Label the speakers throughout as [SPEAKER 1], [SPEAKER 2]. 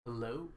[SPEAKER 1] Hello.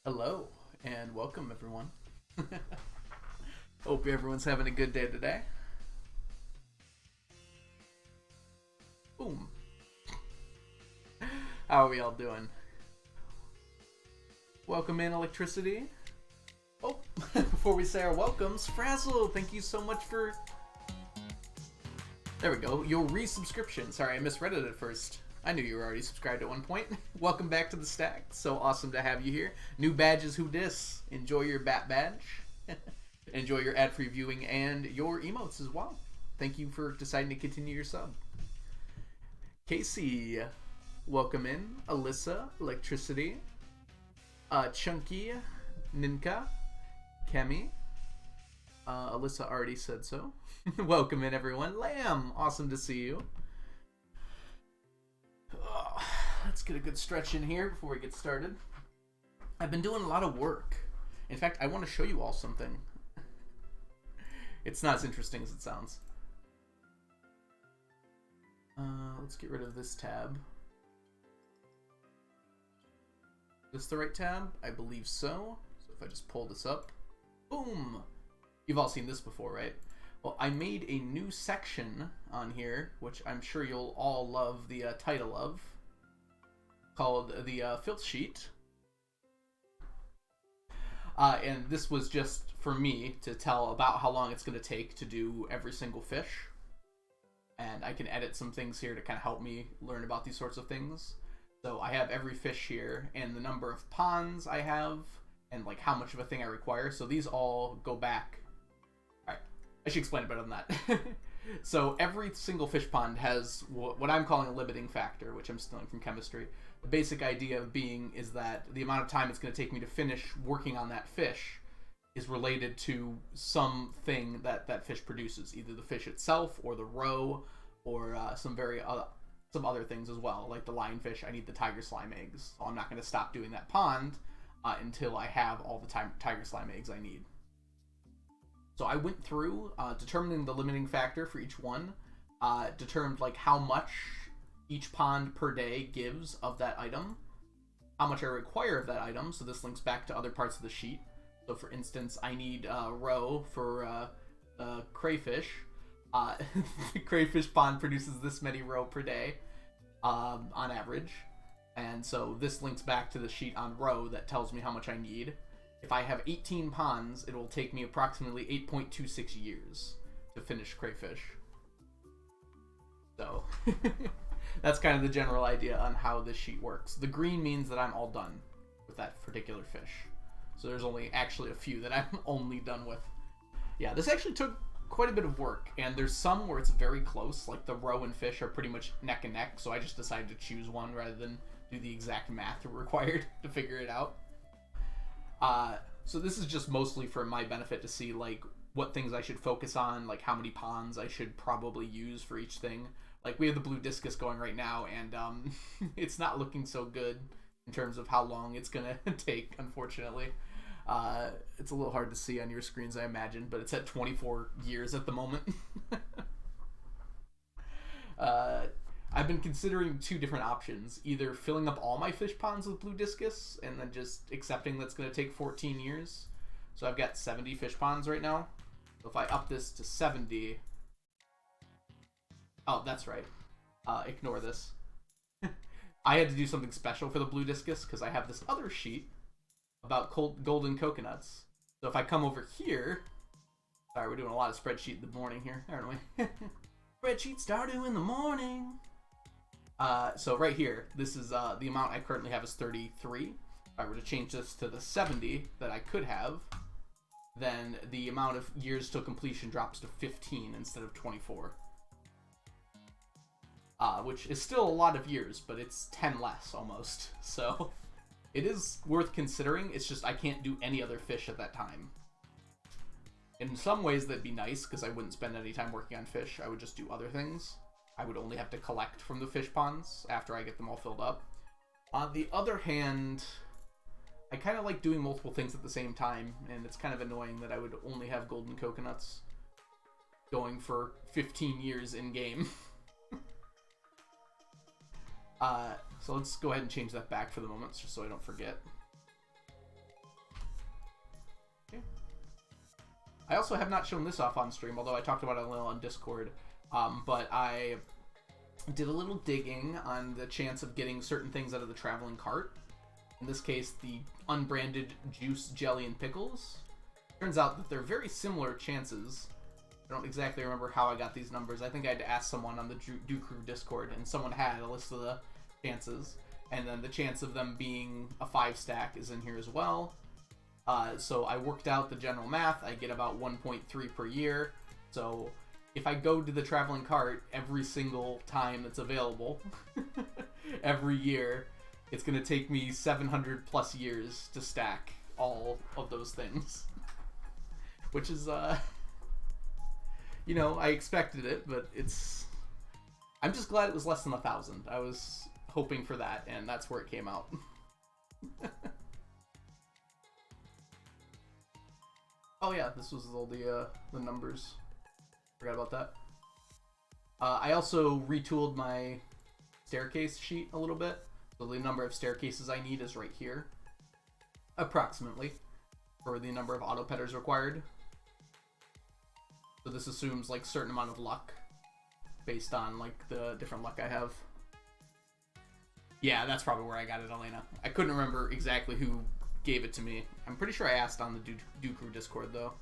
[SPEAKER 1] Hello, and welcome everyone. Hope everyone's having a good day today. Boom. How are we all doing? Welcome in, Electricity. Oh, before we say our welcomes, Frazzle, thank you so much for... There we go, your resubscription. Sorry, I misread it at first. I knew you were already subscribed at one point. Welcome back to the stack. So awesome to have you here. New badges, who dis? Enjoy your bat badge. Enjoy your ad-free viewing and your emotes as well. Thank you for deciding to continue your sub. Casey, welcome in. Alyssa, Electricity. Chunky, Ninka, Kemi. Alyssa already said so. Welcome in, everyone. Lamb, awesome to see you. Let's get a good stretch in here before we get started. I've been doing a lot of work. In fact, I want to show you all something. It's not as interesting as it sounds. Let's get rid of this tab. Is this the right tab? I believe so. So if I just pull this up, boom! You've all seen this before, right? Well, I made a new section on here, which I'm sure you'll all love the title of, called the filth sheet. And this was just for me to tell about how long it's going to take to do every single fish. And I can edit some things here to kind of help me learn about these sorts of things. So I have every fish here and the number of ponds I have and like how much of a thing I require. So these all go back. All right, I should explain it better than that. So every single fish pond has what I'm calling a limiting factor, which I'm stealing from chemistry. The basic idea of being is that the amount of time it's going to take me to finish working on that fish is related to something that that fish produces, either the fish itself or the roe or some other things as well, like the lionfish. I need the tiger slime eggs, so I'm not going to stop doing that pond until I have all the tiger slime eggs I need. So I went through determining the limiting factor for each one, determined like how much each pond per day gives of that item, how much I require of that item, so this links back to other parts of the sheet. So for instance, I need roe for crayfish. The crayfish pond produces this many roe per day on average, and so this links back to the sheet on roe that tells me how much I need. If I have 18 ponds, it will take me approximately 8.26 years to finish crayfish. So that's kind of the general idea on how this sheet works. The green means that I'm all done with that particular fish. So there's only actually a few that I'm only done with. Yeah, this actually took quite a bit of work, and there's some where it's very close, like the roe and fish are pretty much neck and neck, so I just decided to choose one rather than do the exact math required to figure it out. So this is just mostly for my benefit to see like what things I should focus on, like how many ponds I should probably use for each thing. Like we have the blue discus going right now, and it's not looking so good in terms of how long it's gonna take, unfortunately. It's a little hard to see on your screens, I imagine, but it's at 24 years at the moment. I've been considering two different options, either filling up all my fish ponds with blue discus and then just accepting that's going to take 14 years. So I've got 70 fish ponds right now. So if I up this to 70... Oh, that's right. Ignore this. I had to do something special for the blue discus because I have this other sheet about golden coconuts. So if I come over here... Sorry, we're doing a lot of spreadsheet in the morning here, aren't we? Spreadsheet Stardew in the morning. So right here, this is the amount I currently have is 33. If I were to change this to the 70 that I could have, then the amount of years till completion drops to 15 instead of 24. Which is still a lot of years, but it's 10 less almost. So it is worth considering. It's just I can't do any other fish at that time. In some ways that'd be nice because I wouldn't spend any time working on fish. I would just do other things. I would only have to collect from the fish ponds after I get them all filled up. On the other hand, I kind of like doing multiple things at the same time, and it's kind of annoying that I would only have golden coconuts going for 15 years in game. So let's go ahead and change that back for the moment, just so I don't forget. Okay. I also have not shown this off on stream, although I talked about it a little on Discord. But I did a little digging on the chance of getting certain things out of the traveling cart. In this case, the unbranded juice, jelly, and pickles. Turns out that they're very similar chances. I don't exactly remember how I got these numbers. I think I had to ask someone on the Do Crew Discord, and someone had a list of the chances. And then the chance of them being a 5-stack is in here as well. So I worked out the general math. I get about 1.3 per year. So if I go to the traveling cart every single time it's available, every year, it's gonna take me 700 plus years to stack all of those things. Which is, you know, I expected it, but it's... I'm just glad it was less than 1,000. I was hoping for that, and that's where it came out. Oh yeah, this was all the numbers. Forgot about that. I also retooled my staircase sheet a little bit. So the number of staircases I need is right here. Approximately. For the number of auto-petters required. So this assumes like certain amount of luck. Based on like the different luck I have. Yeah, that's probably where I got it, Elena. I couldn't remember exactly who gave it to me. I'm pretty sure I asked on the Do Crew Discord though.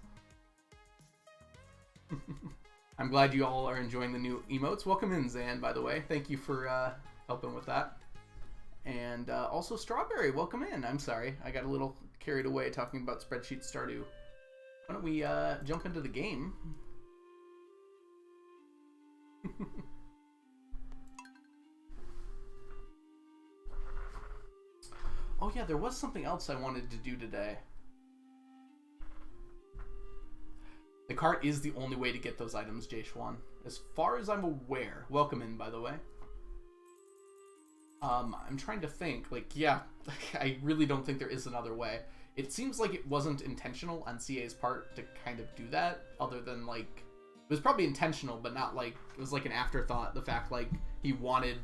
[SPEAKER 1] I'm glad you all are enjoying the new emotes. Welcome in, Zan, by the way. Thank you for helping with that. And also Strawberry, welcome in. I'm sorry, I got a little carried away talking about Spreadsheet Stardew. Why don't we jump into the game? Oh yeah, there was something else I wanted to do today. The cart is the only way to get those items, Jay Schwan. As far as I'm aware. Welcome in, by the way. I'm trying to think. Like, yeah, I really don't think there is another way. It seems like it wasn't intentional on CA's part to kind of do that, other than, like... It was probably intentional, but not, like... It was, like, an afterthought. The fact, like, he wanted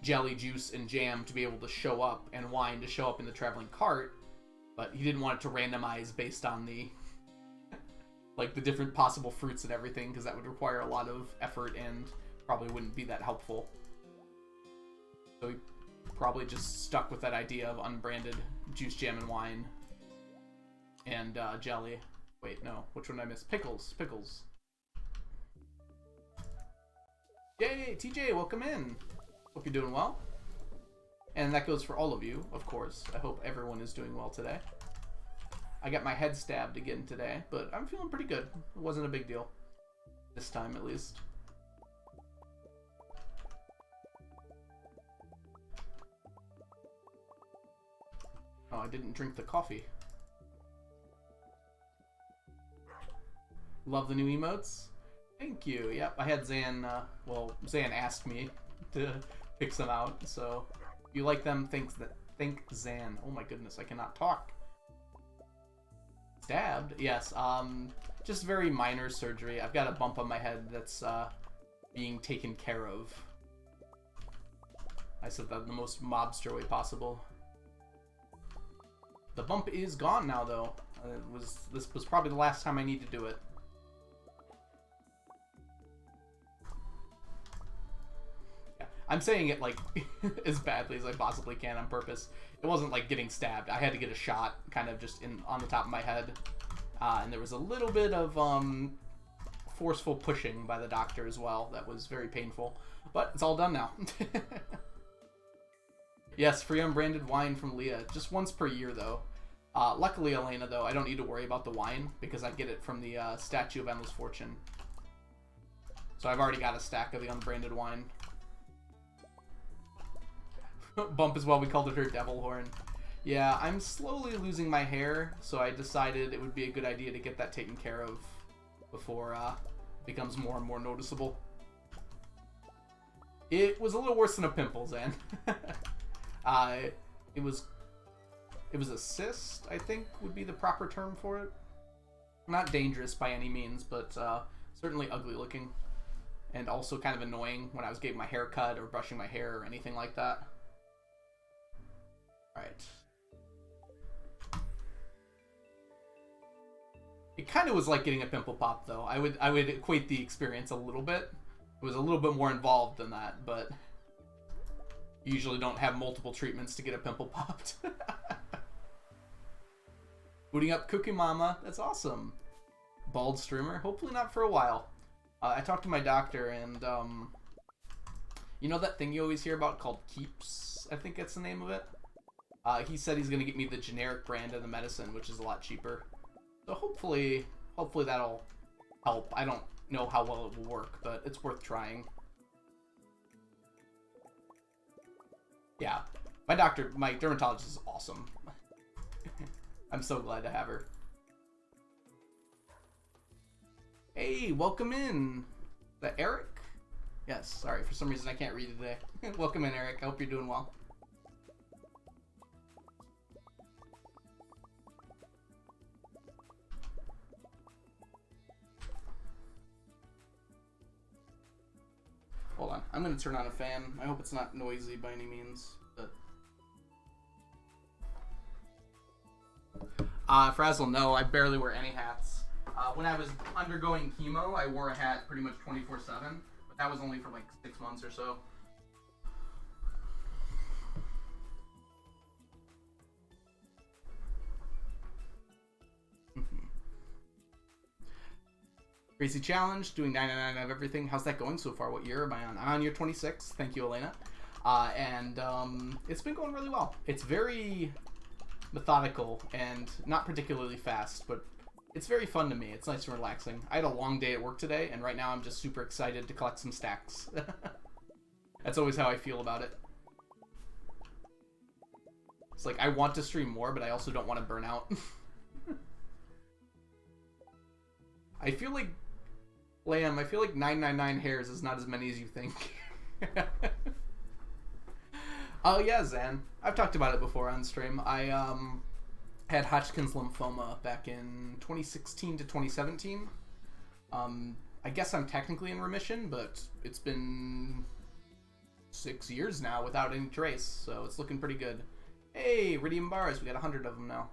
[SPEAKER 1] jelly, juice, and jam to be able to show up, and wine to show up in the traveling cart, but he didn't want it to randomize based on the... like, the different possible fruits and everything, because that would require a lot of effort and probably wouldn't be that helpful. So he probably just stuck with that idea of unbranded juice, jam, and wine. And jelly. Wait, no. Which one did I miss? Pickles. Pickles. Yay! TJ, welcome in! Hope you're doing well. And that goes for all of you, of course. I hope everyone is doing well today. I got my head stabbed again today, but I'm feeling pretty good. It wasn't a big deal. This time, at least. Oh, I didn't drink the coffee. Love the new emotes. Thank you. Yep, I had Zan, well, Zan asked me to pick some out, so if you like them, thank Zan. Oh my goodness, I cannot talk. Stabbed? Yes, just very minor surgery. I've got a bump on my head that's, being taken care of. I said that in the most mobster way possible. The bump is gone now, though. This was probably the last time I need to do it. Yeah, I'm saying it like as badly as I possibly can on purpose. It wasn't like getting stabbed. I had to get a shot, kind of just on the top of my head, and there was a little bit of forceful pushing by the doctor as well. That was very painful, but it's all done now. Yes, free unbranded wine from Leah. Just once per year, though. Luckily, Elena, though, I don't need to worry about the wine because I get it from the Statue of Endless Fortune. So I've already got a stack of the unbranded wine. Bump as well, we called it her devil horn. Yeah, I'm slowly losing my hair, so I decided it would be a good idea to get that taken care of before it becomes more and more noticeable. It was a little worse than a pimple, Zan. It was a cyst, I think would be the proper term for it. Not dangerous by any means, but certainly ugly looking. And also kind of annoying when I was getting my hair cut or brushing my hair or anything like that. Alright. It kind of was like getting a pimple pop, though. I would equate the experience a little bit. It was a little bit more involved than that, but... You usually don't have multiple treatments to get a pimple popped. Booting up Cookie Mama. That's awesome. Bald streamer. Hopefully not for a while. I talked to my doctor and, you know that thing you always hear about called Keeps? I think that's the name of it. He said he's going to get me the generic brand of the medicine, which is a lot cheaper. So hopefully that'll help. I don't know how well it will work, but it's worth trying. Yeah, My dermatologist is awesome. I'm so glad to have her. Hey, welcome in. Is that Eric? Yes, sorry, for some reason I can't read today. Welcome in, Eric. I hope you're doing well. Hold on, I'm gonna turn on a fan. I hope it's not noisy by any means. But... Frazzle, no, I barely wear any hats. When I was undergoing chemo, I wore a hat pretty much 24/7, but that was only for like 6 months or so. Crazy challenge, doing 99 of everything. How's that going so far? What year am I on? I'm on year 26. Thank you, Elena. It's been going really well. It's very methodical and not particularly fast, but it's very fun to me. It's nice and relaxing. I had a long day at work today, and right now I'm just super excited to collect some stacks. That's always how I feel about it. It's like, I want to stream more, but I also don't want to burn out. I feel like 999 hairs is not as many as you think. Oh yeah, Zan. I've talked about it before on stream. I had Hodgkin's lymphoma back in 2016 to 2017. I guess I'm technically in remission, but it's been 6 years now without any trace, so it's looking pretty good. Hey, Iridium bars. We got 100 of them now.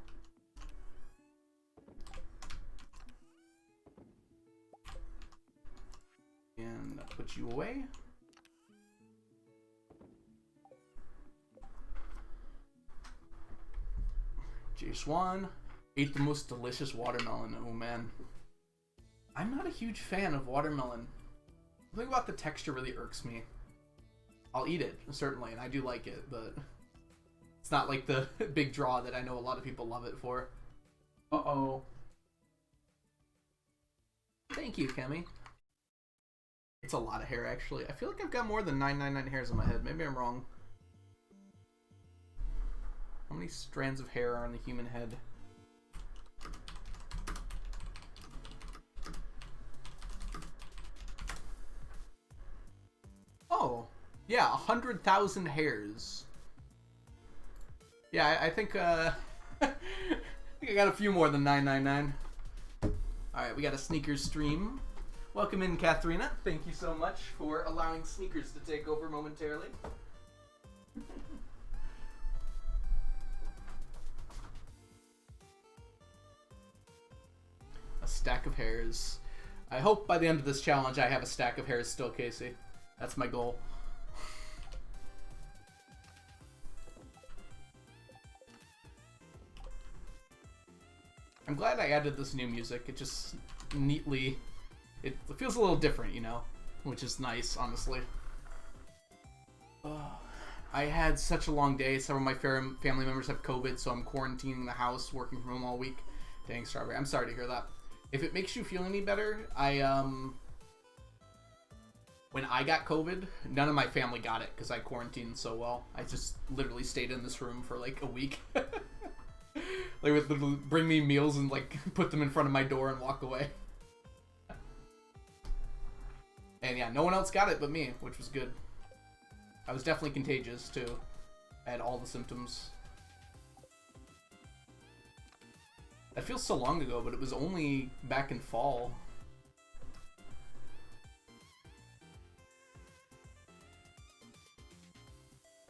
[SPEAKER 1] And I'll put you away. J Swan ate the most delicious watermelon. Oh man. I'm not a huge fan of watermelon. Something about the texture really irks me. I'll eat it, certainly, and I do like it, but it's not like the big draw that I know a lot of people love it for. Uh-oh. Thank you, Kemi. It's a lot of hair, actually. I feel like I've got more than 999 hairs on my head. Maybe I'm wrong. How many strands of hair are on the human head? Oh, yeah, 100,000 hairs. Yeah, I think, I think I got a few more than 999. Alright, we got a sneakers stream. Welcome in, Katharina. Thank you so much for allowing sneakers to take over momentarily. A stack of hairs. I hope by the end of this challenge I have a stack of hairs still, Casey. That's my goal. I'm glad I added this new music. It just neatly... It feels a little different, you know? Which is nice, honestly. I had such a long day. Some of my family members have COVID, so I'm quarantining the house, working from home all week. Dang, Strawberry. I'm sorry to hear that. If it makes you feel any better, when I got COVID, none of my family got it because I quarantined so well. I just literally stayed in this room for like a week. They would literally bring me meals and like put them in front of my door and walk away. And yeah, no one else got it but me, which was good. I was definitely contagious too. I had all the symptoms. That feels so long ago, but it was only back in fall.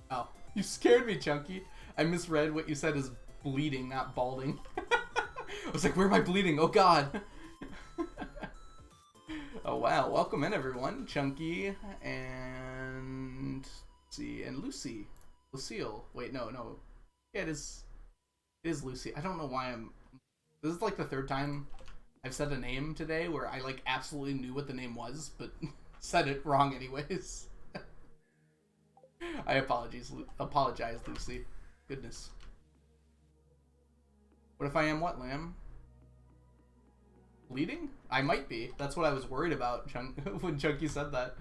[SPEAKER 1] Oh, you scared me, Chunky. I misread what you said as bleeding, not balding. I was like, where am I bleeding? Oh god. Oh wow, welcome in everyone. Chunky and let's see, and Lucy. Lucille. Wait, no. Yeah, it is Lucy. I don't know why this is like the third time I've said a name today where I like absolutely knew what the name was, but said it wrong anyways. I apologize, Lucy. Goodness. What if I am what, Lamb? Bleeding? I might be. That's what I was worried about when Chunky said that.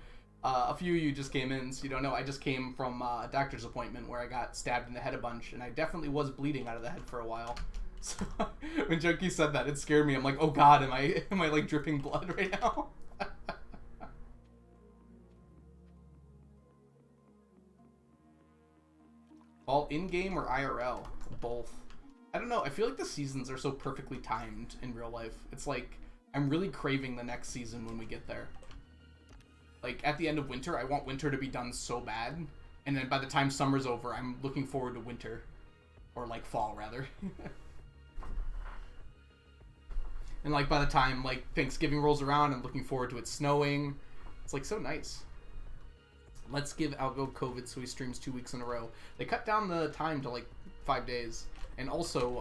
[SPEAKER 1] A few of you just came in, so you don't know. I just came from a doctor's appointment where I got stabbed in the head a bunch, and I definitely was bleeding out of the head for a while. So when Junkie said that, it scared me. I'm like, oh god, am I like dripping blood right now? All in-game or IRL? Both. I don't know. I feel like the seasons are so perfectly timed in real life. It's like I'm really craving the next season when we get there. Like, at the end of winter, I want winter to be done so bad. And then by the time summer's over, I'm looking forward to winter. Or, like, fall, rather. And, like, by the time, like, Thanksgiving rolls around, I'm looking forward to it snowing. It's, like, so nice. Let's give Algo COVID so he streams 2 weeks in a row. They cut down the time to, like, 5 days. And also,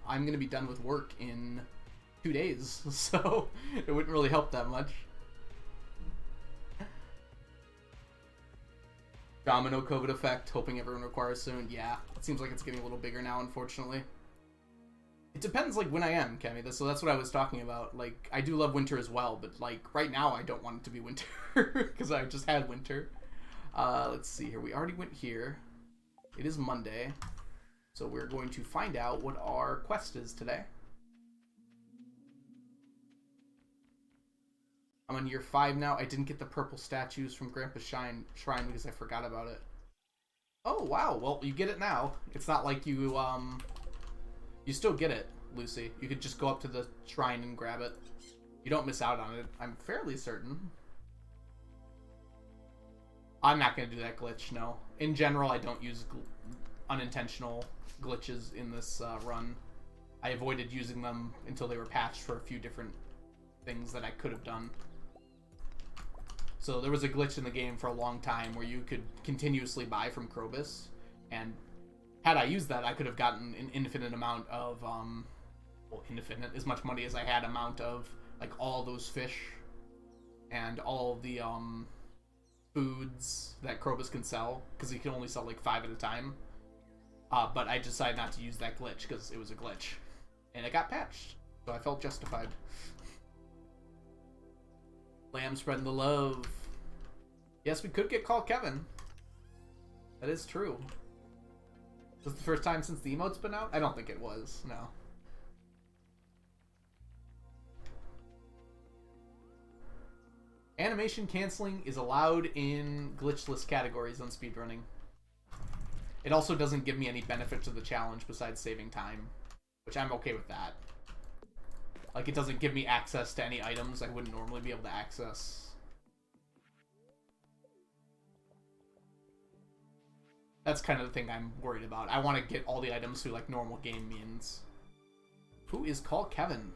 [SPEAKER 1] I'm going to be done with work in 2 days. So, it wouldn't really help that much. Domino COVID effect, hoping everyone requires soon. Yeah, it seems like it's getting a little bigger now, unfortunately. It depends, like, when I am, Kemi. So that's what I was talking about. Like, I do love winter as well, but, like, right now I don't want it to be winter. Because I just had winter. Let's see here. We already went here. It is Monday. So we're going to find out what our quest is today. I'm on year 5 now. I didn't get the purple statues from Grandpa's Shrine because I forgot about it. Oh, wow. Well, you get it now. It's not like you still get it, Lucy. You could just go up to the shrine and grab it. You don't miss out on it. I'm fairly certain. I'm not going to do that glitch, no. In general, I don't use unintentional glitches in this run. I avoided using them until they were patched for a few different things that I could have done. So there was a glitch in the game for a long time where you could continuously buy from Krobus, and had I used that, I could have gotten an infinite amount of, well, infinite, as much money as I had amount of, like, all those fish, and all the, foods that Krobus can sell, because he can only sell, like, 5 at a time. But I decided not to use that glitch, because it was a glitch. And it got patched, so I felt justified. Lamb spreading the love. Yes, we could get called Kevin. That is true. Was this the first time since the emote's been out? I don't think it was, no. Animation canceling is allowed in glitchless categories on speedrunning. It also doesn't give me any benefit to the challenge besides saving time, which I'm okay with that. Like, it doesn't give me access to any items I wouldn't normally be able to access. That's kind of the thing I'm worried about. I want to get all the items through, like, normal game means. Who is Call Kevin?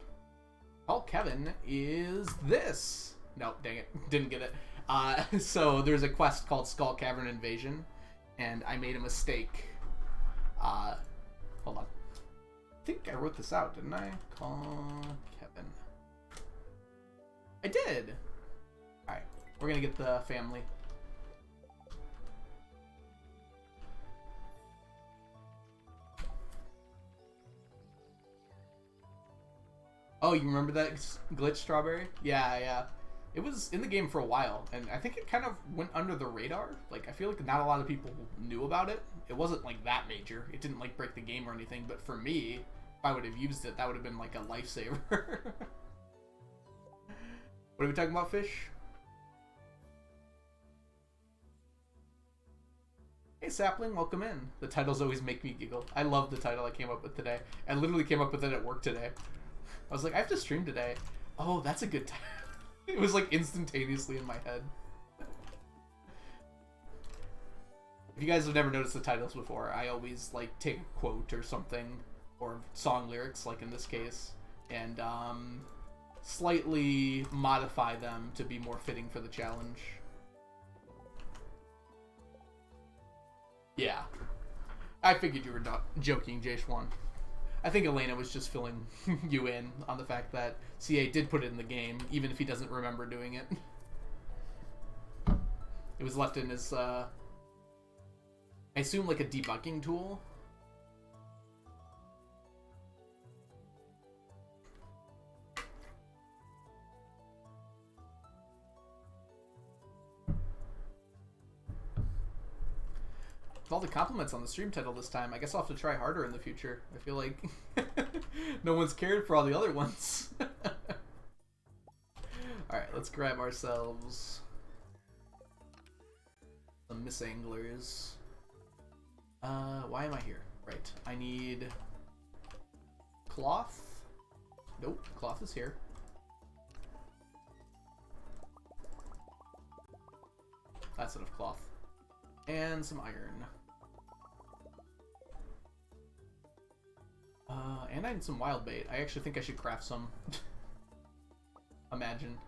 [SPEAKER 1] Call Kevin is this. No, dang it. Didn't get it. So there's a quest called Skull Cavern Invasion, and I made a mistake. Hold on. I think I wrote this out, didn't I? Call Kevin. I did! Alright, we're gonna get the family. Oh, you remember that glitch, Strawberry? Yeah, yeah. It was in the game for a while, and I think it kind of went under the radar. Like, I feel like not a lot of people knew about it. It wasn't, like, that major. It didn't, like, break the game or anything, but for me, if I would have used it, that would have been, like, a lifesaver. What are we talking about, Fish? Hey, Sapling, welcome in. The titles always make me giggle. I love the title I came up with today. I literally came up with it at work today. I was like, I have to stream today. Oh, that's a good title. It was, like, instantaneously in my head. If you guys have never noticed the titles before, I always, like, take a quote or something, or song lyrics, like in this case, and slightly modify them to be more fitting for the challenge. Yeah. I figured you were not joking, J1. I think Elena was just filling you in on the fact that CA did put it in the game, even if he doesn't remember doing it. It was left in his, I assume, like a debugging tool. With all the compliments on the stream title this time, I guess I'll have to try harder in the future. I feel like no one's cared for all the other ones. Alright, let's grab ourselves some Miss Anglers. Why am I here? Right, I need cloth. Nope, cloth is here. That's enough cloth. And some iron. And I need some wild bait. I actually think I should craft some. Imagine.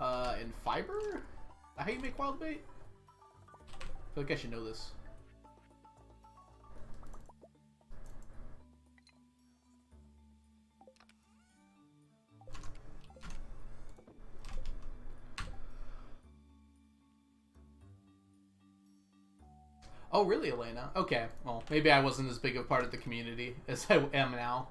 [SPEAKER 1] And fiber? Is that how you make wild bait? I feel like I should know this. Oh, really, Elena? Okay, well, maybe I wasn't as big a part of the community as I am now.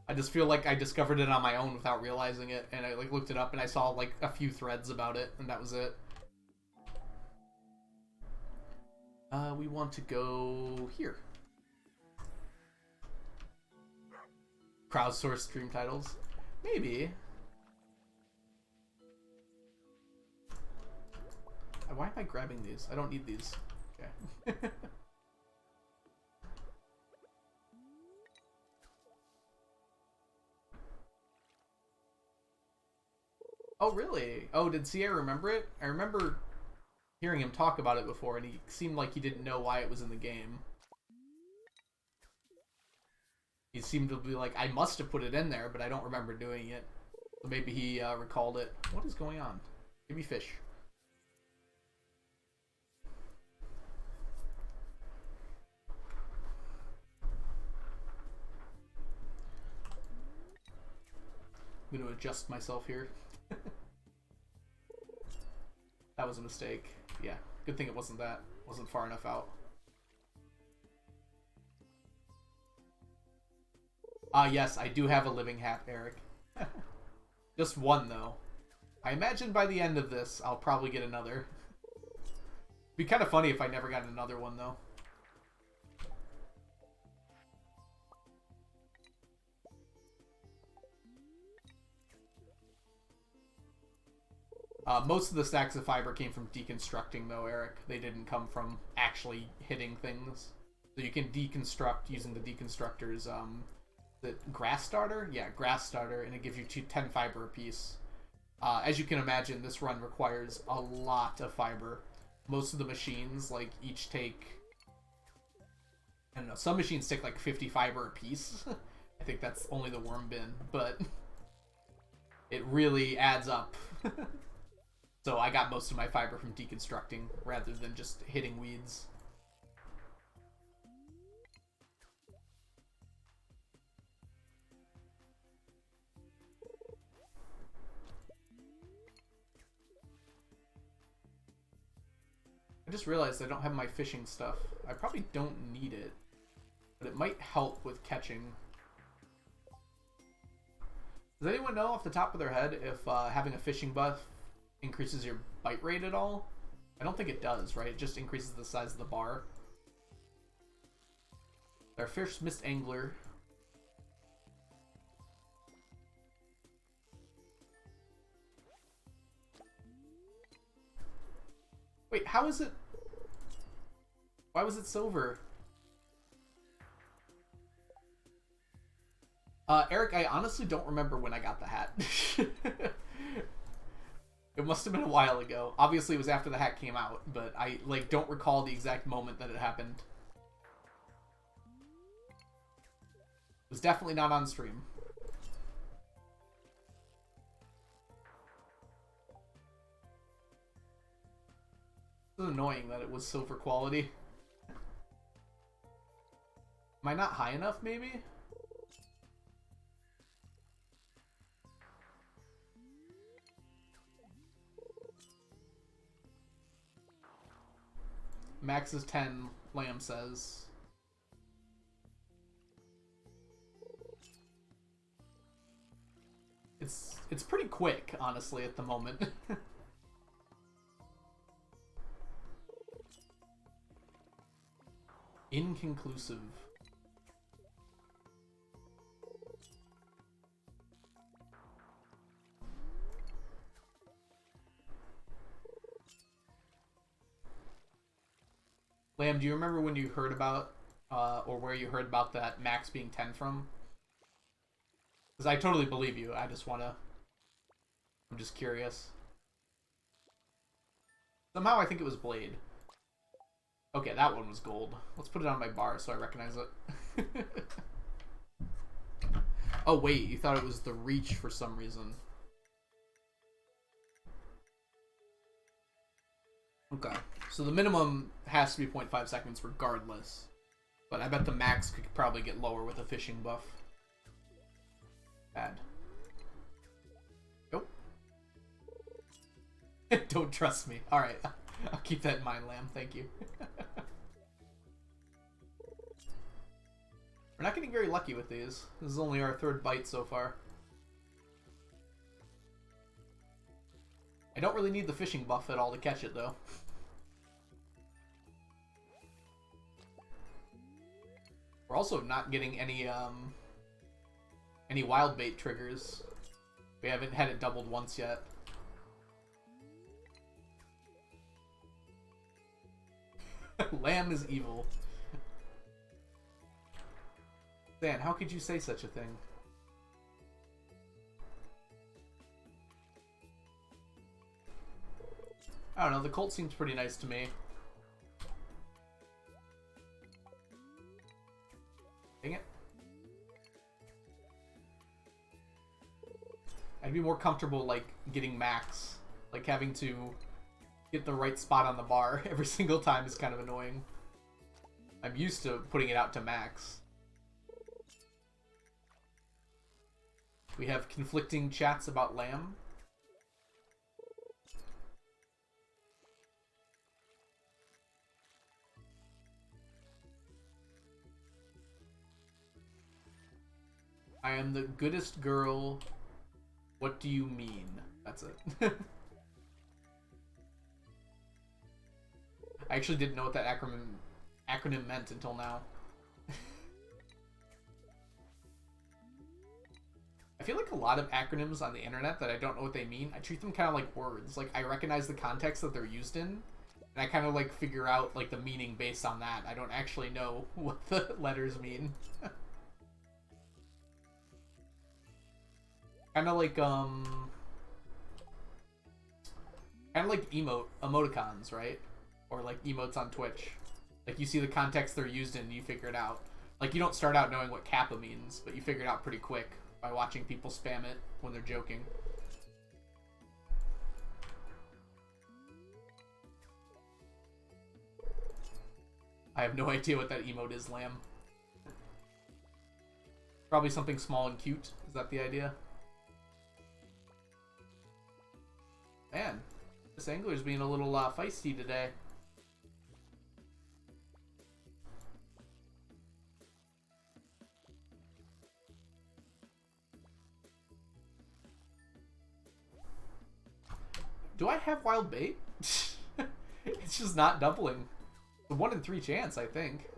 [SPEAKER 1] I just feel like I discovered it on my own without realizing it, and I like looked it up and I saw like a few threads about it, and that was it. We want to go here. Crowdsource stream titles? Maybe. Why am I grabbing these? I don't need these. Okay. Oh, really? Oh, did Sierra remember it? I remember hearing him talk about it before, and he seemed like he didn't know why it was in the game. He seemed to be like, I must have put it in there, but I don't remember doing it. So maybe he recalled it. What is going on? Give me fish. I'm going to adjust myself here. That was a mistake. Yeah, good thing it wasn't that. Wasn't far enough out. Yes, I do have a living hat, Eric. Just one, though. I imagine by the end of this, I'll probably get another. Be kind of funny if I never got another one, though. Most of the stacks of fiber came from deconstructing, though, Eric. They didn't come from actually hitting things. So you can deconstruct using the deconstructors. The grass starter? Yeah, grass starter, and it gives you 10 fiber a piece. As you can imagine, this run requires a lot of fiber. Most of the machines, like, each take... I don't know, some machines take, like, 50 fiber a piece. I think that's only the worm bin, but... it really adds up. So I got most of my fiber from deconstructing, rather than just hitting weeds. I just realized I don't have my fishing stuff. I probably don't need it, but it might help with catching. Does anyone know off the top of their head if having a fishing buff increases your bite rate at all? I don't think it does, right? It just increases the size of the bar. Our first missed angler. Wait, how is it? Why was it silver? Eric, I honestly don't remember when I got the hat. It must have been a while ago. Obviously, it was after the hat came out, but I like don't recall the exact moment that it happened. It was definitely not on stream. It's annoying that it was silver quality. Am I not high enough, maybe? Max is 10, Lamb says. It's pretty quick, honestly, at the moment. Inconclusive. Lamb, do you remember when you heard about, or where you heard about that max being 10 from? Because I totally believe you. I just want to... I'm just curious. Somehow I think it was Blade. Okay, that one was gold. Let's put it on my bar so I recognize it. Oh, wait. You thought it was the reach for some reason. Okay. So the minimum has to be 0.5 seconds regardless. But I bet the max could probably get lower with a fishing buff. Bad. Nope. Don't trust me. Alright. I'll keep that in mind, Lamb. Thank you. We're not getting very lucky with these. This is only our third bite so far. I don't really need the fishing buff at all to catch it, though. We're also not getting any wild bait triggers. We haven't had it doubled once yet. Lamb is evil. Dan, how could you say such a thing? I don't know, the Colt seems pretty nice to me. Dang it. I'd be more comfortable, like, getting max. Like, having to get the right spot on the bar every single time is kind of annoying. I'm used to putting it out to max. We have conflicting chats about Lamb. I am the goodest girl. What do you mean? That's it. I actually didn't know what that acronym meant until now. I feel like a lot of acronyms on the internet that I don't know what they mean, I treat them kind of like words. Like, I recognize the context that they're used in, and I kind of, like, figure out, like, the meaning based on that. I don't actually know what the letters mean. Kind of like, emoticons, right? Or, like, emotes on Twitch. Like, you see the context they're used in, and you figure it out. Like, you don't start out knowing what kappa means, but you figure it out pretty quick by watching people spam it when they're joking. I have no idea what that emote is, Lamb. Probably something small and cute. Is that the idea? Man, this angler's being a little feisty today. Do I have wild bait? It's just not doubling. A 1 in 3 chance, I think.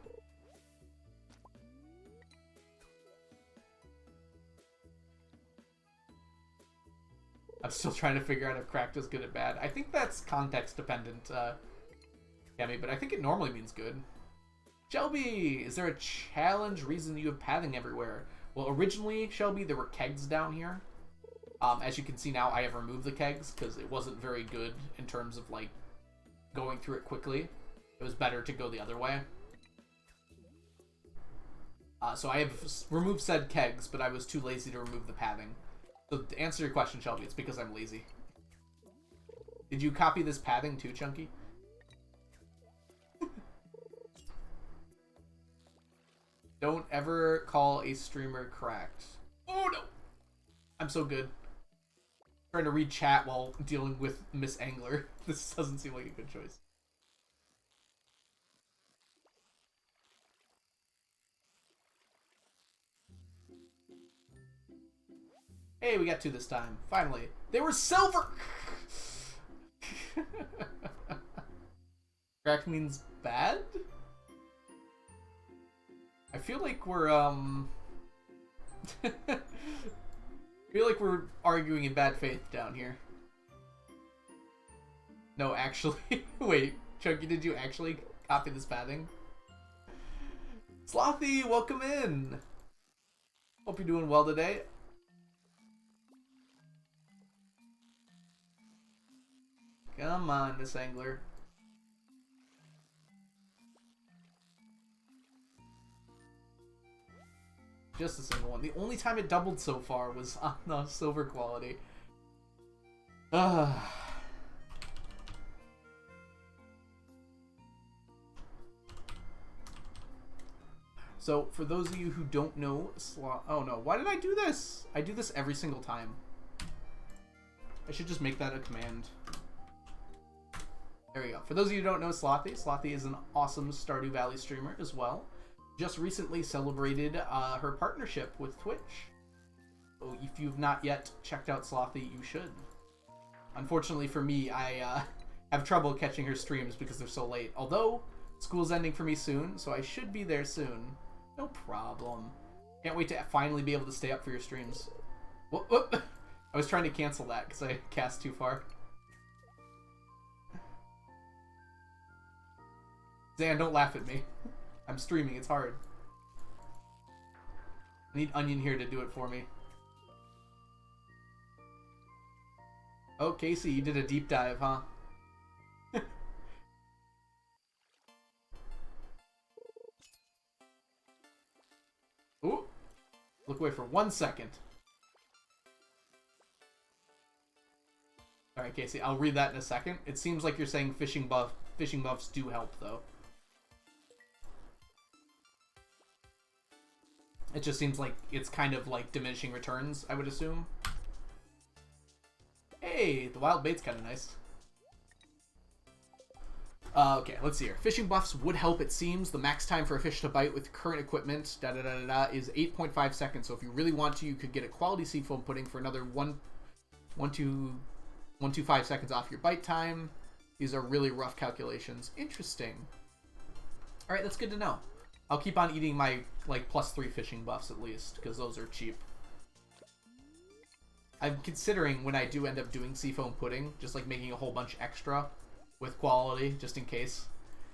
[SPEAKER 1] I'm still trying to figure out if cracked is good or bad. I think that's context dependent, Yami, but I think it normally means good. Shelby, is there a challenge reason you have pathing everywhere? Well, originally, Shelby, there were kegs down here. As you can see now, I have removed the kegs because it wasn't very good in terms of, like, going through it quickly. It was better to go the other way. So I have removed said kegs, but I was too lazy to remove the pathing. So to answer your question, Shelby, it's because I'm lazy. Did you copy this pathing too, Chunky? Don't ever call a streamer cracked. Oh no! I'm so good. Trying to read chat while dealing with Miss Angler. This doesn't seem like a good choice. Hey, we got 2 this time. Finally. They were silver! Crack means bad? I feel like we're I feel like we're arguing in bad faith down here. No, actually, wait, Chunky, did you actually copy this padding? Slothy, welcome in. Hope you're doing well today. Come on, Miss Angler. Just a single one. The only time it doubled so far was on the silver quality. So, for those of you who don't know, oh no, why did I do this? I do this every single time. I should just make that a command. There we go. For those of you who don't know Slothy is an awesome Stardew Valley streamer as well. Just recently celebrated her partnership with Twitch. So if you've not yet checked out Slothy, you should. Unfortunately for me, I have trouble catching her streams because they're so late. Although, school's ending for me soon, so I should be there soon. No problem. Can't wait to finally be able to stay up for your streams. Whoop, whoop. I was trying to cancel that because I cast too far. Zan, don't laugh at me. I'm streaming, it's hard. I need Onion here to do it for me. Oh, Casey, you did a deep dive, huh? Ooh. Look away for 1 second. Alright, Casey, I'll read that in a second. It seems like you're saying fishing buffs do help, though. It just seems like it's kind of like diminishing returns, I would assume. Hey, the wild bait's kind of nice. Okay, let's see here. Fishing buffs would help, it seems. The max time for a fish to bite with current equipment is 8.5 seconds. So if you really want to, you could get a quality seafoam pudding for another 1.25 seconds off your bite time. These are really rough calculations. Interesting. All right, that's good to know. I'll keep on eating my, like, +3 fishing buffs at least, because those are cheap. I'm considering when I do end up doing seafoam pudding, just, like, making a whole bunch extra with quality, just in case.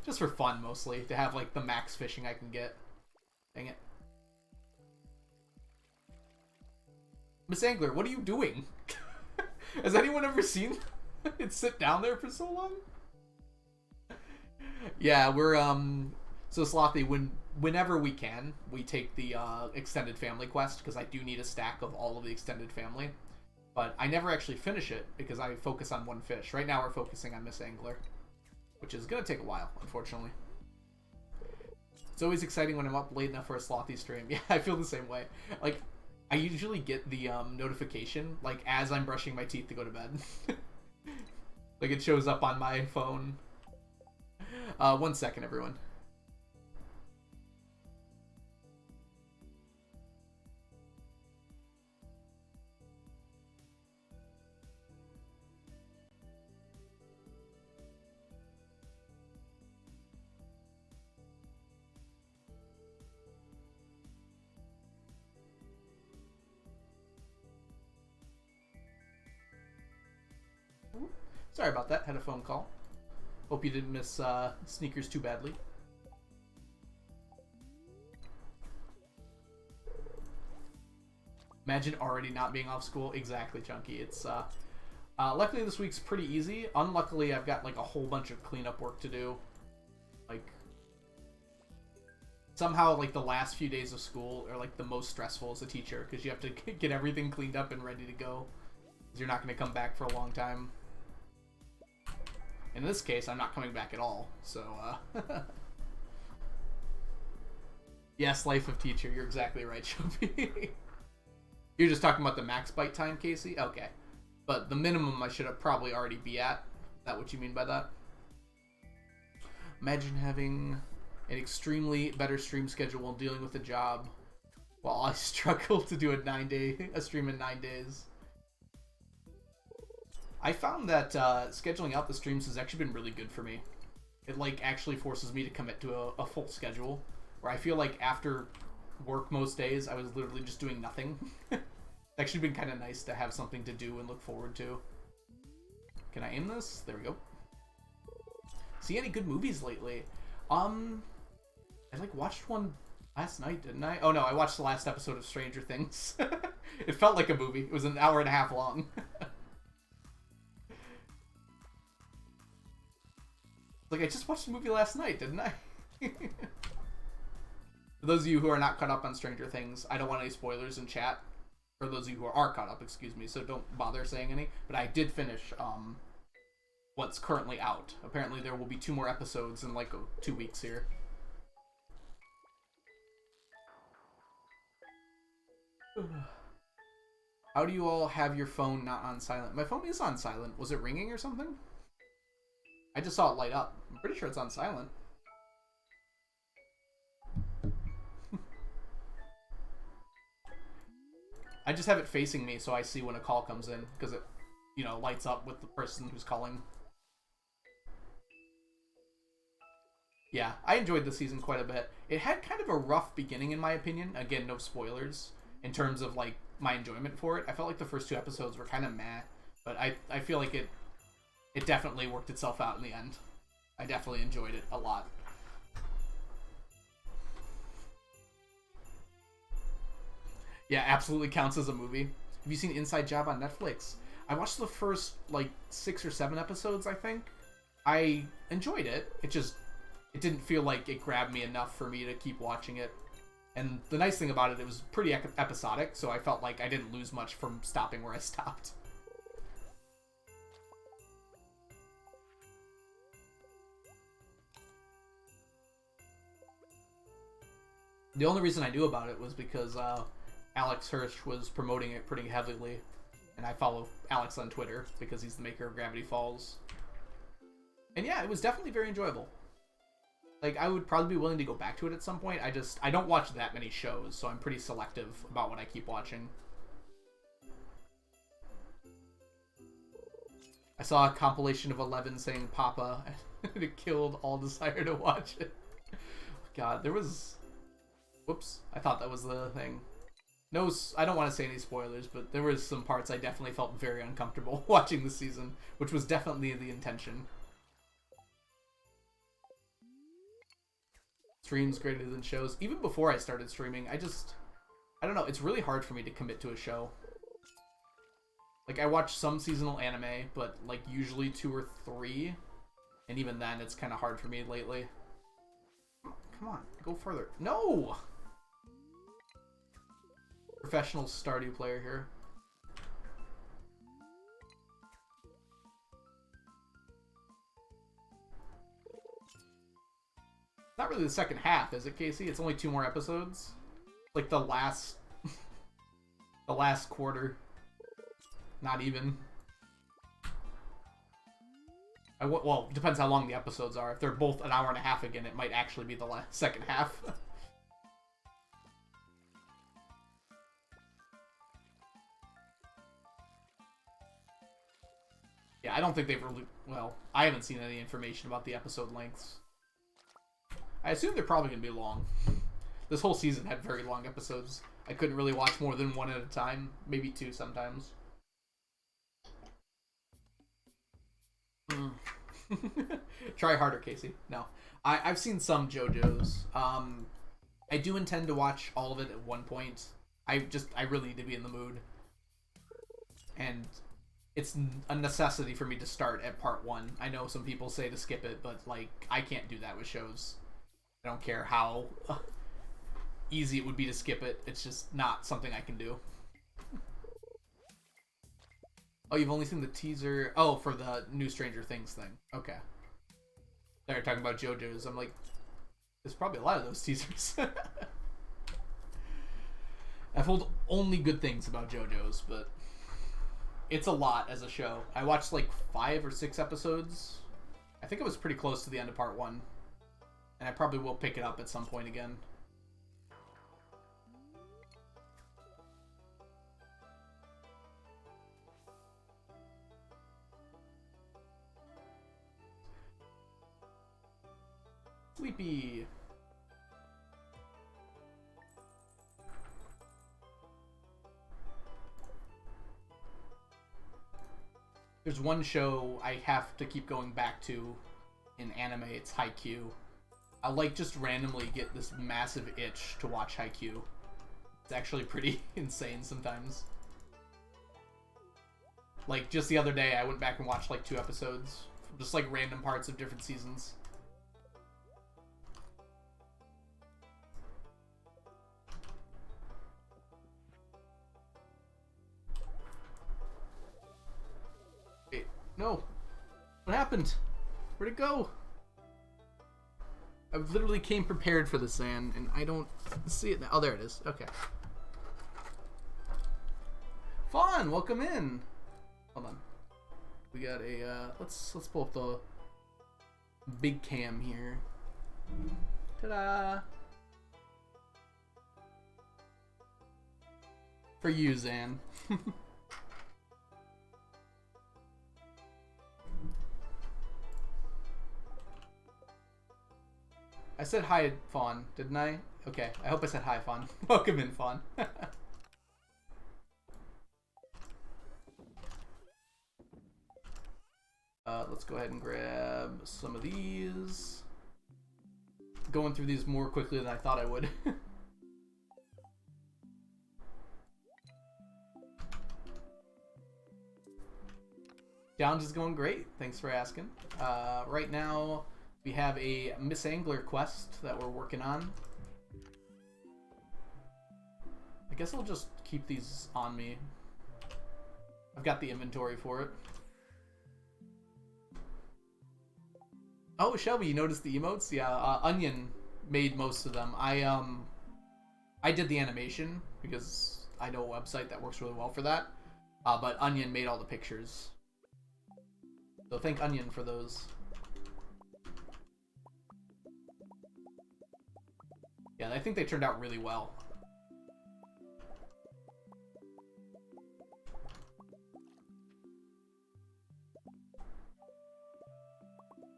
[SPEAKER 1] Just for fun, mostly, to have, like, the max fishing I can get. Dang it. Miss Angler, what are you doing? Has anyone ever seen it sit down there for so long? Yeah, we're, so Slothy, whenever we can, we take the extended family quest, because I do need a stack of all of the extended family. But I never actually finish it, because I focus on one fish. Right now we're focusing on Miss Angler, which is going to take a while, unfortunately. It's always exciting when I'm up late enough for a Slothy stream. Yeah, I feel the same way. Like, I usually get the notification, like, as I'm brushing my teeth to go to bed. Like, it shows up on my phone. 1 second, everyone. Sorry about that, had a phone call. Hope you didn't miss Sneakers too badly. Imagine already not being off school. Exactly, Chunky. It's luckily this week's pretty easy. Unluckily, I've got like a whole bunch of cleanup work to do. Like, somehow like the last few days of school are like the most stressful as a teacher, because you have to get everything cleaned up and ready to go, because you're not going to come back for a long time. In this case, I'm not coming back at all, so, Yes, life of teacher, you're exactly right, Shelby. You're just talking about the max bite time, Casey? Okay. But the minimum I should have probably already be at. Is that what you mean by that? Imagine having an extremely better stream schedule while dealing with a job, while I struggle to do a stream in 9 days. I found that scheduling out the streams has actually been really good for me. It like actually forces me to commit to a full schedule, where I feel like after work most days, I was literally just doing nothing. It's actually been kind of nice to have something to do and look forward to. Can I aim this? There we go. See any good movies lately? I like watched one last night, didn't I? Oh no, I watched the last episode of Stranger Things. It felt like a movie. It was an hour and a half long. Like, I just watched a movie last night, didn't I? For those of you who are not caught up on Stranger Things, I don't want any spoilers in chat. For those of you who are caught up, excuse me, so don't bother saying any. But I did finish what's currently out. Apparently there will be 2 more episodes in like 2 weeks here. How do you all have your phone not on silent? My phone is on silent. Was it ringing or something? I just saw it light up. I'm pretty sure it's on silent. I just have it facing me so I see when a call comes in, because it, you know, lights up with the person who's calling. Yeah, I enjoyed the season quite a bit. It had kind of a rough beginning, in my opinion. Again, no spoilers. In terms of, like, my enjoyment for it. I felt like the first 2 episodes were kind of meh. But I feel like it definitely worked itself out in the end. I definitely enjoyed it a lot. Yeah, absolutely counts as a movie. Have you seen Inside Job on Netflix? I watched the first, like, 6 or 7 episodes, I think. I enjoyed it. It didn't feel like it grabbed me enough for me to keep watching it. And the nice thing about it, it was pretty episodic, so I felt like I didn't lose much from stopping where I stopped. The only reason I knew about it was because Alex Hirsch was promoting it pretty heavily, and I follow Alex on Twitter because he's the maker of Gravity Falls. And yeah, it was definitely very enjoyable. Like, I would probably be willing to go back to it at some point. I don't watch that many shows, so I'm pretty selective about what I keep watching. I saw a compilation of 11 saying Papa, and it killed all desire to watch it. God, there was... Whoops, I thought that was the thing. No, I don't want to say any spoilers, but there was some parts I definitely felt very uncomfortable watching this season, which was definitely the intention. Streams greater than shows. Even before I started streaming, I don't know, it's really hard for me to commit to a show. Like, I watch some seasonal anime, but, like, usually 2 or 3. And even then, it's kind of hard for me lately. Come on, go further. No! Professional Stardew player here. Not really the second half, is it, Casey? It's only 2 more episodes. Like the last... the last quarter. Not even. Well, depends how long the episodes are. If they're both an hour and a half again, it might actually be the second half. Yeah, I don't think they've really... Well, I haven't seen any information about the episode lengths. I assume they're probably going to be long. This whole season had very long episodes. I couldn't really watch more than 1 at a time. Maybe 2 sometimes. Try harder, Casey. No. I've seen some JoJo's. I do intend to watch all of it at one point. I really need to be in the mood. And it's a necessity for me to start at part 1. I know some people say to skip it, but, like, I can't do that with shows. I don't care how easy it would be to skip it. It's just not something I can do. Oh, you've only seen the teaser... Oh, for the new Stranger Things thing. Okay. They're talking about JoJo's. I'm like, there's probably a lot of those teasers. I've heard only good things about JoJo's, but it's a lot as a show. I watched like 5 or 6 episodes. I think it was pretty close to the end of part 1. And I probably will pick it up at some point again. Sleepy. There's one show I have to keep going back to in anime. It's Haikyuu. I'll like just randomly get this massive itch to watch Haikyuu. It's actually pretty insane sometimes. Like just the other day I went back and watched like 2 episodes. Just like random parts of different seasons. Wait, no. What happened? Where'd it go? I literally came prepared for this, Zan, and I don't see it now. Oh, there it is. Okay. Fawn, welcome in. Hold on. We got a, let's pull up the big cam here. Ta-da! For you, Zan. I said hi, Fawn, didn't I? Okay, I hope I said hi, Fawn. Welcome in, Fawn. Let's go ahead and grab some of these. Going through these more quickly than I thought I would. Challenge is going great. Thanks for asking. Right now, we have a Miss Angler quest that we're working on. I guess I'll just keep these on me. I've got the inventory for it. Oh, Shelby, you noticed the emotes? Yeah, Onion made most of them. I did the animation because I know a website that works really well for that. But Onion made all the pictures. So thank Onion for those. Yeah, I think they turned out really well.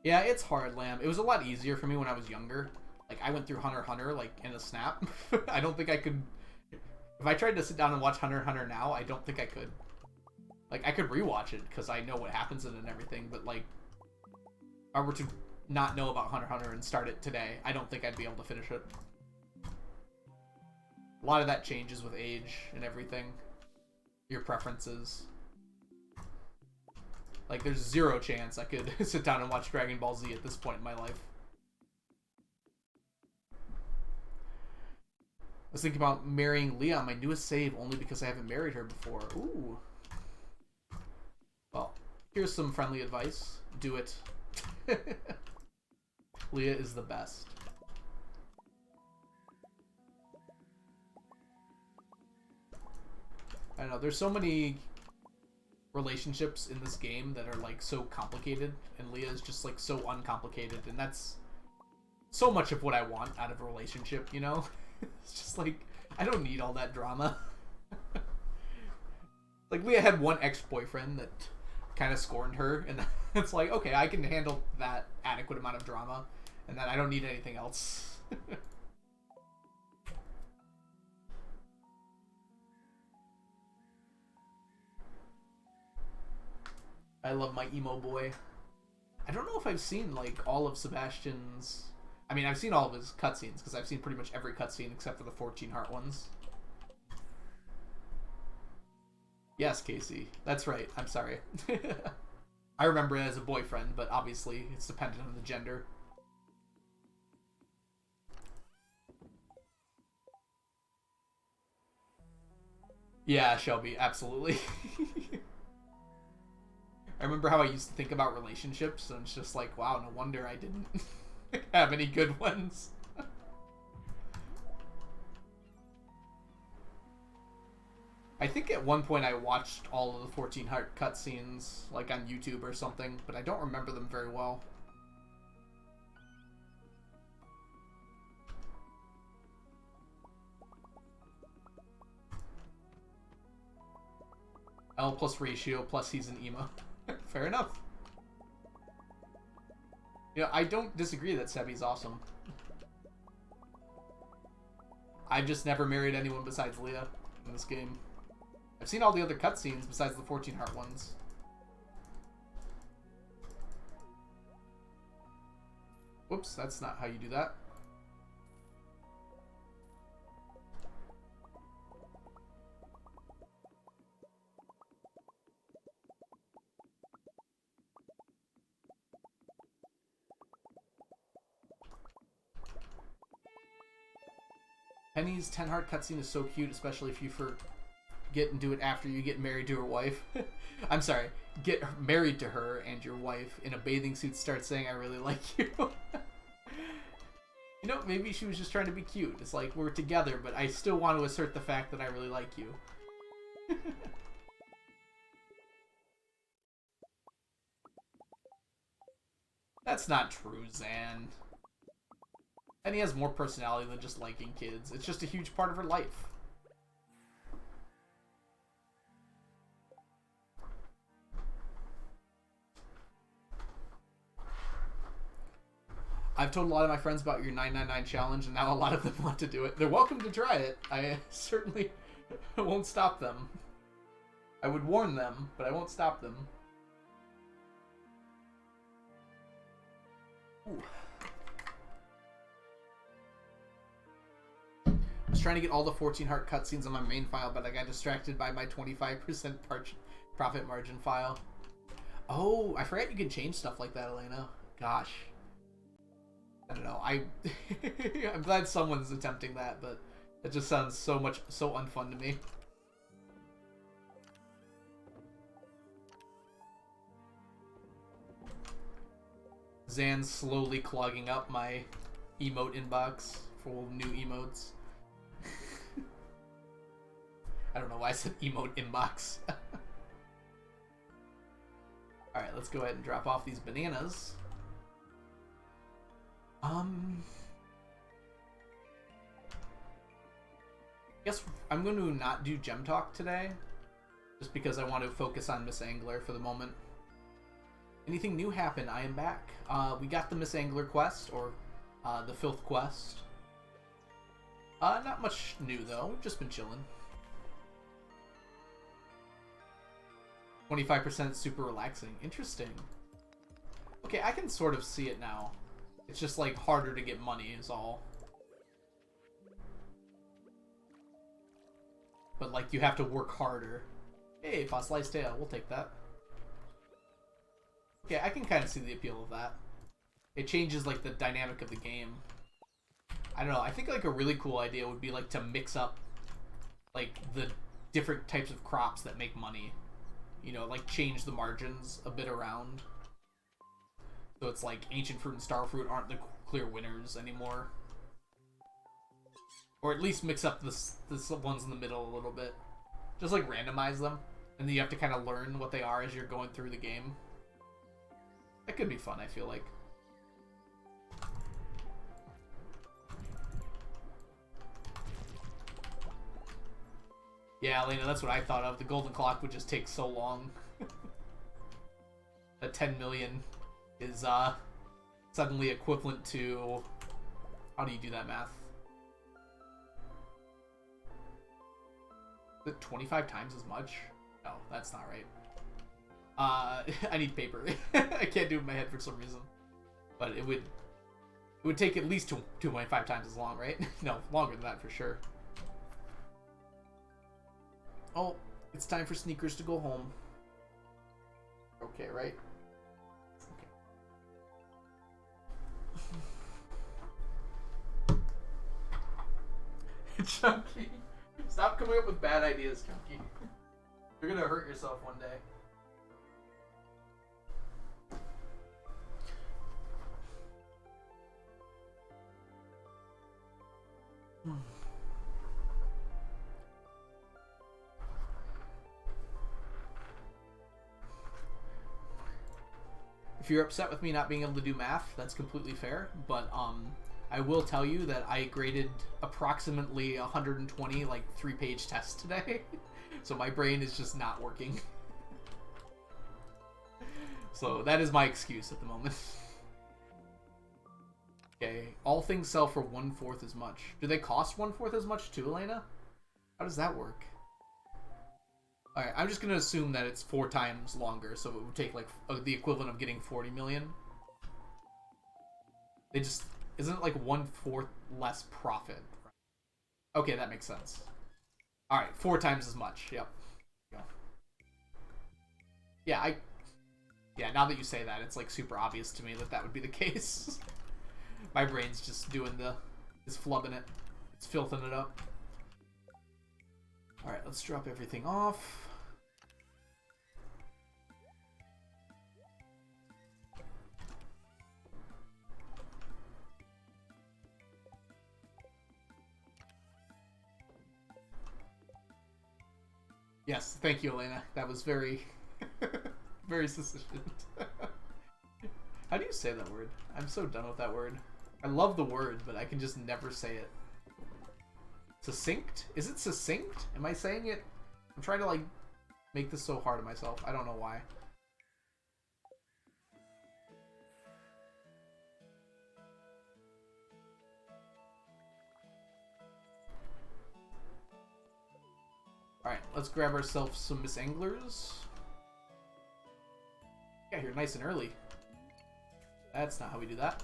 [SPEAKER 1] Yeah, it's hard, Lamb. It was a lot easier for me when I was younger. Like, I went through Hunter x Hunter, like, in a snap. I don't think I could... If I tried to sit down and watch Hunter x Hunter now, I don't think I could. Like, I could rewatch it, because I know what happens in it and everything, but, like... If I were to not know about Hunter x Hunter and start it today, I don't think I'd be able to finish it. A lot of that changes with age and everything. Your preferences. Like, there's zero chance I could sit down and watch Dragon Ball Z at this point in my life. I was thinking about marrying Leah on my newest save only because I haven't married her before. Ooh. Well, here's some friendly advice. Do it. Leah is the best. I don't know, there's so many relationships in this game that are like so complicated, and Leah is just like so uncomplicated, and that's so much of what I want out of a relationship, you know? It's just like, I don't need all that drama. Like, Leah had one ex-boyfriend that kind of scorned her, and it's like, okay, I can handle that adequate amount of drama, and then I don't need anything else. I love my emo boy. I don't know if I've seen, like, all of Sebastian's... I mean, I've seen all of his cutscenes, because I've seen pretty much every cutscene except for the 14 heart ones. Yes, Casey. That's right. I'm sorry. I remember it as a boyfriend, but obviously it's dependent on the gender. Yeah, Shelby, absolutely. I remember how I used to think about relationships, and it's just like, wow, no wonder I didn't have any good ones. I think at one point I watched all of the 14 heart cutscenes, like on YouTube or something, but I don't remember them very well. L plus ratio plus he's an emo. Fair enough. Yeah, I don't disagree that Sebi's awesome. I've just never married anyone besides Leah in this game. I've seen all the other cutscenes besides the 14 heart ones. Whoops, that's not how you do that. Penny's 10 heart cutscene is so cute, especially if you forget and do it after you get married to her wife. I'm sorry, get married to her and your wife in a bathing suit start saying, I really like you. You know, maybe she was just trying to be cute. It's like, we're together, but I still want to assert the fact that I really like you. That's not true, Zan. And he has more personality than just liking kids. It's just a huge part of her life. I've told a lot of my friends about your 999 challenge, and now a lot of them want to do it. They're welcome to try it. I certainly won't stop them. I would warn them, but I won't stop them. Ooh. I was trying to get all the 14 heart cutscenes on my main file, but I got distracted by my 25% profit margin file. Oh, I forgot you can change stuff like that, Elena. Gosh. I don't know. I'm glad someone's attempting that, but it just sounds so unfun to me. Zan's slowly clogging up my emote inbox full of new emotes. I don't know why I said emote inbox. Alright, let's go ahead and drop off these bananas. Guess I'm going to not do Gem Talk today, just because I want to focus on Miss Angler for the moment. Anything new happened? I am back. We got the Miss Angler quest, or the Filth quest. Not much new though. We've just been chilling. 25% super relaxing. Interesting. Okay, I can sort of see it now. It's just like harder to get money is all. But like you have to work harder. Hey, fossilized tail, we'll take that. Okay, I can kind of see the appeal of that. It changes like the dynamic of the game. I don't know, I think like a really cool idea would be like to mix up like the different types of crops that make money. You know, like change the margins a bit around. So it's like ancient fruit and star fruit aren't the clear winners anymore. Or at least mix up the ones in the middle a little bit. Just like randomize them. And then you have to kind of learn what they are as you're going through the game. That could be fun, I feel like. Yeah, Elena, that's what I thought of. The golden clock would just take so long. A 10 million is suddenly equivalent to... How do you do that math? Is it 25 times as much? No, that's not right. I need paper. I can't do it in my head for some reason. But it would take at least 2.5 times as long, right? No, longer than that for sure. Oh, it's time for sneakers to go home. Okay, right? Okay. Chunky. Stop coming up with bad ideas, Chunky. You're gonna hurt yourself one day. If you're upset with me not being able to do math, that's completely fair, but I will tell you that I graded approximately 120 like 3-page tests today. So my brain is just not working. So that is my excuse at the moment. Okay, all things sell for 1/4 as much. Do they cost 1/4 as much too, Elena? How does that work? Alright, I'm just gonna assume that it's 4 times longer, so it would take like the equivalent of getting 40 million. They just... Isn't it like 1/4 less profit? Okay, that makes sense. Alright, 4 times as much. Yep. Yeah, Yeah, now that you say that, it's like super obvious to me that that would be the case. My brain's just doing it's flubbing it. It's filthing it up. Alright, let's drop everything off. Yes, thank you, Elena. That was very, very sufficient. How do you say that word? I'm so done with that word. I love the word, but I can just never say it. Succinct? Is it succinct? Am I saying it? I'm trying to, like, make this so hard on myself. I don't know why. Alright, let's grab ourselves some Miss Anglers. Got here nice and early. That's not how we do that.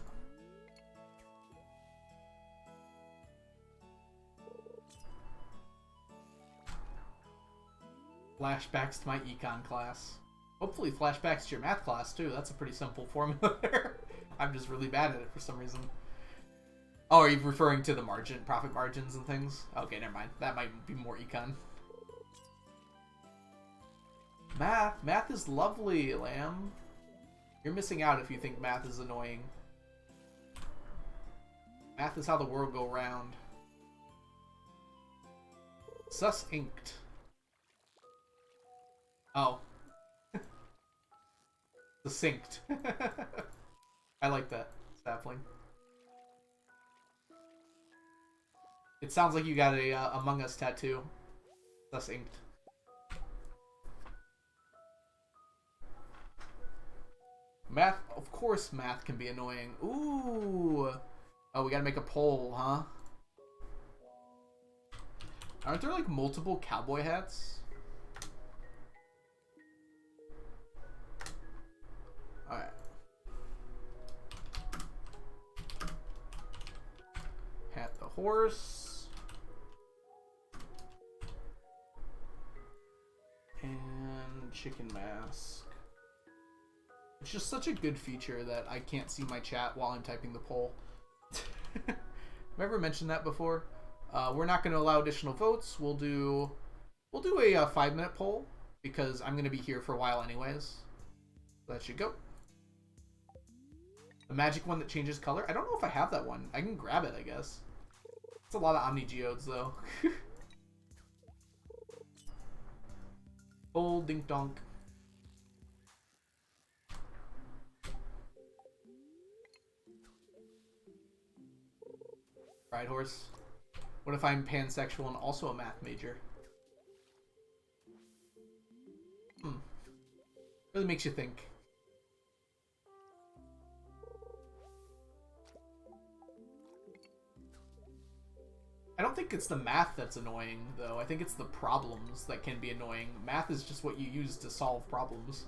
[SPEAKER 1] Flashbacks to my econ class. Hopefully flashbacks to your math class too. That's a pretty simple formula there. I'm just really bad at it for some reason. Oh, are you referring to the profit margins and things? Okay, never mind. That might be more econ. Math is lovely, Lamb. You're missing out if you think math is annoying. Math is how the world go round. Sus inked. Oh. Succinct. I like that, Sapling. It sounds like you got a Among Us tattoo. Sus inked. Math, of course math can be annoying. Ooh. Oh, we gotta make a poll, huh? Aren't there like multiple cowboy hats? Alright. Hat the horse. And chicken mask. It's just such a good feature that I can't see my chat while I'm typing the poll. Have I ever mentioned that before? We're not going to allow additional votes. We'll do a 5-minute poll because I'm going to be here for a while anyways. So that should go. The magic one that changes color. I don't know if I have that one. I can grab it, I guess. It's a lot of Omni Geodes though. Old dink donk. Ride horse. What if I'm pansexual and also a math major? Really makes you think. I don't think it's the math that's annoying, though. I think it's the problems that can be annoying. Math is just what you use to solve problems.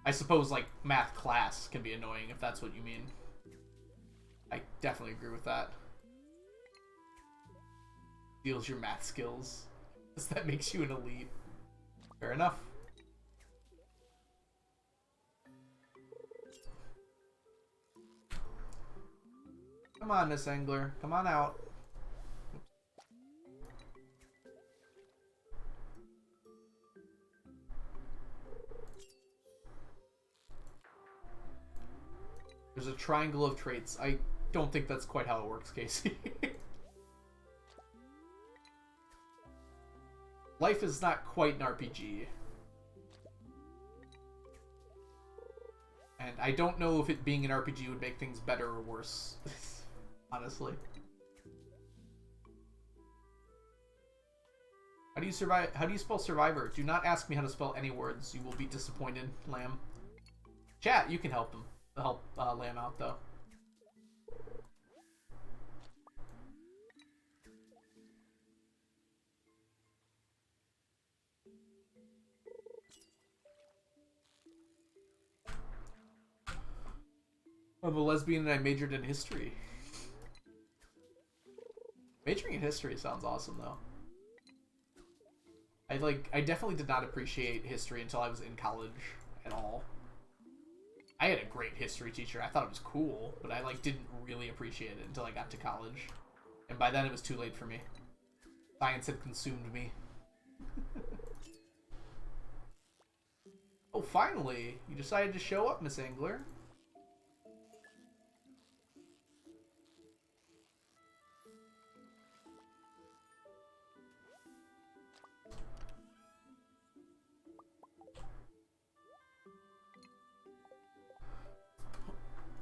[SPEAKER 1] I suppose, like, math class can be annoying, if that's what you mean. I definitely agree with that. Deals your math skills. That makes you an elite. Fair enough. Come on, Miss Angler. Come on out. There's a triangle of traits. I don't think that's quite how it works, Casey. Life is not quite an RPG. And I don't know if it being an RPG would make things better or worse. Honestly. How do you survive? How do you spell survivor? Do not ask me how to spell any words. You will be disappointed, Lamb. Chat, you can help him. Help Lamb out though. I'm a lesbian and I majored in history. Majoring in history sounds awesome, though. I definitely did not appreciate history until I was in college at all. I had a great history teacher. I thought it was cool, but I didn't really appreciate it until I got to college. And by then it was too late for me. Science had consumed me. Oh, finally! You decided to show up, Miss Angler.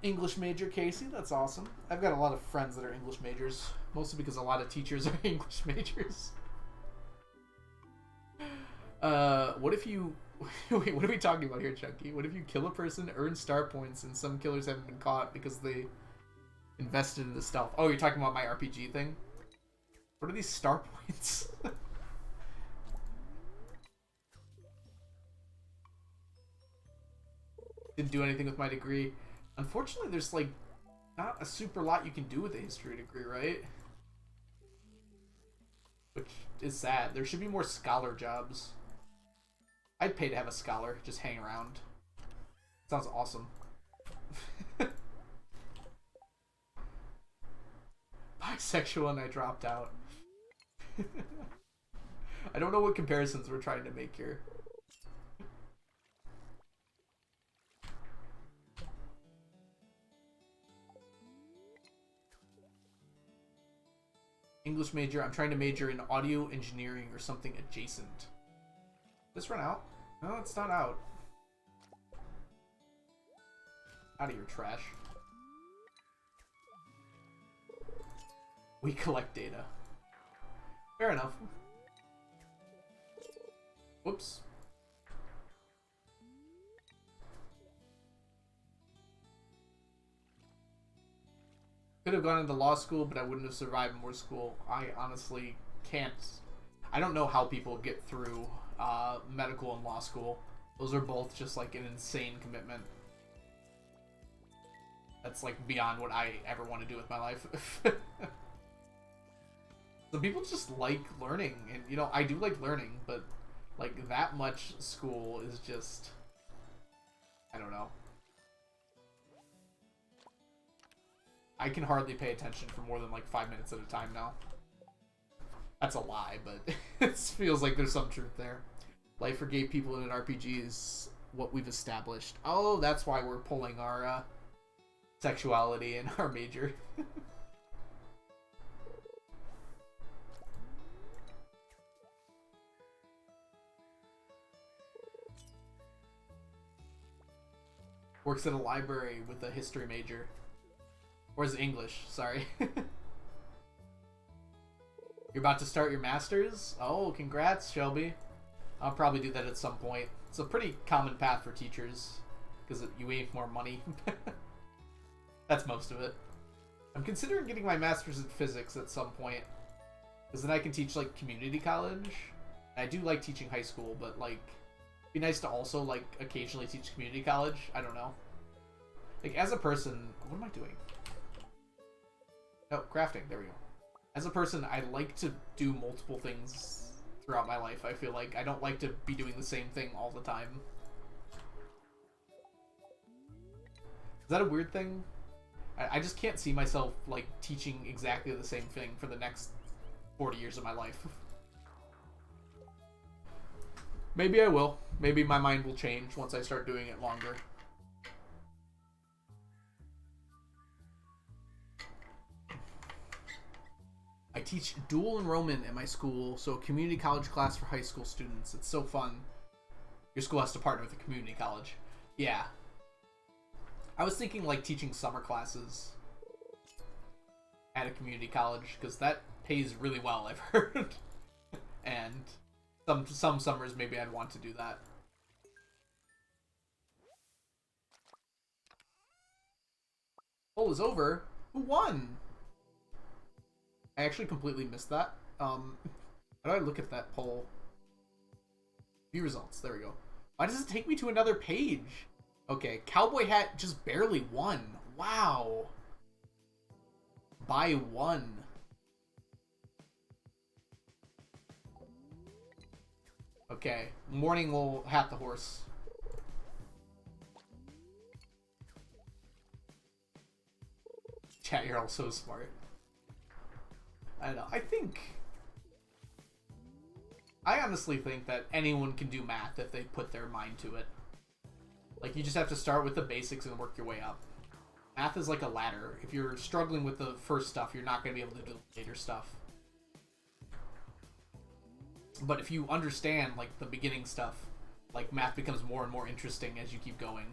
[SPEAKER 1] English major, Casey. That's awesome. I've got a lot of friends that are English majors, mostly because a lot of teachers are English majors. What if you... Wait, what are we talking about here, Chunky? What if you kill a person, earn star points, and some killers haven't been caught because they invested in the stealth? Oh, you're talking about my RPG thing? What are these star points? Didn't do anything with my degree. Unfortunately, there's not a super lot you can do with a history degree, right? Which is sad. There should be more scholar jobs. I'd pay to have a scholar, just hang around. Sounds awesome. Bisexual and I dropped out. I don't know what comparisons we're trying to make here. English major. I'm trying to major in audio engineering or something adjacent. This run out? No, it's not out. Out of your trash. We collect data. Fair enough. Whoops. Could have gone into law school, but I wouldn't have survived more school. I honestly can't. I don't know how people get through medical and law school. Those are both just an insane commitment. That's beyond what I ever want to do with my life. Some people just like learning, and I do like learning, but that much school is just, I don't know. I can hardly pay attention for more than 5 minutes at a time now. That's a lie, but it feels like there's some truth there. Life for gay people in an RPG is what we've established. Oh, that's why we're pulling our sexuality in our major. Works at a library with a history major. Or is it English? Sorry. You're about to start your master's? Oh, congrats, Shelby. I'll probably do that at some point. It's a pretty common path for teachers, because you aim for more money. That's most of it. I'm considering getting my master's in physics at some point, because then I can teach community college. I do like teaching high school, but it'd be nice to also occasionally teach community college. I don't know. As a person, what am I doing? Oh, crafting. There we go. As a person, I like to do multiple things throughout my life. I feel I don't like to be doing the same thing all the time. Is that a weird thing? I just can't see myself teaching exactly the same thing for the next 40 years of my life. Maybe I will. Maybe my mind will change once I start doing it longer. I teach dual enrollment at my school, so a community college class for high school students. It's so fun. Your school has to partner with a community college. Yeah. I was thinking teaching summer classes at a community college, because that pays really well, I've heard. And some summers maybe I'd want to do that. Poll is over. Who won? I actually completely missed that. How do I look at that poll? View results. There we go. Why does it take me to another page? Okay, Cowboy Hat just barely won. Wow. Buy one. Okay. Morning will hat the horse. Chat, you're all so smart. I don't know. I honestly think that anyone can do math if they put their mind to it. Like, you just have to start with the basics and work your way up. Math is like a ladder. If you're struggling with the first stuff, you're not going to be able to do the later stuff. But if you understand, like, the beginning stuff, like, math becomes more and more interesting as you keep going.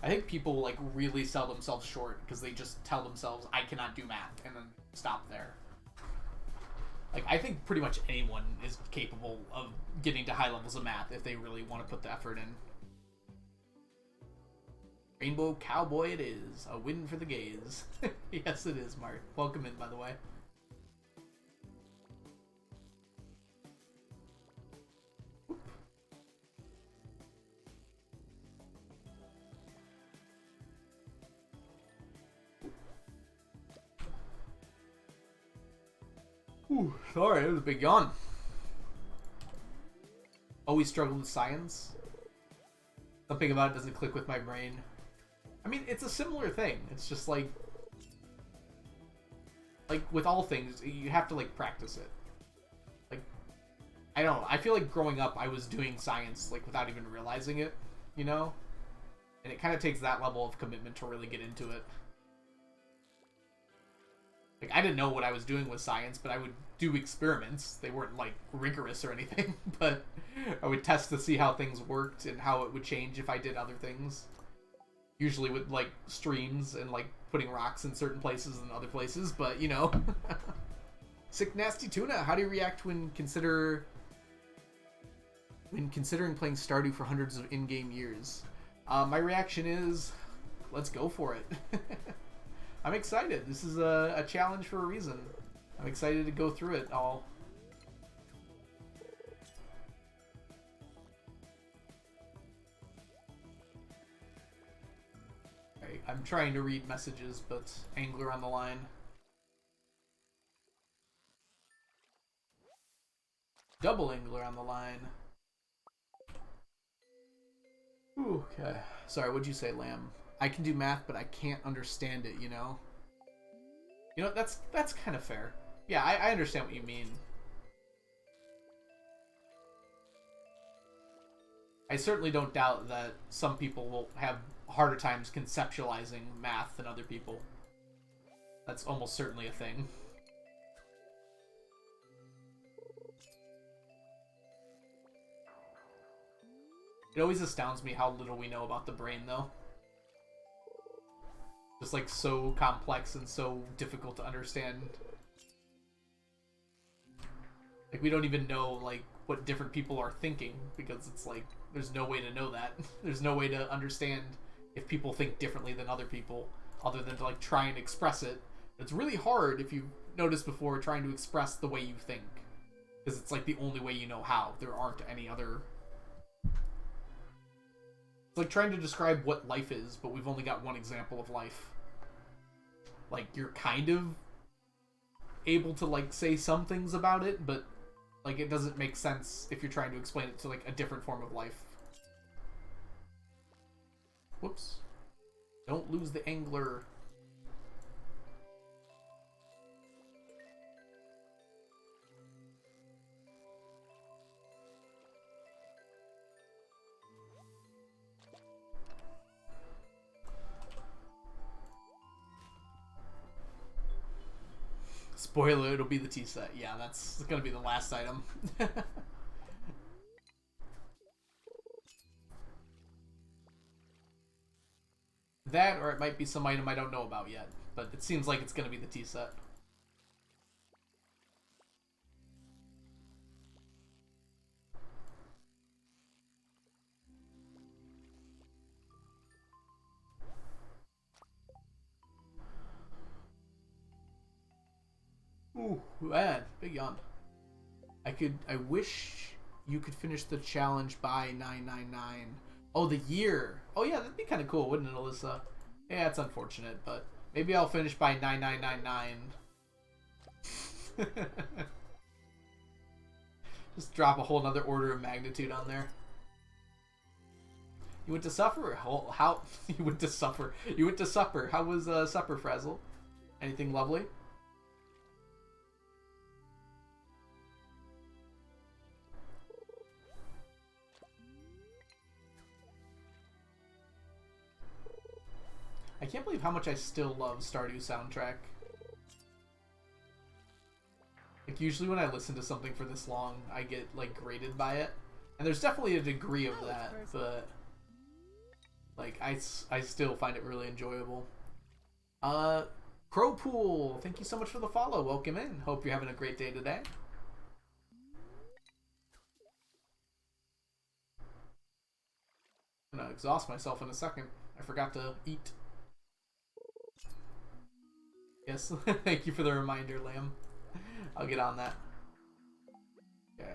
[SPEAKER 1] I think people, like, really sell themselves short because they just tell themselves, I cannot do math, and then stop there. Like, I think pretty much anyone is capable of getting to high levels of math if they really want to put the effort in. Rainbow Cowboy it is. A win for the gays. Yes, it is, Mark. Welcome in, by the way. Ooh, sorry, it was a big yawn. Always struggled with science. Something about it doesn't click with my brain. I mean, it's a similar thing. It's just like with all things, you have to like practice it. Like, I don't know. I feel like growing up, I was doing science like without even realizing it, you know? And it kind of takes that level of commitment to really get into it. Like, I didn't know what I was doing with science, but I would do experiments. They weren't, like, rigorous or anything, but I would test to see how things worked and how it would change if I did other things. Usually with, like, streams and, like, putting rocks in certain places and other places, but, you know. Sick Nasty Tuna, how do you react when considering playing Stardew for hundreds of in-game years? My reaction is, let's go for it. I'm excited. This is a challenge for a reason. I'm excited to go through it all. Right, I'm trying to read messages, but Angler on the line. Double Angler on the line. Ooh, okay. Sorry, what'd you say, Lamb? I can do math, but I can't understand it, you know? You know, that's kind of fair. Yeah, I understand what you mean. I certainly don't doubt that some people will have harder times conceptualizing math than other people. That's almost certainly a thing. It always astounds me how little we know about the brain, though. Just like so complex and so difficult to understand. Like, we don't even know like what different people are thinking because it's like there's no way to know that. There's no way to understand if people think differently than other people other than to like try and express it. It's really hard if you've noticed before trying to express the way you think because it's like the only way you know how. There aren't any other. It's like trying to describe what life is, but we've only got one example of life. Like, you're kind of able to, like, say some things about it, but, like, it doesn't make sense if you're trying to explain it to, like, a different form of life. Whoops. Don't lose the angler. Spoiler, it'll be the tea set. Yeah, that's gonna be the last item. That, or it might be some item I don't know about yet. But it seems like it's gonna be the tea set. Ooh, man, big yawn. I wish you could finish the challenge by 999. Oh, the year. Oh yeah, that'd be kind of cool, wouldn't it, Alyssa? Yeah, it's unfortunate, but maybe I'll finish by 9999. Just drop a whole nother order of magnitude on there. You went to supper? How you went to supper? You went to supper. How was supper, Frazzle? Anything lovely? I can't believe how much I still love Stardew soundtrack. Like, usually when I listen to something for this long, I get, like, grated by it. And there's definitely a degree of that, but... like, I still find it really enjoyable. Crowpool, thank you so much for the follow. Welcome in. Hope you're having a great day today. I'm gonna exhaust myself in a second. I forgot to eat. Yes, thank you for the reminder, Lamb. I'll get on that. Okay.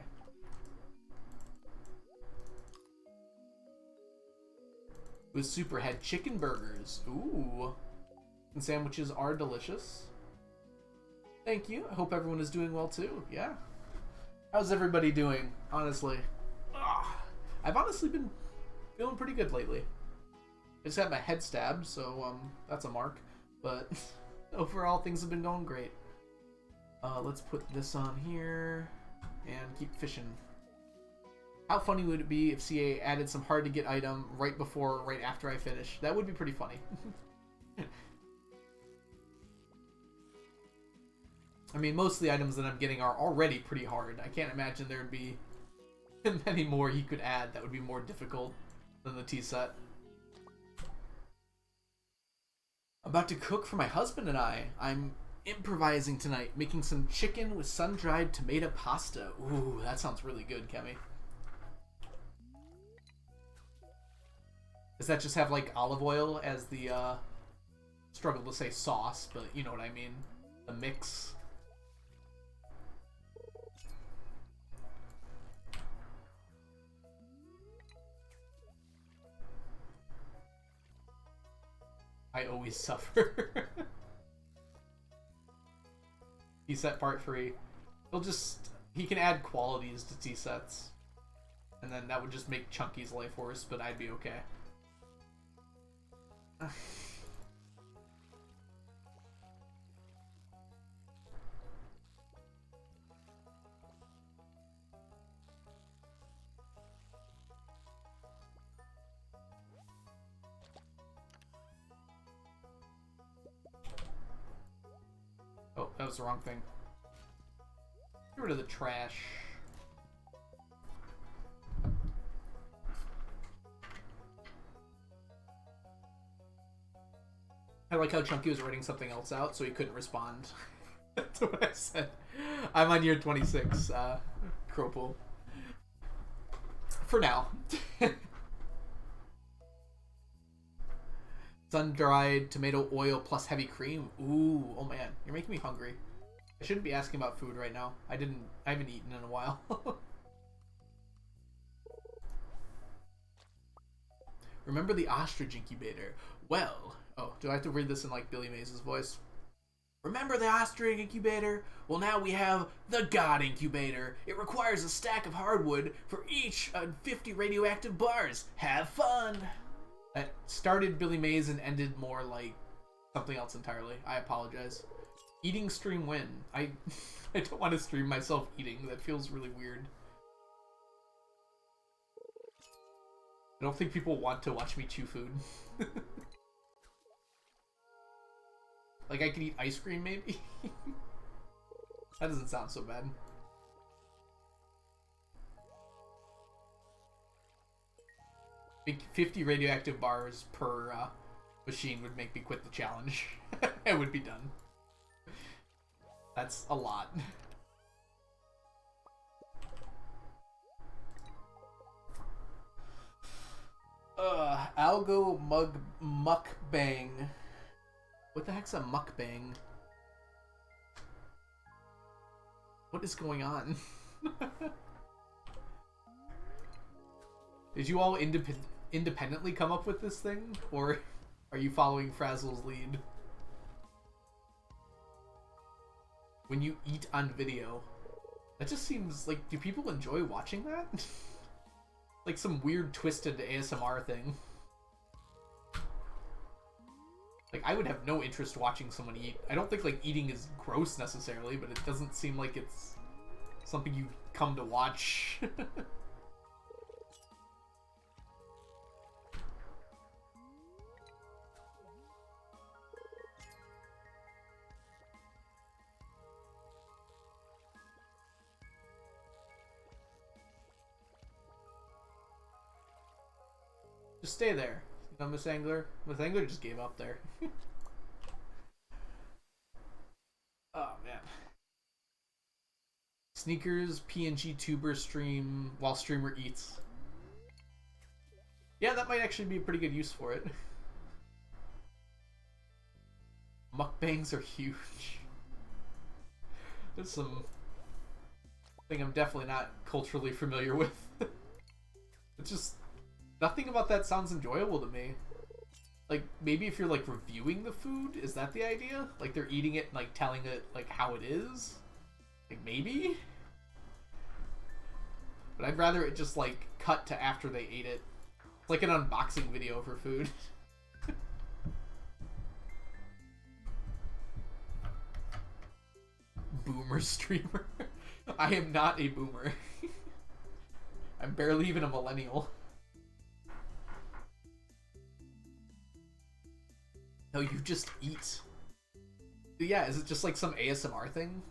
[SPEAKER 1] With Superhead chicken burgers. Ooh. And sandwiches are delicious. Thank you. I hope everyone is doing well too. Yeah. How's everybody doing, honestly? Ugh. I've honestly been feeling pretty good lately. I just had my head stabbed, so that's a mark. But overall, things have been going great. Let's put this on here and keep fishing. How funny would it be if CA added some hard to get item right before or right after I finish? That would be pretty funny. I mean, most of the items that I'm getting are already pretty hard. I can't imagine there'd be many more he could add that would be more difficult than the tea set. About to cook for my husband and I. I'm improvising tonight, making some chicken with sun-dried tomato pasta. Ooh, that sounds really good, Kemi. Does that just have, like, olive oil as the, struggle to say sauce, but you know what I mean. The mix. I always suffer. Tea set part 3. He can add qualities to tea sets. And then that would just make Chunky's life worse, but I'd be okay. Oh, that was the wrong thing. Get rid of the trash. I like how Chunky was writing something else out, so he couldn't respond. That's what I said. I'm on year 26, Crowpool. For now. Sun-dried tomato oil plus heavy cream. Ooh, oh man, you're making me hungry. I shouldn't be asking about food right now. I haven't eaten in a while. Remember the ostrich incubator? Well, oh, do I have to read this in like Billy Mays' voice? Remember the ostrich incubator? Well, now we have the God incubator. It requires a stack of hardwood for each 50 radioactive bars. Have fun! That started Billy Mays and ended more like something else entirely. I apologize. Eating stream win. I don't want to stream myself eating. That feels really weird. I don't think people want to watch me chew food. Like I could eat ice cream maybe? That doesn't sound so bad. I think 50 radioactive bars per machine would make me quit the challenge. It would be done. That's a lot. Algo mukbang. What the heck's a mukbang? What is going on? Did you all independently come up with this thing, or are you following Frazzle's lead? When you eat on video, that just seems like, do people enjoy watching that? Like some weird twisted ASMR thing. Like, I would have no interest watching someone eat. I don't think like eating is gross necessarily, but it doesn't seem like it's something you come to watch. Just stay there. You know, Miss Angler? Miss Angler just gave up there. Oh, man. Sneakers, PNG tuber stream while streamer eats. Yeah, that might actually be a pretty good use for it. Mukbangs are huge. There's some thing I'm definitely not culturally familiar with. It's just... nothing about that sounds enjoyable to me. Like, maybe if you're, like, reviewing the food, is that the idea? Like, they're eating it and, like, telling it, like, how it is? Like, maybe? But I'd rather it just, like, cut to after they ate it. It's like an unboxing video for food. Boomer streamer. I am not a boomer. I'm barely even a millennial. No, you just eat. Yeah, is it just like some ASMR thing?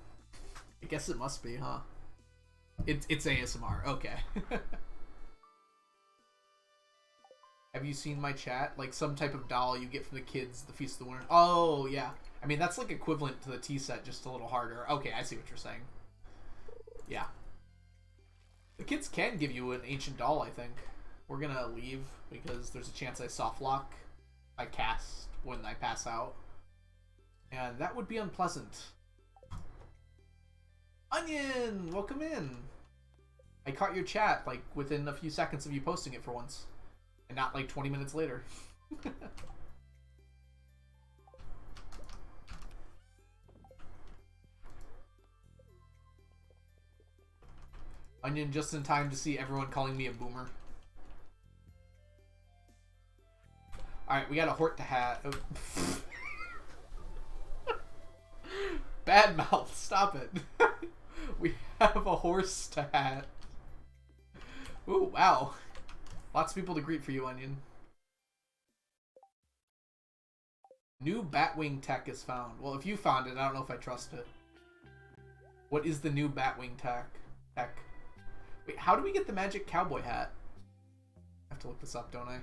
[SPEAKER 1] I guess it must be, huh? It's ASMR, okay. Have you seen my chat? Like some type of doll you get from the kids, the Feast of the Winter. Oh, yeah. I mean, that's like equivalent to the tea set, just a little harder. Okay, I see what you're saying. Yeah. The kids can give you an ancient doll, I think. We're gonna leave because there's a chance I soft lock. I cast when I pass out. And that would be unpleasant. Onion! Welcome in! I caught your chat, like, within a few seconds of you posting it for once. And not, like, 20 minutes later. Onion just in time to see everyone calling me a boomer. Alright, we got a hort to hat. Oh. Bad mouth, stop it. We have a horse to hat. Ooh, wow. Lots of people to greet for you, Onion. New Batwing tech is found. Well, if you found it, I don't know if I trust it. What is the new Batwing tech? Wait, how do we get the magic cowboy hat? I have to look this up, don't I?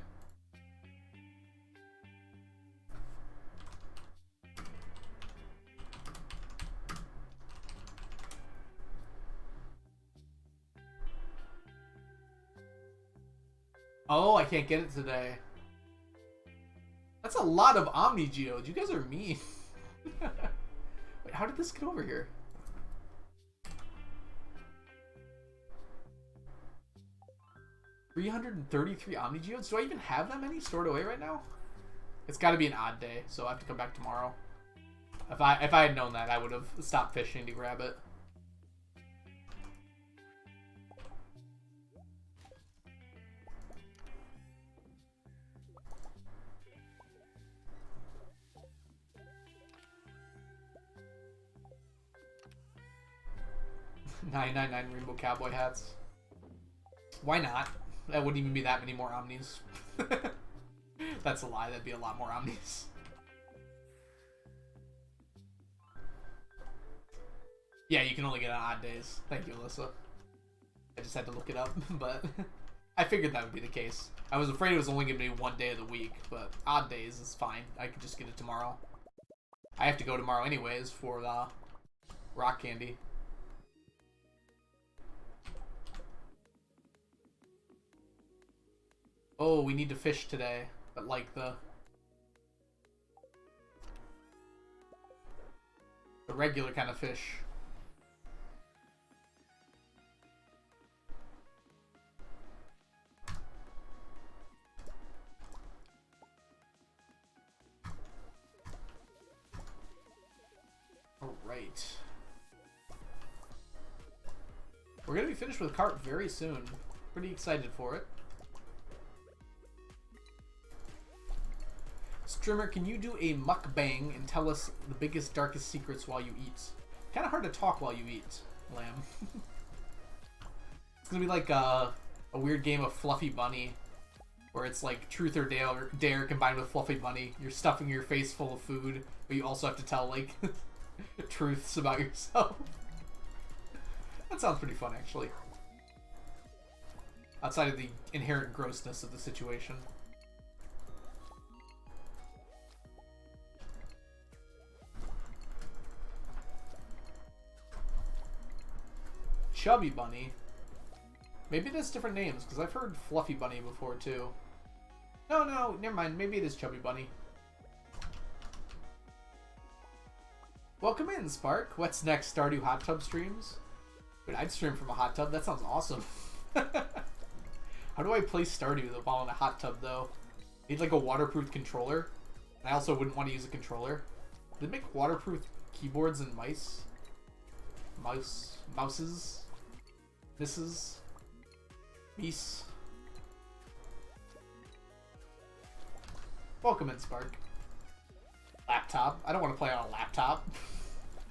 [SPEAKER 1] Oh, I can't get it today. That's a lot of Omni Geodes. You guys are mean. Wait, how did this get over here? $333 Omni Geodes? Do I even have that many stored away right now? It's got to be an odd day, so I have to come back tomorrow. If I had known that, I would have stopped fishing to grab it. $9.99 rainbow cowboy hats. Why not? That wouldn't even be that many more Omnis. That's a lie. That'd be a lot more Omnis. Yeah, you can only get on odd days. Thank you, Alyssa. I just had to look it up, but I figured that would be the case. I was afraid it was only going to be one day of the week, but odd days is fine. I could just get it tomorrow. I have to go tomorrow anyways for the rock candy. Oh, we need to fish today, but like the regular kind of fish. Sweet. We're gonna be finished with Carp very soon. Pretty excited for it. Streamer, can you do a mukbang and tell us the biggest, darkest secrets while you eat? Kind of hard to talk while you eat, Lamb. It's gonna be like a weird game of Fluffy Bunny, where it's like truth or dare combined with Fluffy Bunny. You're stuffing your face full of food, but you also have to tell like truths about yourself. That sounds pretty fun, actually. Outside of the inherent grossness of the situation. Chubby Bunny. Maybe it has different names, because I've heard Fluffy Bunny before, too. No, never mind. Maybe it is Chubby Bunny. Welcome in, Spark. What's next? Stardew hot tub streams? Wait, I'd stream from a hot tub? That sounds awesome. How do I play Stardew while in a hot tub, though? I need, like, a waterproof controller. And I also wouldn't want to use a controller. Did they make waterproof keyboards and mice? Mouses? Misses? Meese? Welcome in, Spark. Laptop? I don't want to play on a laptop.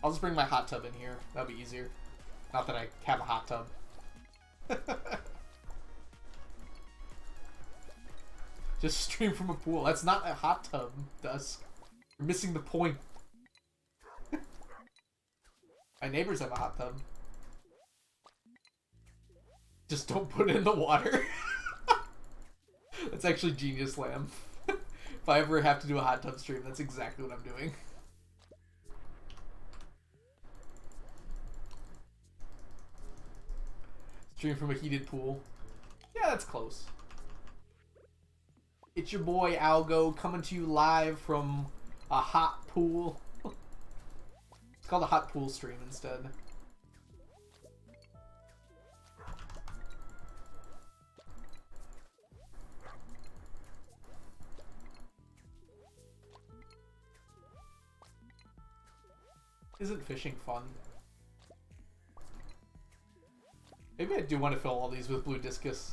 [SPEAKER 1] I'll just bring my hot tub in here. That'll be easier. Not that I have a hot tub. Just stream from a pool. That's not a hot tub, Dusk. You're missing the point. My neighbors have a hot tub. Just don't put it in the water. That's actually genius, Lamb. If I ever have to do a hot tub stream, that's exactly what I'm doing. Stream from a heated pool. Yeah, that's close. It's your boy Algo coming to you live from a hot pool. It's called a hot pool stream instead. Isn't fishing fun? Maybe I do want to fill all these with blue discus.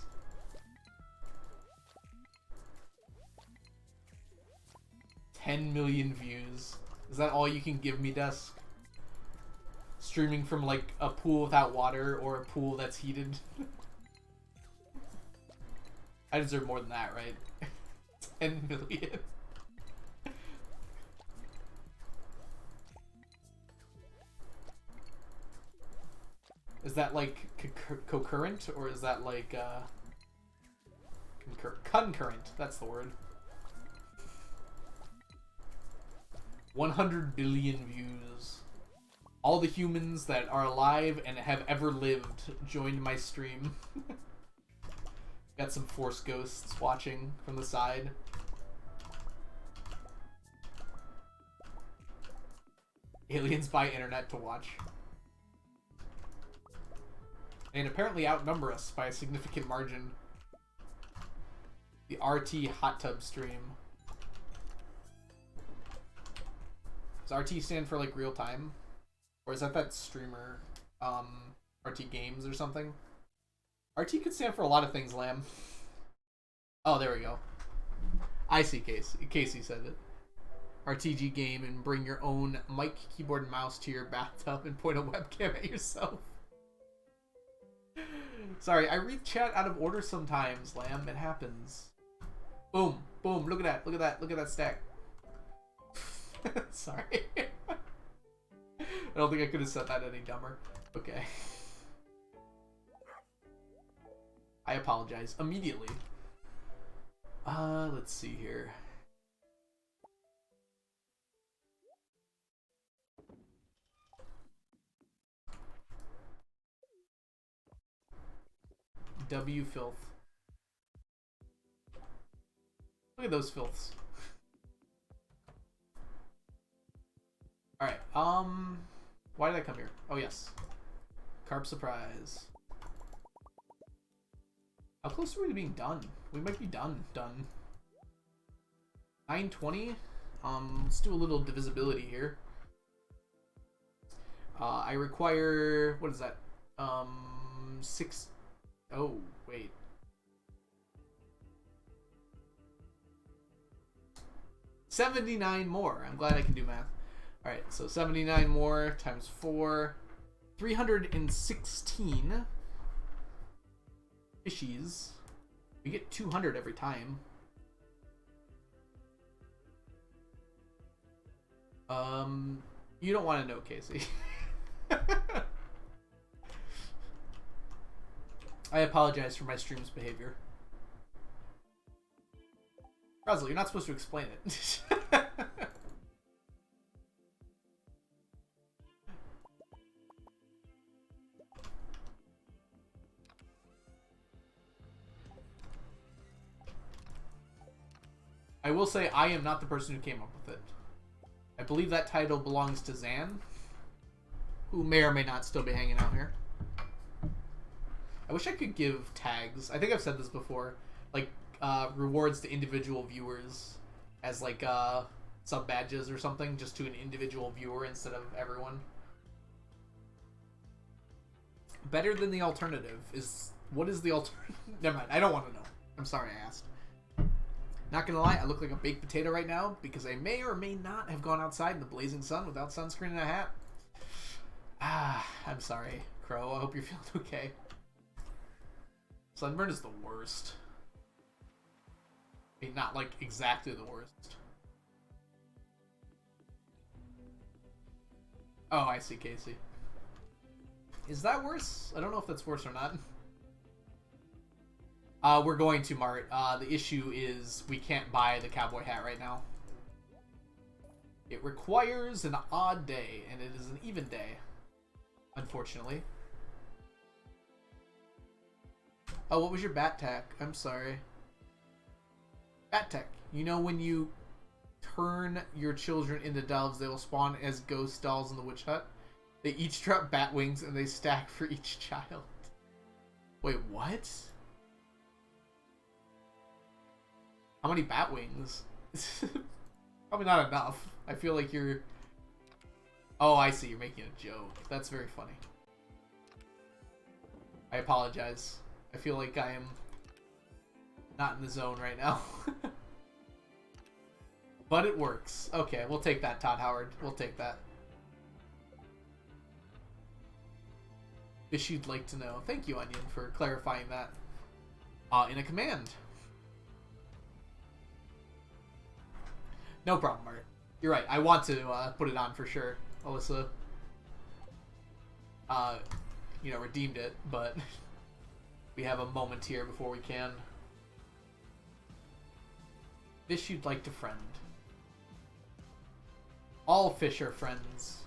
[SPEAKER 1] $10 million views. Is that all you can give me, Dusk? Streaming from like a pool without water or a pool that's heated? I deserve more than that, right? 10 million. Is that like concurrent, or is that like concurrent? That's the word. 100 billion views. All the humans that are alive and have ever lived joined my stream. Got some Force ghosts watching from the side. Aliens buy internet to watch. And apparently outnumber us by a significant margin. The RT hot tub stream. Does RT stand for like real time? Or is that streamer, RT Games or something? RT could stand for a lot of things, Lamb. Oh, there we go. I see, Casey said it. RTG game and bring your own mic, keyboard, and mouse to your bathtub and point a webcam at yourself. Sorry, I read chat out of order sometimes, Lamb. It happens. Boom, boom. Look at that. Look at that. Look at that stack. Sorry. I don't think I could have said that any dumber. Okay. I apologize immediately. Let's see here. W filth. Look at those filths. Alright, why did I come here? Oh, yes. Carp surprise. How close are we to being done? We might be done. 9:20? Let's do a little divisibility here. I require, what is that? 6, oh, wait. $79 more. I'm glad I can do math. Alright, so 79 more times 4. 316 fishies. We get 200 every time. You don't want to know, Casey. I apologize for my stream's behavior. Razzle, you're not supposed to explain it. I will say I am not the person who came up with it. I believe that title belongs to Zan, who may or may not still be hanging out here. I wish I could give tags. I think I've said this before. Like, rewards to individual viewers as, like, sub-badges or something, just to an individual viewer instead of everyone. Better than the alternative is... What is the alternative? Never mind, I don't want to know. I'm sorry I asked. Not gonna lie, I look like a baked potato right now because I may or may not have gone outside in the blazing sun without sunscreen and a hat. I'm sorry, Crow. I hope you're feeling okay. Sunburn is the worst. I mean, not like exactly the worst. Oh, I see, Casey. Is that worse? I don't know if that's worse or not. We're going to, Mart. The issue is we can't buy the Cowboy Hat right now. It requires an odd day, and it is an even day, unfortunately. Oh, what was your bat tech? I'm sorry. Bat tech. You know when you turn your children into doves, they will spawn as ghost dolls in the witch hut? They each drop bat wings, and they stack for each child. Wait, what? How many bat wings? Probably not enough. I feel like you're... Oh, I see. You're making a joke. That's very funny. I apologize. I feel like I am not in the zone right now. But it works. Okay, we'll take that, Todd Howard. We'll take that. Fish you'd like to know. Thank you, Onion, for clarifying that. In a command. No problem, Art. You're right. I want to put it on for sure. Alyssa, you know, redeemed it, but we have a moment here before we can. Fish you'd like to friend. All fish are friends.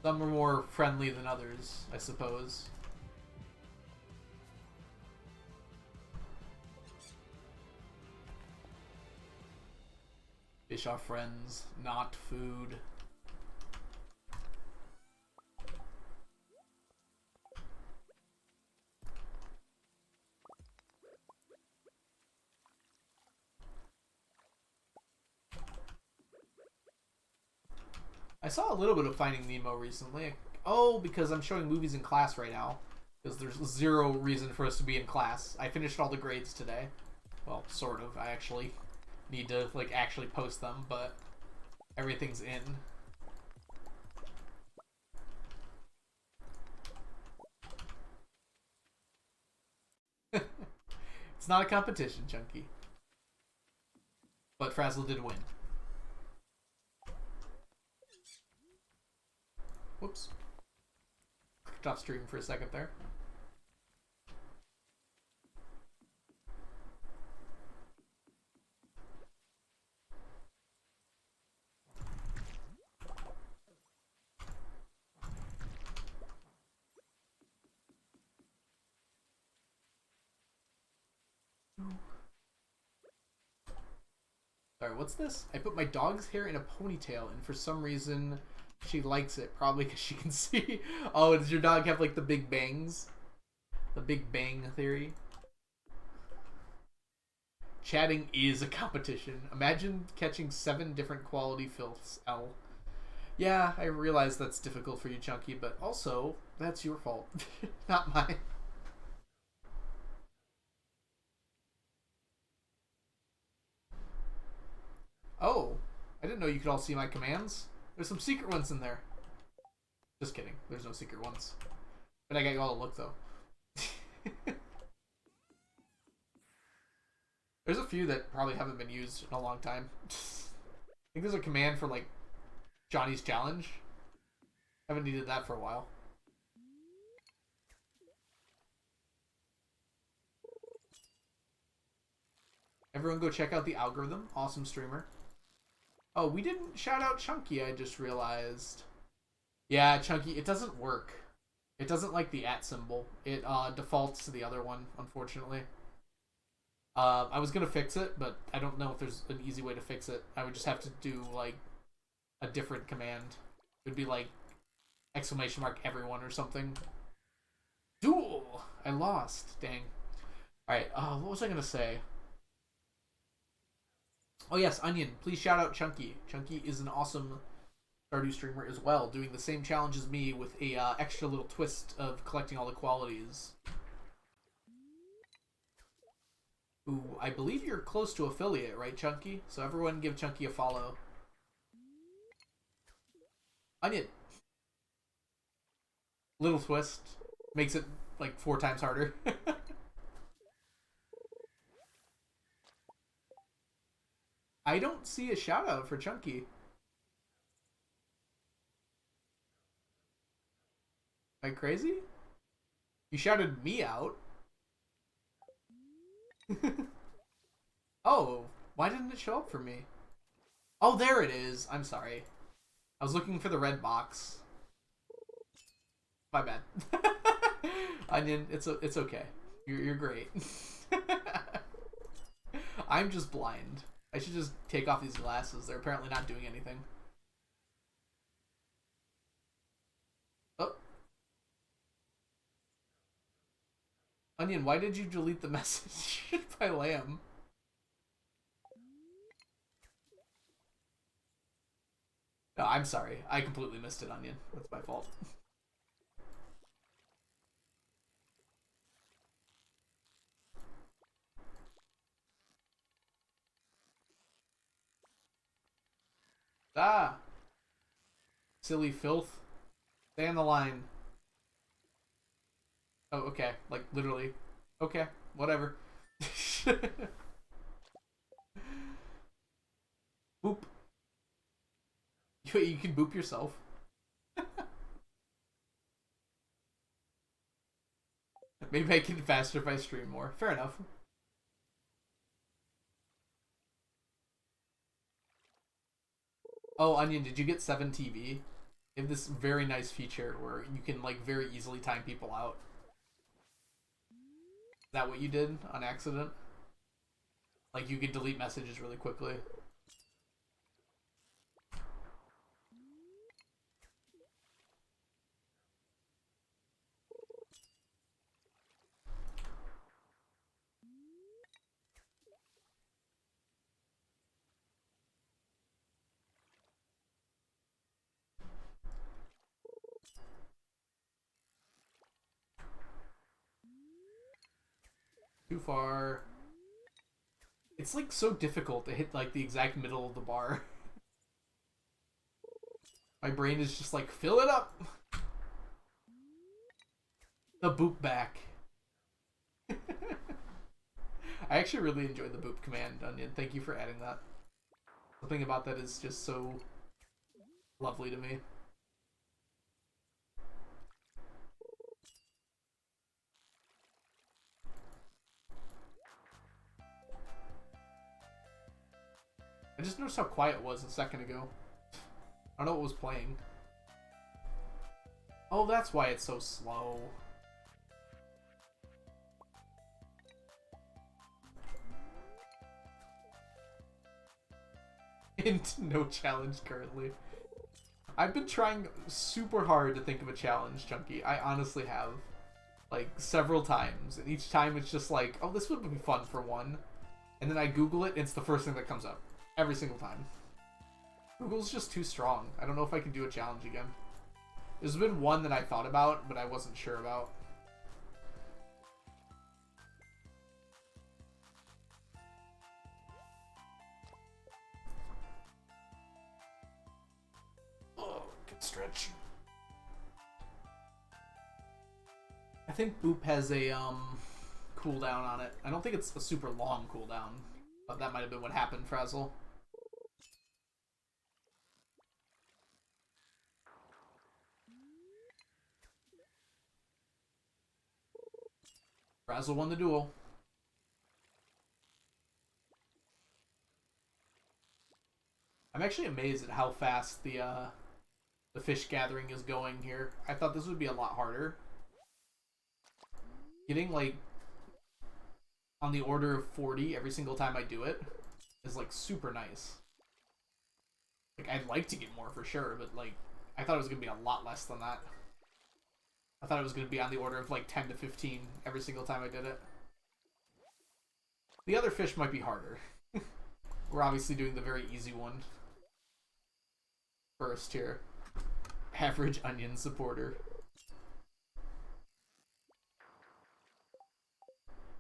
[SPEAKER 1] Some are more friendly than others, I suppose. Fish are friends, not food. I saw a little bit of Finding Nemo recently. Oh, because I'm showing movies in class right now. Because there's zero reason for us to be in class. I finished all the grades today. Well, sort of. I actually need to, like, actually post them, but everything's in. It's not a competition, Chunky. But Frazzle did win. Whoops. Clicked off stream for a second there. Sorry, what's this? I put my dog's hair in a ponytail, and for some reason she likes it. Probably because she can see. Oh, does your dog have like the big bangs? The Big Bang Theory? Chatting is a competition. Imagine catching 7 different quality filths, L. Yeah, I realize that's difficult for you, Chunky, but also, that's your fault. Not mine. Oh, I didn't know you could all see my commands. There's some secret ones in there. Just kidding. There's no secret ones. But I got you all to look, though. There's a few that probably haven't been used in a long time. I think there's a command for, like, Johnny's Challenge. Haven't needed that for a while. Everyone go check out the algorithm. Awesome streamer. Oh, we didn't shout out Chunky, I just realized. Yeah, Chunky, it doesn't work. It doesn't like the @ symbol. It defaults to the other one, unfortunately. I was gonna fix it, but I don't know if there's an easy way to fix it. I would just have to do, like, a different command. It would be like ! everyone or something. Duel! I lost. Dang. Alright, what was I gonna say? Oh yes, Onion, please shout out Chunky. Chunky is an awesome Stardew streamer as well, doing the same challenge as me with a extra little twist of collecting all the qualities. Ooh, I believe you're close to affiliate, right, Chunky? So everyone give Chunky a follow. Onion. Little twist. Makes it, like, 4 times harder. I don't see a shout out for Chunky. Am I crazy? You shouted me out. Oh, why didn't it show up for me? Oh, there it is. I'm sorry. I was looking for the red box. My bad. Onion, it's okay. You're great. I'm just blind. I should just take off these glasses. They're apparently not doing anything. Oh. Onion, why did you delete the message by Lamb? No, I'm sorry. I completely missed it, Onion. That's my fault. Ah! Silly filth. Stay on the line. Oh, okay. Like, literally. Okay, whatever. Boop. You can boop yourself. Maybe I can faster if I stream more. Fair enough. Oh, Onion, did you get 7TV? They have this very nice feature where you can, like, very easily time people out. Is that what you did on accident? Like, you could delete messages really quickly. Too far. It's, like, so difficult to hit, like, the exact middle of the bar. My brain is just like, fill it up! The boop back. I actually really enjoyed the boop command, Onion. Thank you for adding that. Something about that is just so lovely to me. I just noticed how quiet it was a second ago. I don't know what was playing. Oh, that's why it's so slow. And no challenge currently. I've been trying super hard to think of a challenge, Chunky. I honestly have. Like, several times. And each time it's just like, oh, this would be fun for one. And then I Google it, and it's the first thing that comes up. Every single time. Google's just too strong. I don't know if I can do a challenge again. There's been one that I thought about, but I wasn't sure about. Oh, good stretch. I think Boop has a cooldown on it. I don't think it's a super long cooldown, but that might have been what happened, Frazzle. Frazzle won the duel. I'm actually amazed at how fast the fish gathering is going here. I thought this would be a lot harder. Getting like on the order of 40 every single time I do it is like super nice. Like I'd like to get more for sure, but like I thought it was gonna be a lot less than that. I thought it was gonna be on the order of like 10 to 15 every single time I did it. The other fish might be harder. We're obviously doing the very easy one first here. Average onion supporter.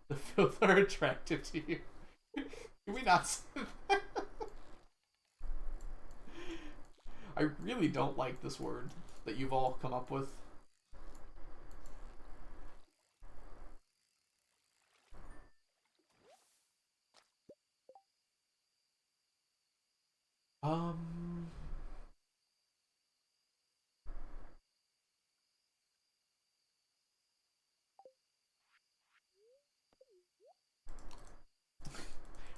[SPEAKER 1] The filth are attractive to you. Can we not say that? I really don't like this word that you've all come up with.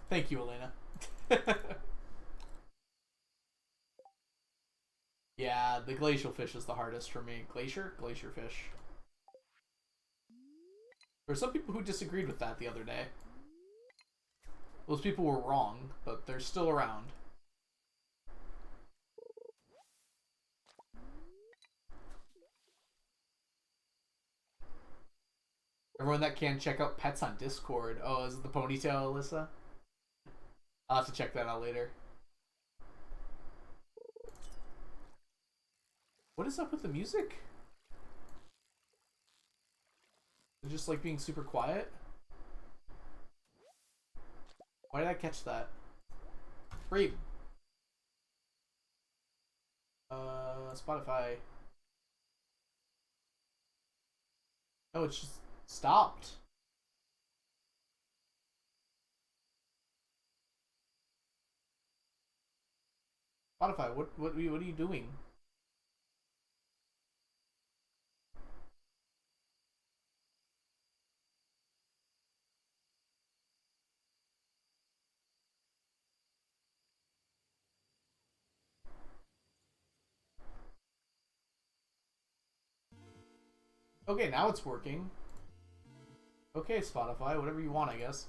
[SPEAKER 1] Thank you, Elena. Yeah, the glacial fish is the hardest for me. Glacier fish. There were some people who disagreed with that the other day. Those people were wrong, but they're still around. Everyone that can, check out Pets on Discord. Oh, is it the ponytail, Alyssa? I'll have to check that out later. What is up with the music? Is it just like being super quiet? Why did I catch that? Great. Spotify. Oh, it's just stopped. Spotify, what are you doing? Okay, now it's working. Okay, Spotify, whatever you want, I guess.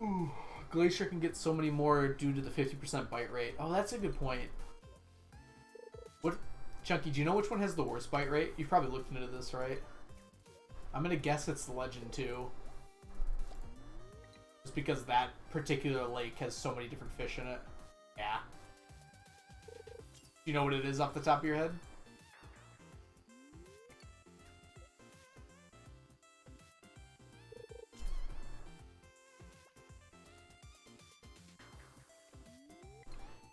[SPEAKER 1] Ooh, Glacier can get so many more due to the 50% bite rate. Oh, that's a good point. What, Chunky, do you know which one has the worst bite rate? You've probably looked into this, right? I'm gonna guess it's the Legend 2. Just because that particular lake has so many different fish in it. Yeah. Do you know what it is off the top of your head?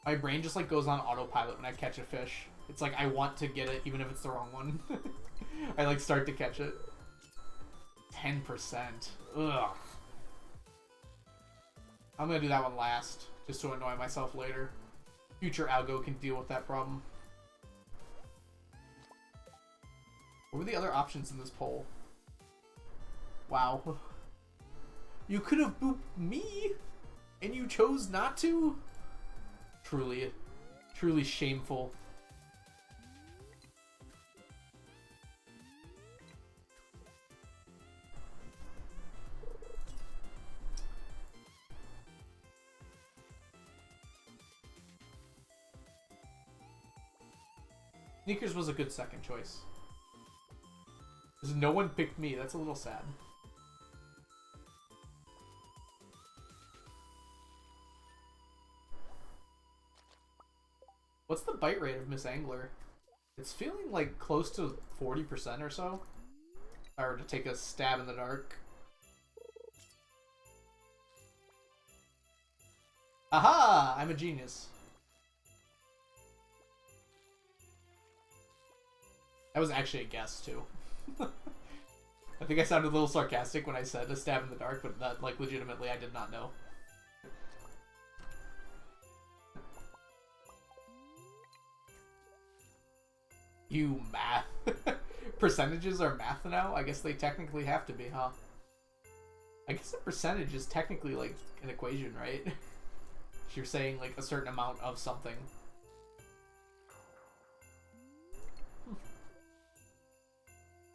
[SPEAKER 1] My brain just like goes on autopilot when I catch a fish. It's like I want to get it even if it's the wrong one. I like start to catch it. 10%. Ugh. I'm gonna do that one last, just to annoy myself later. Future Algo can deal with that problem. What were the other options in this poll? Wow. You could have booped me, and you chose not to? Truly shameful. Sneakers was a good second choice. Because no one picked me. That's a little sad. What's the bite rate of Miss Angler? It's feeling like close to 40% or so. If I were to take a stab in the dark. Aha! I'm a genius. That was actually a guess, too. I think I sounded a little sarcastic when I said a stab in the dark, but that, like, legitimately, I did not know. You math. Percentages are math now? I guess they technically have to be, huh? I guess a percentage is technically, like, an equation, right? If you're saying, like, a certain amount of something.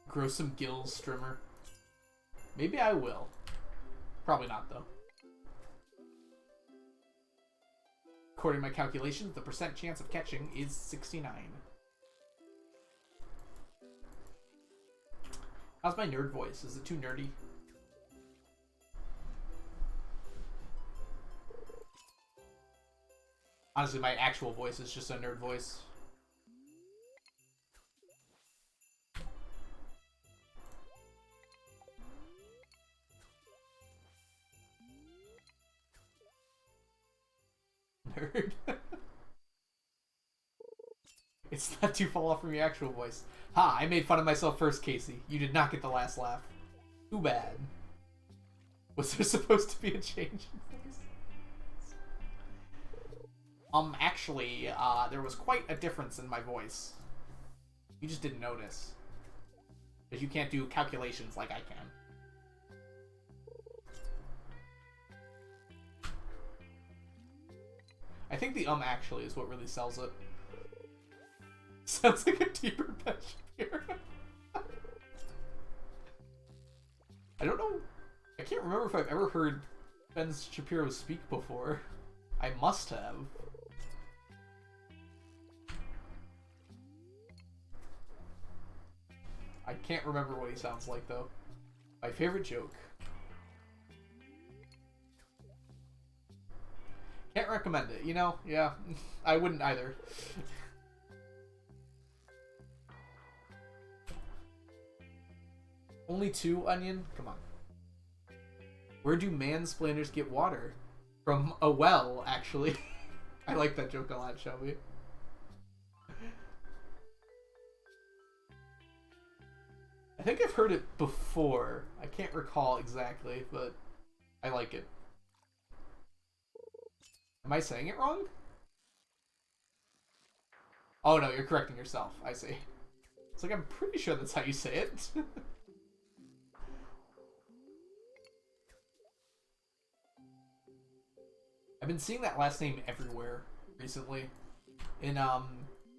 [SPEAKER 1] Grow some gills, Strimmer. Maybe I will. Probably not, though. According to my calculations, the percent chance of catching is 69. How's my nerd voice? Is it too nerdy? Honestly, my actual voice is just a nerd voice. Nerd. It's not too far off from your actual voice. Ha! I made fun of myself first, Casey. You did not get the last laugh. Too bad. Was there supposed to be a change in voice? Actually, there was quite a difference in my voice. You just didn't notice. Because you can't do calculations like I can. I think the actually is what really sells it. Sounds like a deeper Ben Shapiro. I don't know. I can't remember if I've ever heard Ben Shapiro speak before. I must have. I can't remember what he sounds like, though. My favorite joke. Can't recommend it, you know? Yeah, I wouldn't either. Only 2, Onion? Come on. Where do mansplainers get water? From a well, actually. I like that joke a lot, Shelby. I think I've heard it before. I can't recall exactly, but I like it. Am I saying it wrong? Oh no, you're correcting yourself. I see. It's like, I'm pretty sure that's how you say it. I've been seeing that last name everywhere recently. In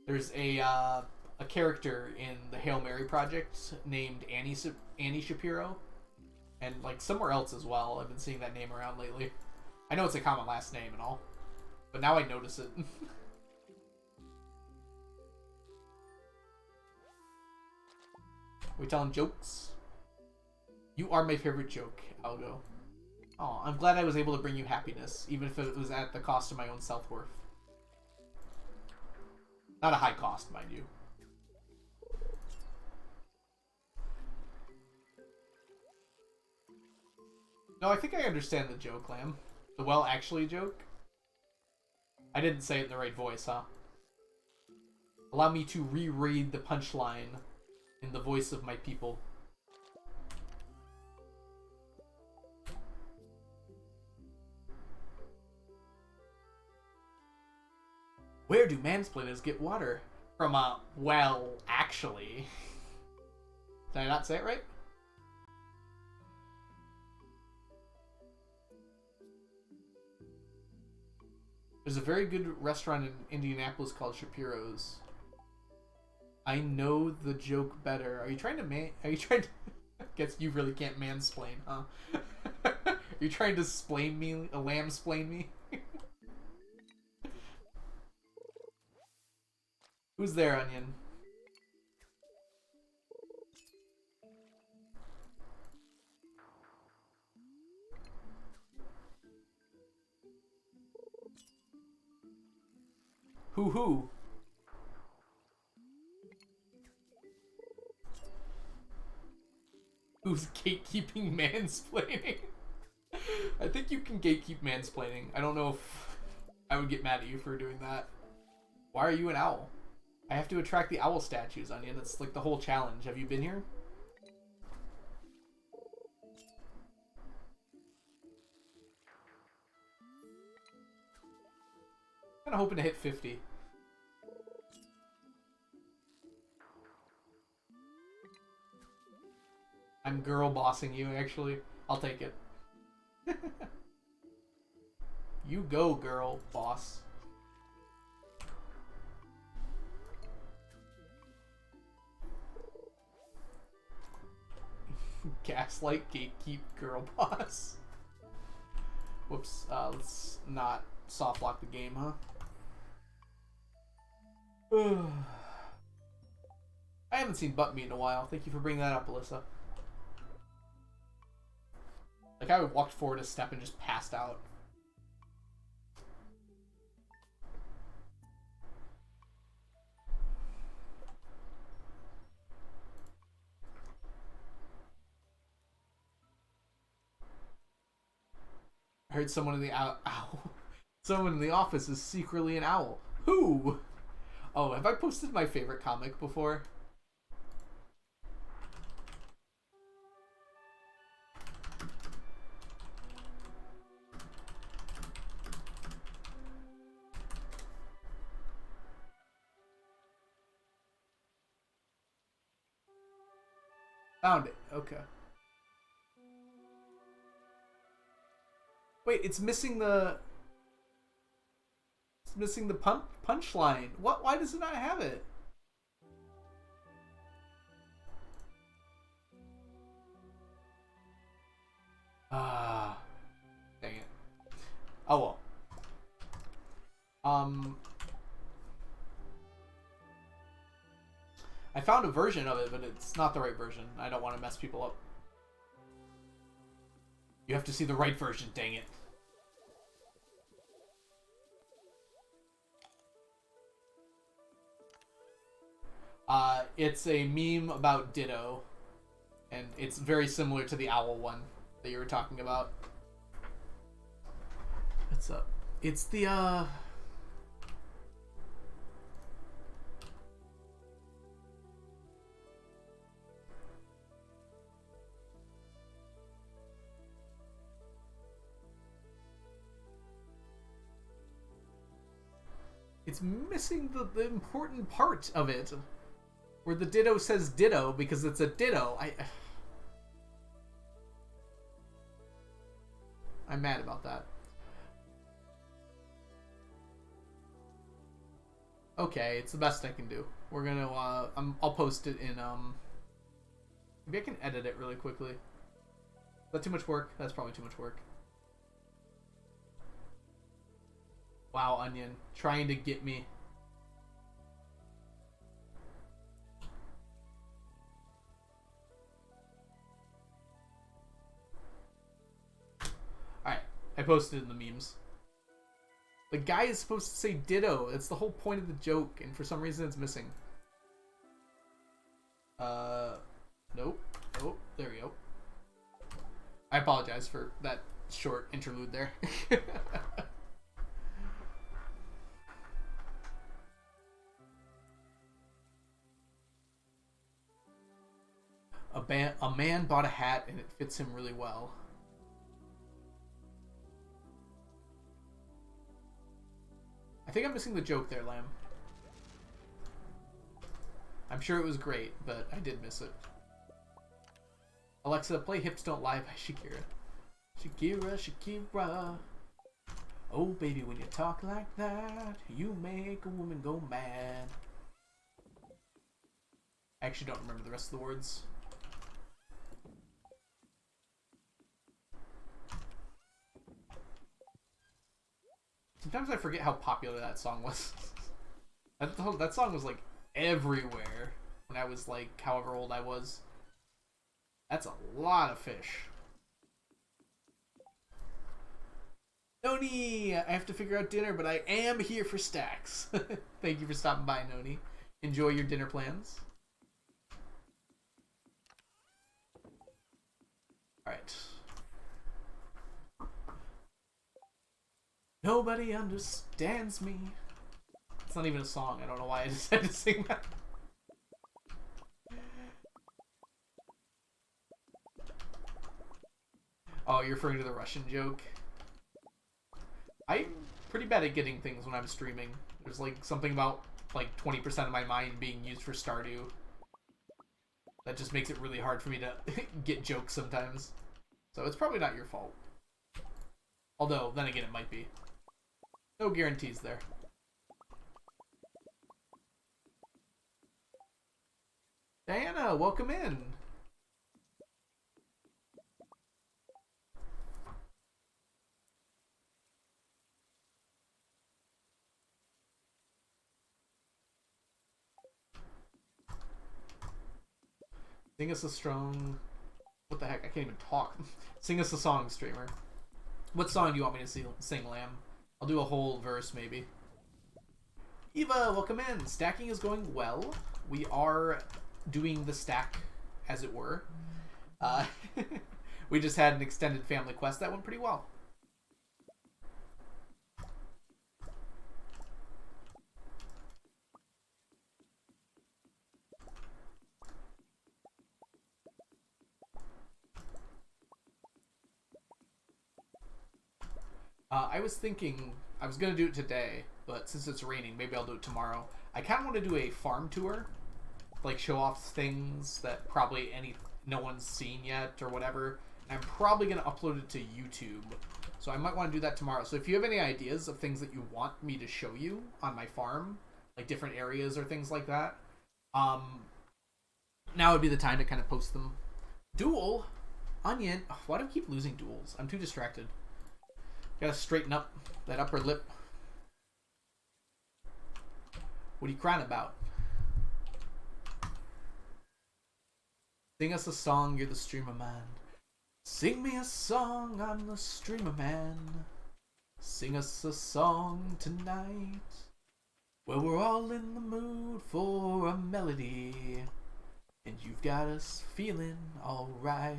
[SPEAKER 1] there's a character in the Hail Mary project named Annie Shapiro, and like somewhere else as well. I've been seeing that name around lately. I know it's a common last name and all, but now I notice it. We telling jokes? You are my favorite joke, Algo. Oh, I'm glad I was able to bring you happiness, even if it was at the cost of my own self-worth. Not a high cost, mind you. No, I think I understand the joke, Lamb. The well actually joke? I didn't say it in the right voice, huh? Allow me to reread the punchline in the voice of my people. Where do mansplainers get water? From a well, actually. Did I not say it right? There's a very good restaurant in Indianapolis called Shapiro's. I know the joke better. Are you trying to Guess you really can't mansplain, huh? Are you trying to splain me? A lamb-splain me? Who's there, Onion? Hoo-hoo. Who's gatekeeping mansplaining? I think you can gatekeep mansplaining. I don't know if I would get mad at you for doing that. Why are you an owl? I have to attract the owl statues, Onion. That's like the whole challenge. Have you been here? Kind of hoping to hit 50. I'm girl bossing you, actually. I'll take it. You go, girl boss. Gaslight, gatekeep, girl boss. Whoops. Let's not soft lock the game, huh? I haven't seen butt meat in a while. Thank you for bringing that up, Alyssa. Like, I walked forward a step and just passed out. I heard someone in the owl. Someone in the office is secretly an owl. Who? Oh, have I posted my favorite comic before? Found it. Okay. Wait, it's missing the... It's missing the punchline. What? Why does it not have it? Ah. Dang it. Oh well. I found a version of it, but it's not the right version. I don't want to mess people up. You have to see the right version, dang it. It's a meme about Ditto, and it's very similar to the owl one that you were talking about. What's up? It's the, It's missing the important part of it. Where the Ditto says Ditto because it's a Ditto. I'm mad about that. Okay, it's the best I can do. We're gonna, I'll post it in, maybe I can edit it really quickly. Is that too much work? That's probably too much work. Wow, Onion. Trying to get me. Alright, I posted in the memes. The guy is supposed to say Ditto. That's the whole point of the joke, and for some reason it's missing. Nope. Oh, there we go. I apologize for that short interlude there. A man bought a hat and it fits him really well. I think I'm missing the joke there, Lamb. I'm sure it was great, but I did miss it. Alexa, play Hips Don't Lie by Shakira. Shakira, Shakira. Oh, baby, when you talk like that, you make a woman go mad. I actually don't remember the rest of the words. Sometimes I forget how popular that song was. That song was like everywhere when I was like however old I was. That's a lot of fish. Noni, I have to figure out dinner, but I am here for stacks. Thank you for stopping by, Noni. Enjoy your dinner plans. Alright. Nobody understands me. It's not even a song. I don't know why I decided to sing that. Oh, you're referring to the Russian joke? I'm pretty bad at getting things when I'm streaming. There's like something about like 20% of my mind being used for Stardew. That just makes it really hard for me to get jokes sometimes. So it's probably not your fault. Although, then again, it might be. No guarantees there. Diana, welcome in. Sing us a strong... What the heck? I can't even talk. Sing us a song, streamer. What song do you want me to sing, Lamb? I'll do a whole verse, maybe. Eva, welcome in. Stacking is going well. We are doing the stack, as it were. We just had an extended family quest that went pretty well. I was thinking I was going to do it today, but since it's raining, maybe I'll do it tomorrow. I kind of want to do a farm tour, like show off things that probably no one's seen yet or whatever. And I'm probably going to upload it to YouTube, so I might want to do that tomorrow. So if you have any ideas of things that you want me to show you on my farm, like different areas or things like that, now would be the time to kind of post them. Duel? Onion? Oh, why do I keep losing duels? I'm too distracted. Gotta straighten up that upper lip. What are you crying about? Sing us a song, you're the streamer man. Sing me a song, I'm the streamer man. Sing us a song tonight. Well, we're all in the mood for a melody. And you've got us feeling alright.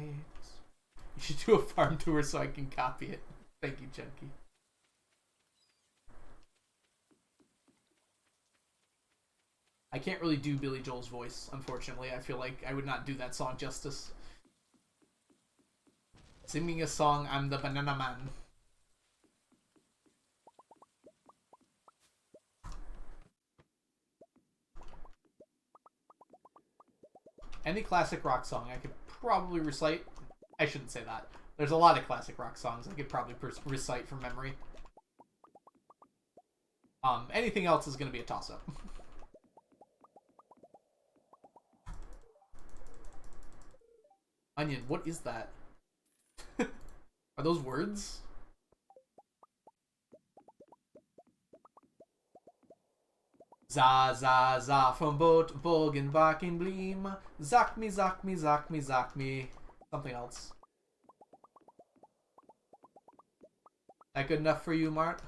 [SPEAKER 1] You should do a farm tour so I can copy it. Thank you, Chunky. I can't really do Billy Joel's voice, unfortunately. I feel like I would not do that song justice. Singing a song, I'm the Banana Man. Any classic rock song I could probably recite. I shouldn't say that. There's a lot of classic rock songs I could probably recite from memory. Anything else is going to be a toss-up. Onion, what is that? Are those words? Za, za, za, from boat, bogen, barking, bleem. Zack me, zack me, zack me, zack me. Something else. That good enough for you, Mart?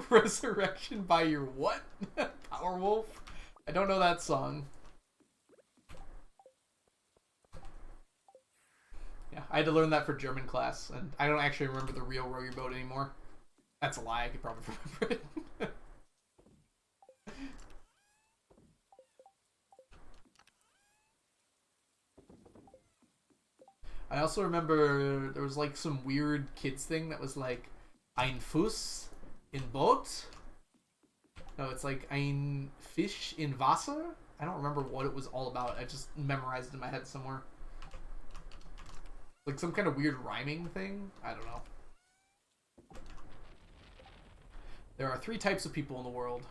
[SPEAKER 1] Resurrection by your what? Powerwolf? I don't know that song. Yeah, I had to learn that for German class, and I don't actually remember the real Row Your Boat anymore. That's a lie, I could probably remember it. I also remember there was like some weird kids thing that was like ein Fuß in Boot. No, it's like ein Fisch in Wasser. I don't remember what it was all about. I just memorized it in my head somewhere. Like some kind of weird rhyming thing. I don't know. There are 3 types of people in the world.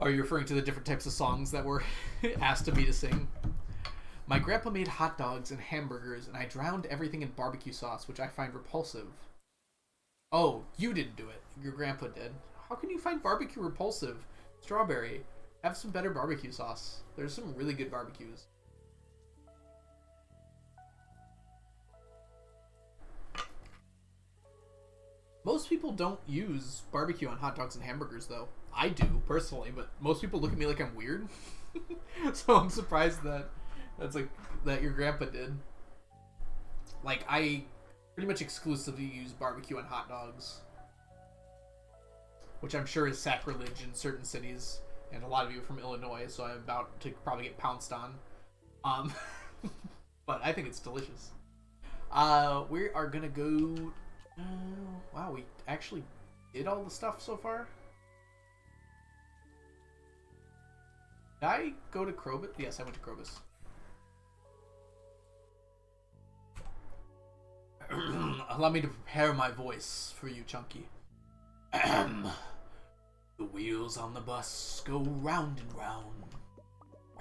[SPEAKER 1] Are you referring to the different types of songs that were asked of me to sing? My grandpa made hot dogs and hamburgers, and I drowned everything in barbecue sauce, which I find repulsive. Oh, you didn't do it. Your grandpa did. How can you find barbecue repulsive? Strawberry. Have some better barbecue sauce. There's some really good barbecues. Most people don't use barbecue on hot dogs and hamburgers, though. I do, personally, but most people look at me like I'm weird. So I'm surprised that that your grandpa did. Like, I pretty much exclusively use barbecue on hot dogs, which I'm sure is sacrilege in certain cities, and a lot of you are from Illinois, so I'm about to probably get pounced on. But I think it's delicious. We are gonna go. Wow, we actually did all the stuff so far. Did I go to Krobus? Yes, I went to Krobus. Allow me to prepare my voice for you, Chunky. The wheels on the bus go round and round,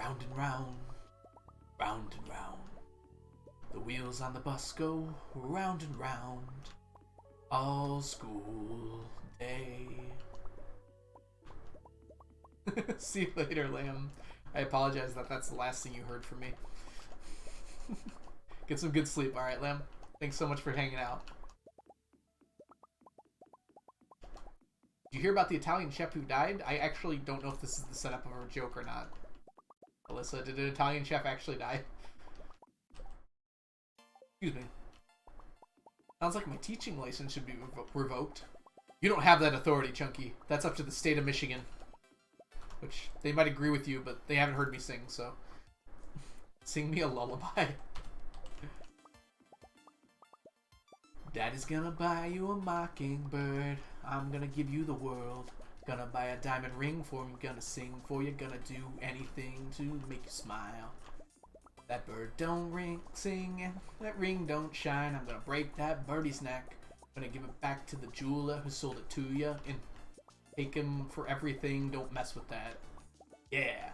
[SPEAKER 1] round and round, round and round. The wheels on the bus go round and round all school day. See you later, Lamb. I apologize that that's the last thing you heard from me. Get some good sleep, alright, Lamb? Thanks so much for hanging out. Did you hear about the Italian chef who died? I actually don't know if this is the setup of a joke or not. Alyssa, did an Italian chef actually die? Excuse me. Sounds like my teaching license should be revoked. You don't have that authority, Chunky. That's up to the state of Michigan. Which, they might agree with you, but they haven't heard me sing, so... Sing me a lullaby. Daddy's gonna buy you a mockingbird. I'm gonna give you the world. Gonna buy a diamond ring for you. Gonna sing for you. Gonna do anything to make you smile. That bird don't sing. That ring don't shine. I'm gonna break that birdie's neck. Gonna give it back to the jeweler who sold it to you. And take him for everything. Don't mess with that. Yeah.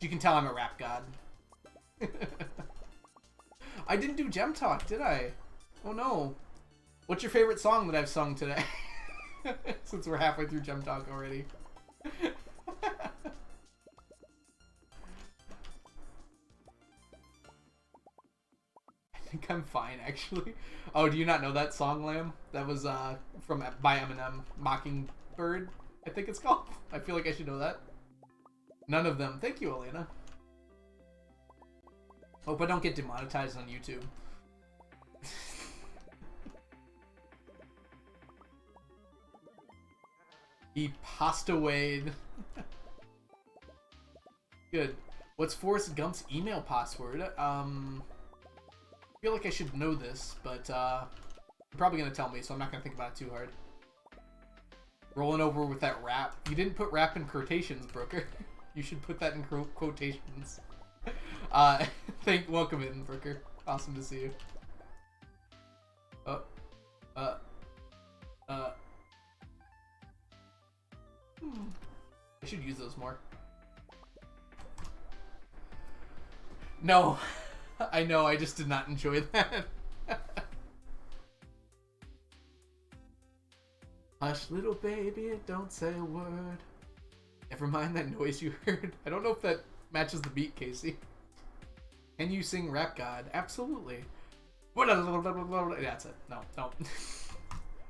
[SPEAKER 1] You can tell I'm a rap god. I didn't do Gem Talk, did I? Oh no. What's your favorite song that I've sung today? Since we're halfway through Gem Talk already. I think I'm fine, actually. Oh, do you not know that song, Lamb? That was by Eminem, Mockingbird, I think it's called. I feel like I should know that. None of them. Thank you, Elena. Hope I don't get demonetized on YouTube. He passed away. Good. What's Forrest Gump's email password? I feel like I should know this, but you're probably gonna tell me, so I'm not gonna think about it too hard. Rolling over with that rap. You didn't put rap in quotations, Brooker. You should put that in quotations. Welcome in, Brooker. Awesome to see you. I should use those more. No, I know, I just did not enjoy that. Hush, little baby, don't say a word. Never mind that noise you heard. I don't know if that matches the beat, Casey. Can you sing Rap God? Absolutely. That's it. No.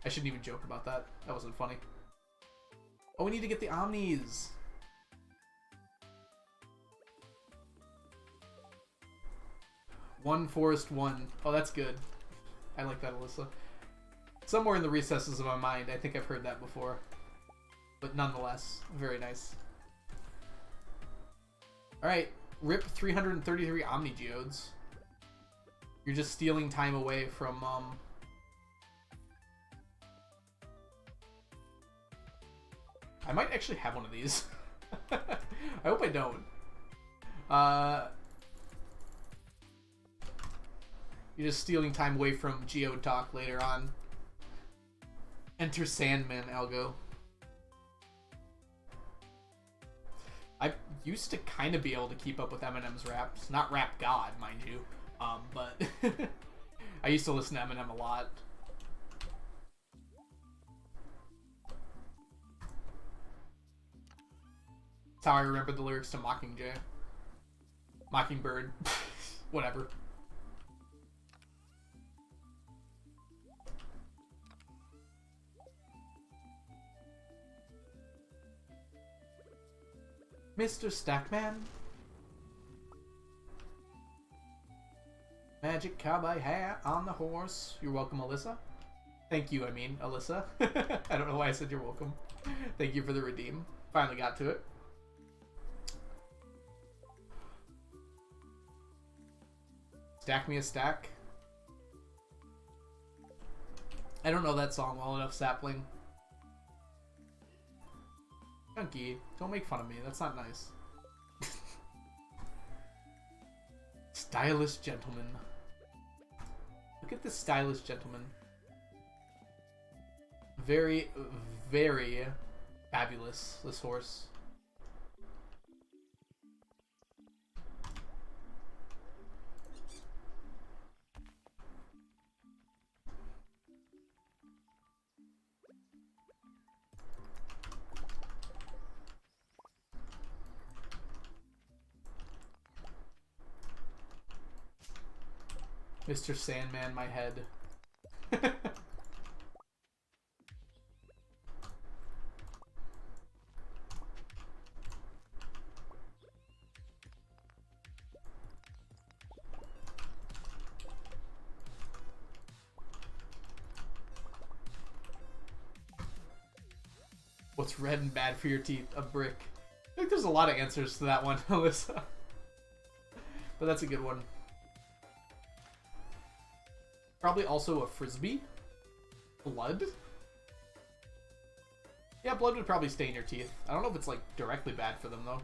[SPEAKER 1] I shouldn't even joke about that. That wasn't funny. Oh, we need to get the Omnis. One Forest One. Oh, that's good. I like that, Alyssa. Somewhere in the recesses of my mind, I think I've heard that before. But nonetheless, very nice. Alright, rip 333 Omni Geodes. You're just stealing time away from, I might actually have one of these. I hope I don't. You're just stealing time away from Geode Talk later on. Enter Sandman, Algo. Used to kind of be able to keep up with Eminem's raps. Not Rap God, mind you. But I used to listen to Eminem a lot. That's how I remember the lyrics to Mockingbird. Whatever. Mr. Stackman? Magic cowboy hat on the horse. You're welcome, Alyssa. Thank you, Alyssa. I don't know why I said you're welcome. Thank you for the redeem. Finally got to it. Stack me a stack. I don't know that song well enough, Sapling. Chunky, don't make fun of me. That's not nice. Stylish gentleman. Look at this stylish gentleman. Very, very fabulous, this horse. Mr. Sandman, my head. What's red and bad for your teeth? A brick. I think there's a lot of answers to that one, Alyssa. But that's a good one. Probably also a frisbee. Blood? Yeah, blood would probably stain your teeth. I don't know if it's like directly bad for them though.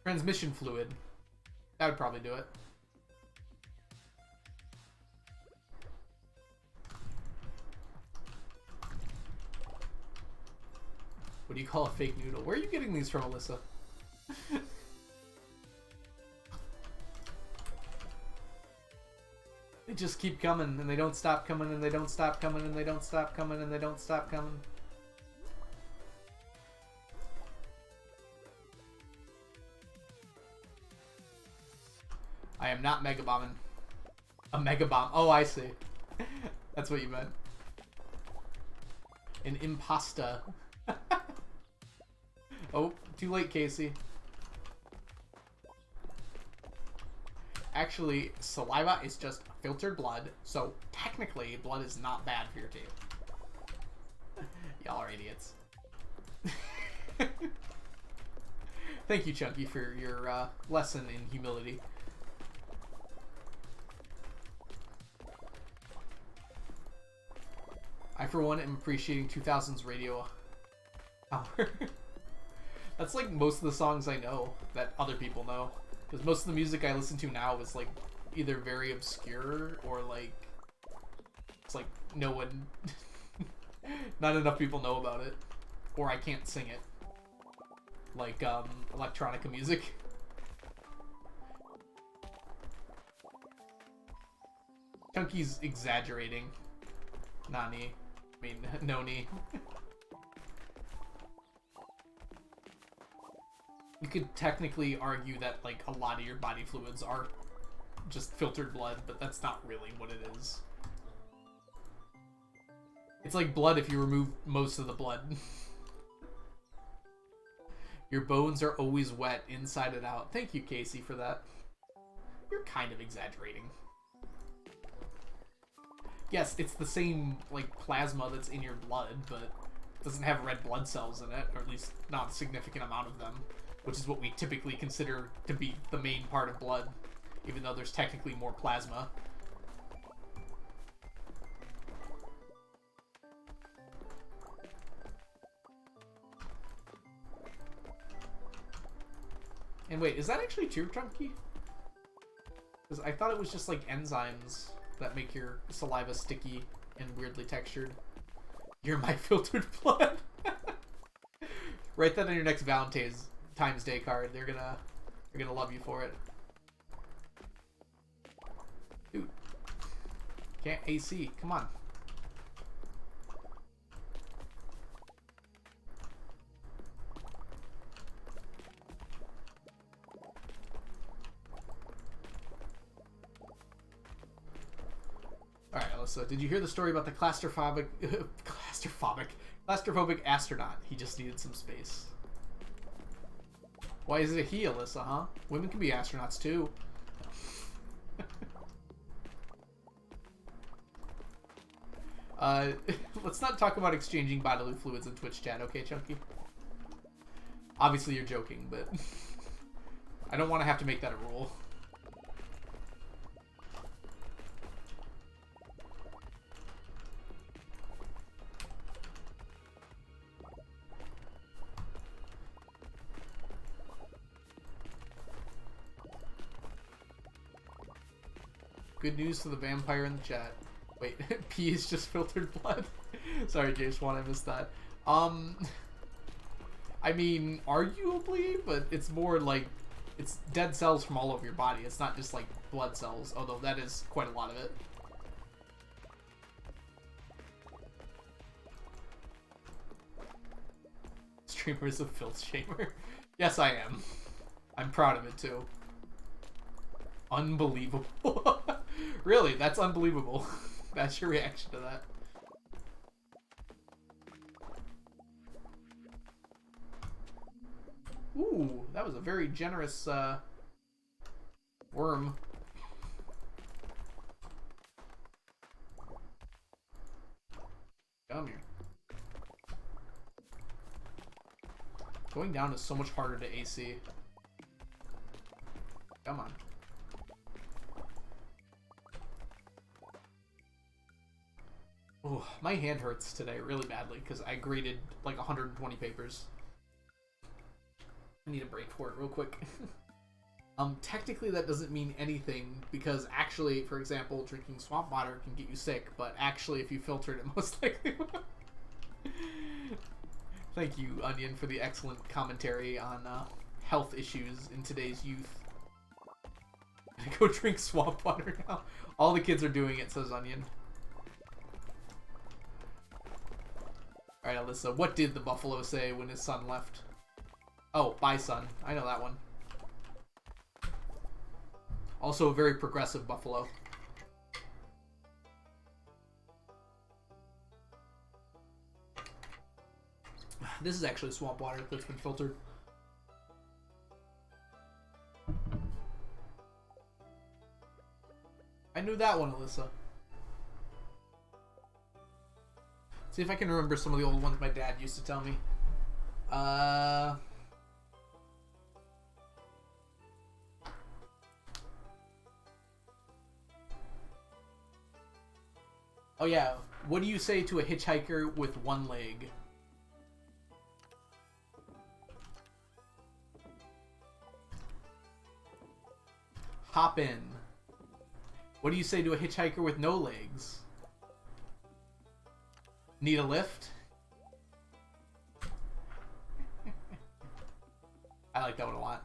[SPEAKER 1] Transmission fluid. That would probably do it. What do you call a fake noodle? Where are you getting these from, Alyssa? They just keep coming, and they don't stop coming, and they don't stop coming, and they don't stop coming, and they don't stop coming. I am not mega bombing. A mega bomb. Oh, I see. That's what you meant. An impasta. Oh, too late, Casey. Actually, saliva is just filtered blood, so technically blood is not bad for your teeth. Y'all are idiots. Thank you, Chunky, for your lesson in humility. I, for one, am appreciating 2000's radio hour. That's like most of the songs I know that other people know. Because most of the music I listen to now is like either very obscure or like it's like no one, not enough people know about it, or I can't sing it. Like electronica music. Chunky's exaggerating. Nani. I mean, Noni. You could technically argue that, like, a lot of your body fluids are just filtered blood, but that's not really what it is. It's like blood if you remove most of the blood. Your bones are always wet, inside and out. Thank you, Casey, for that. You're kind of exaggerating. Yes, it's the same, like, plasma that's in your blood, but it doesn't have red blood cells in it, or at least not a significant amount of them. Which is what we typically consider to be the main part of blood, even though there's technically more plasma. And wait, is that actually true, Chunky? Because I thought it was just like enzymes that make your saliva sticky and weirdly textured. You're my filtered blood. Write that on your next Valentine's Day card. They're gonna love you for it. Dude. Can't AC. Come on. Alright, Alyssa, did you hear the story about the claustrophobic astronaut? He just needed some space. Why is it a he, Alyssa, huh? Women can be astronauts, too. Let's not talk about exchanging bodily fluids in Twitch chat, okay, Chunky? Obviously you're joking, but I don't want to have to make that a rule. Good news to the vampire in the chat. Wait, P is just filtered blood? Sorry, James Wan, I missed that. I mean, arguably, but it's more like, it's dead cells from all over your body. It's not just like blood cells, although that is quite a lot of it. Streamer is a filth shamer. Yes, I am. I'm proud of it, too. Unbelievable. Really, that's unbelievable. That's your reaction to that. Ooh, that was a very generous worm. Come here. Going down is so much harder to AC. Come on. Oh, my hand hurts today really badly because I graded like 120 papers. I need a break for it real quick. Technically that doesn't mean anything because actually, for example, drinking swamp water can get you sick, but actually if you filter it, it most likely will. Thank you, Onion, for the excellent commentary on health issues in today's youth. Go drink swamp water now. All the kids are doing it, says Onion. Alright, Alyssa, what did the buffalo say when his son left? Oh, bye, son. I know that one. Also a very progressive buffalo. This is actually swamp water that's been filtered. I knew that one, Alyssa. See if I can remember some of the old ones my dad used to tell me. Oh yeah, what do you say to a hitchhiker with one leg? Hop in. What do you say to a hitchhiker with no legs? Need a lift? I like that one a lot.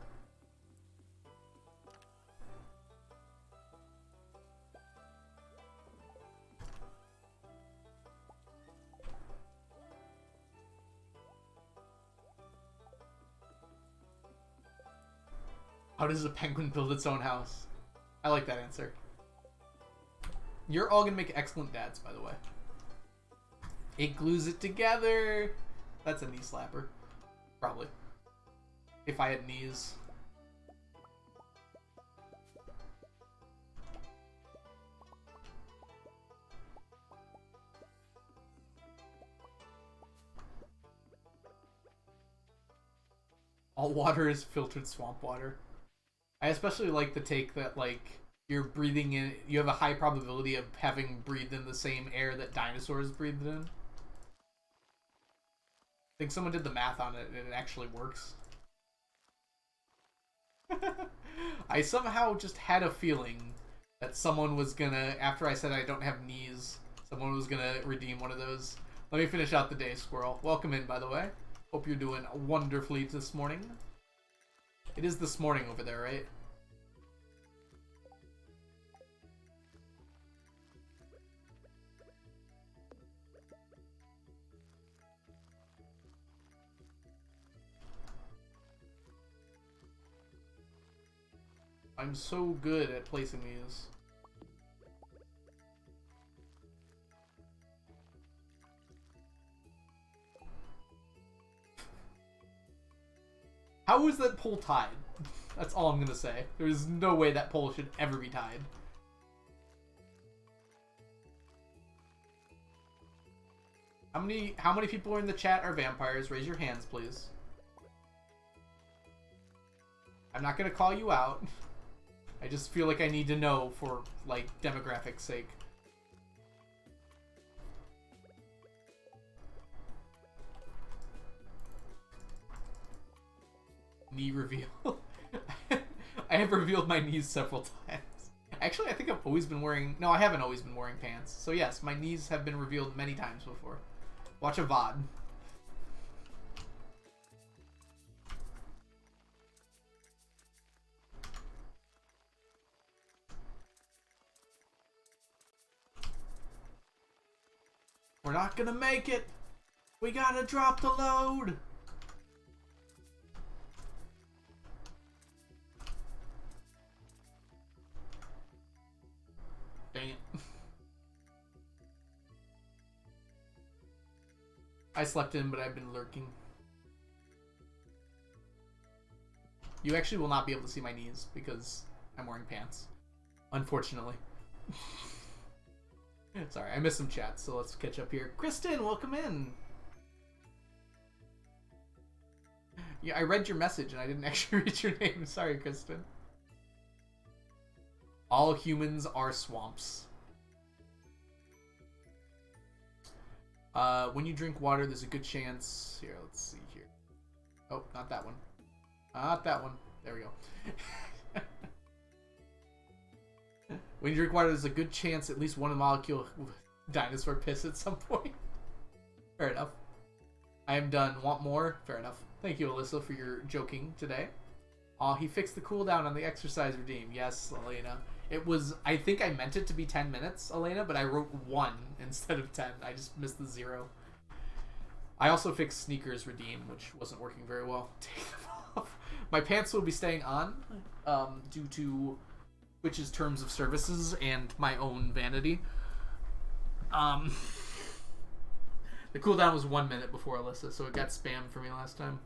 [SPEAKER 1] How does a penguin build its own house? I like that answer. You're all gonna make excellent dads, by the way. It glues it together. That's a knee slapper. Probably. If I had knees. All water is filtered swamp water. I especially like the take that, like, you're breathing in, you have a high probability of having breathed in the same air that dinosaurs breathed in. I think someone did the math on it and it actually works. I somehow just had a feeling that someone was gonna, after I said I don't have knees, someone was gonna redeem one of those. Let me finish out the day, Squirrel. Welcome in, by the way. Hope you're doing wonderfully this morning. It is this morning over there, right? I'm so good at placing these. How is that pole tied? That's all I'm gonna say. There's no way that pole should ever be tied. How many people in the chat are vampires? Raise your hands, please. I'm not gonna call you out. I just feel like I need to know for, like, demographic sake. Knee reveal. I have revealed my knees several times. Actually, I think I've always been wearing... No, I haven't always been wearing pants. So yes, my knees have been revealed many times before. Watch a VOD. We're not gonna make it! We gotta drop the load! Dang it. I slept in, but I've been lurking. You actually will not be able to see my knees because I'm wearing pants. Unfortunately. Sorry, I missed some chats, so let's catch up here. Kristen, welcome in! Yeah, I read your message and I didn't actually read your name. Sorry, Kristen. All humans are swamps. When you drink water, there's a good chance... Here, let's see here. Oh, not that one. Not that one. There we go. When you drink water, there's a good chance at least one molecule of dinosaur piss at some point. Fair enough. I am done. Want more? Fair enough. Thank you, Alyssa, for your joking today. Oh, he fixed the cooldown on the exercise redeem. Yes, Elena. It was, I think I meant it to be 10 minutes, Elena, but I wrote 1 instead of 10. I just missed the 0. I also fixed sneakers redeem, which wasn't working very well. Take them off. My pants will be staying on due to Twitch's terms of services and my own vanity. The cooldown was 1 minute before Alyssa, so it got spammed for me last time.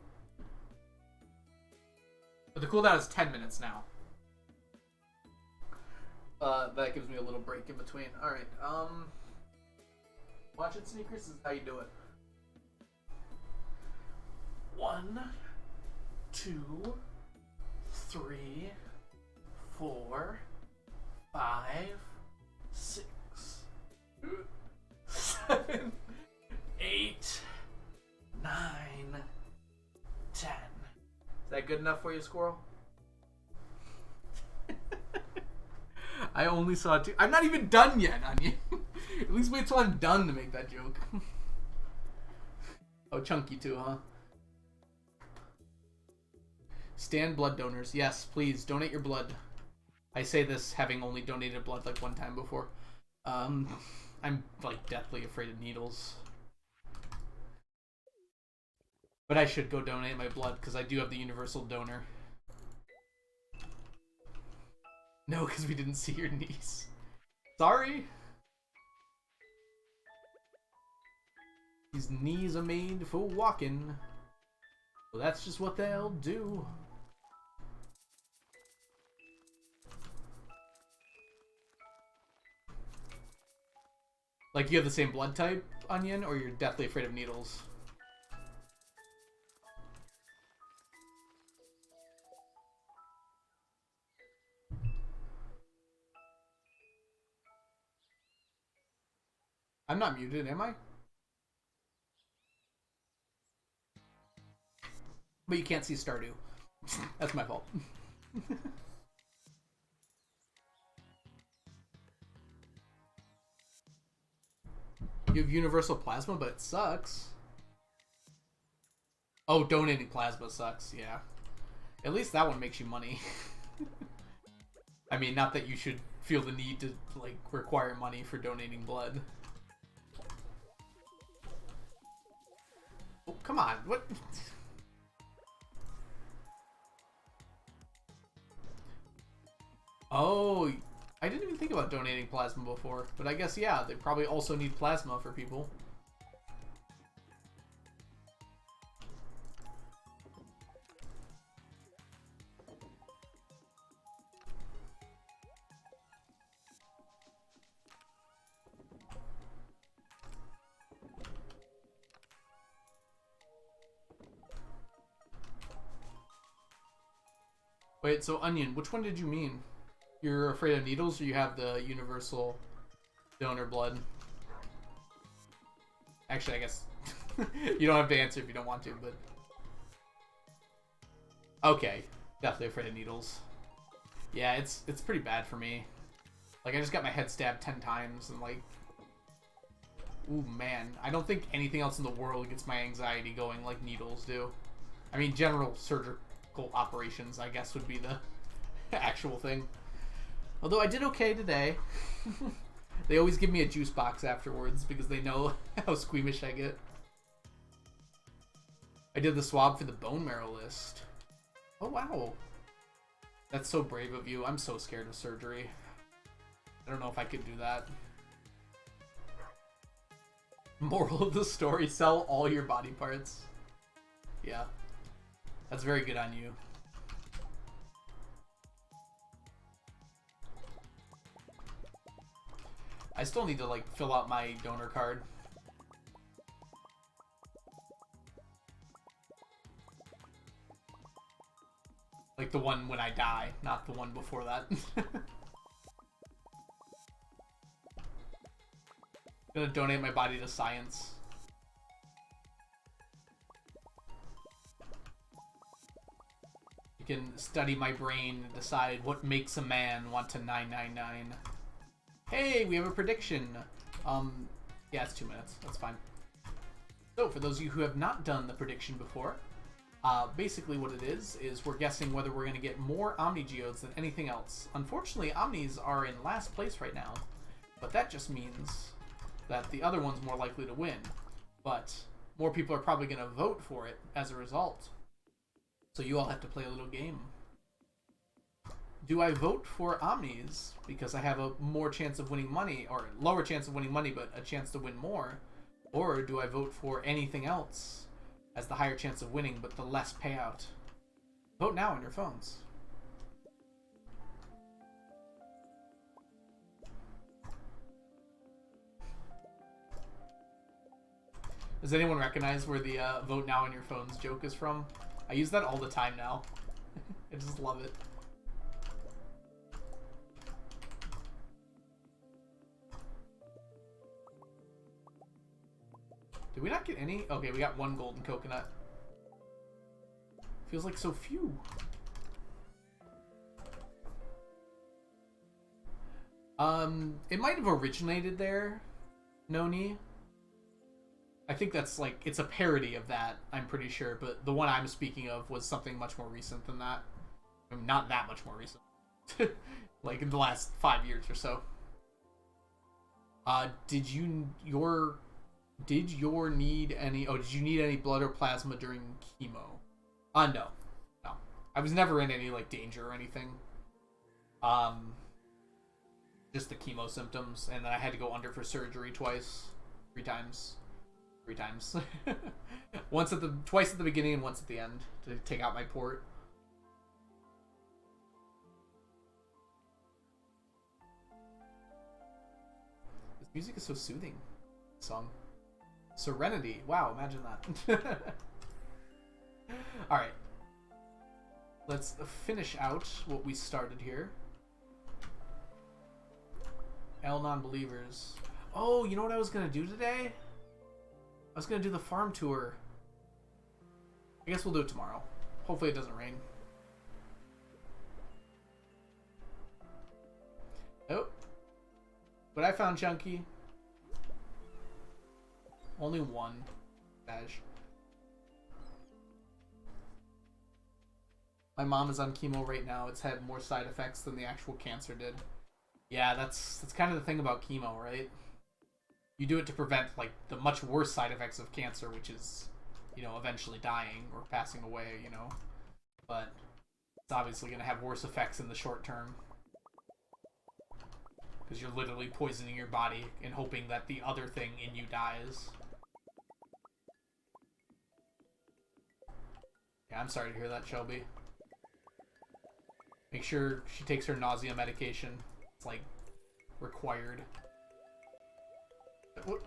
[SPEAKER 1] But the cooldown is 10 minutes now. That gives me a little break in between. Alright, watching sneakers is how you do it. 1, 2, 3, 4, 5, 6, 7, 8, 9, 10. Is that good enough for you, Squirrel? I only saw 2. I'm not even done yet, Onion. At least wait till I'm done to make that joke. Oh, chunky too, huh? Stand blood donors. Yes, please, donate your blood. I say this having only donated blood like 1 time before. I'm, like, deathly afraid of needles. But I should go donate my blood, because I do have the universal donor. No, because we didn't see your niece. Sorry. These knees are made for walking. Well, that's just what they'll do. Like, you have the same blood type, Onion, or you're deathly afraid of needles? I'm not muted, am I? But you can't see Stardew. That's my fault. You have universal plasma, but it sucks. Oh, donating plasma sucks, yeah. At least that one makes you money. I mean, not that you should feel the need to, like, require money for donating blood. Oh, come on, what? Oh, I didn't even think about donating plasma before, but I guess, yeah, they probably also need plasma for people. Wait, so Onion, which one did you mean? You're afraid of needles, or you have the universal donor blood? Actually, I guess you don't have to answer if you don't want to, but... Okay, definitely afraid of needles. Yeah, it's pretty bad for me. Like, I just got my head stabbed 10 times, and like... Ooh, man. I don't think anything else in the world gets my anxiety going like needles do. I mean, general surgical operations, I guess, would be the actual thing. Although I did okay today. They always give me a juice box afterwards because they know how squeamish I get. I did the swab for the bone marrow list. Oh, wow. That's so brave of you. I'm so scared of surgery. I don't know if I could do that. Moral of the story, sell all your body parts. Yeah. That's very good on you. I still need to, like, fill out my donor card. Like the one when I die, not the one before that. I'm gonna donate my body to science. You can study my brain and decide what makes a man want to 999. Hey, we have a prediction. Yeah, it's 2 minutes. That's fine. So, for those of you who have not done the prediction before, basically what it is we're guessing whether we're going to get more Omni Geodes than anything else. Unfortunately, Omnis are in last place right now, but that just means that the other one's more likely to win. But more people are probably going to vote for it as a result. So you all have to play a little game. Do I vote for Omnis because I have a more chance of winning money, or lower chance of winning money, but a chance to win more? Or do I vote for anything else as the higher chance of winning, but the less payout? Vote now on your phones. Does anyone recognize where the vote now on your phones joke is from? I use that all the time now. I just love it. Did we not get any? Okay, we got one golden coconut. Feels like so few. It might have originated there, Noni. I think that's like, it's a parody of that, I'm pretty sure, but the one I'm speaking of was something much more recent than that. I mean, not that much more recent. Like in the last 5 years or so. Did you need any blood or plasma during chemo? No. No. I was never in any, like, danger or anything. Just the chemo symptoms, and then I had to go under for surgery twice. 3 times. 3 times. Twice at the beginning and once at the end to take out my port. This music is so soothing. Song. Serenity. Wow, imagine that. Alright. Let's finish out what we started here. L non-believers. Oh, you know what I was going to do today? I was going to do the farm tour. I guess we'll do it tomorrow. Hopefully it doesn't rain. Oh. But I found Chunky. Only one badge. My mom is on chemo right now. It's had more side effects than the actual cancer did. Yeah, that's kind of the thing about chemo, right? You do it to prevent, like, the much worse side effects of cancer, which is, you know, eventually dying or passing away, you know? But it's obviously going to have worse effects in the short term. Because you're literally poisoning your body and hoping that the other thing in you dies. Yeah, I'm sorry to hear that, Shelby. Make sure she takes her nausea medication. It's, like, required. What?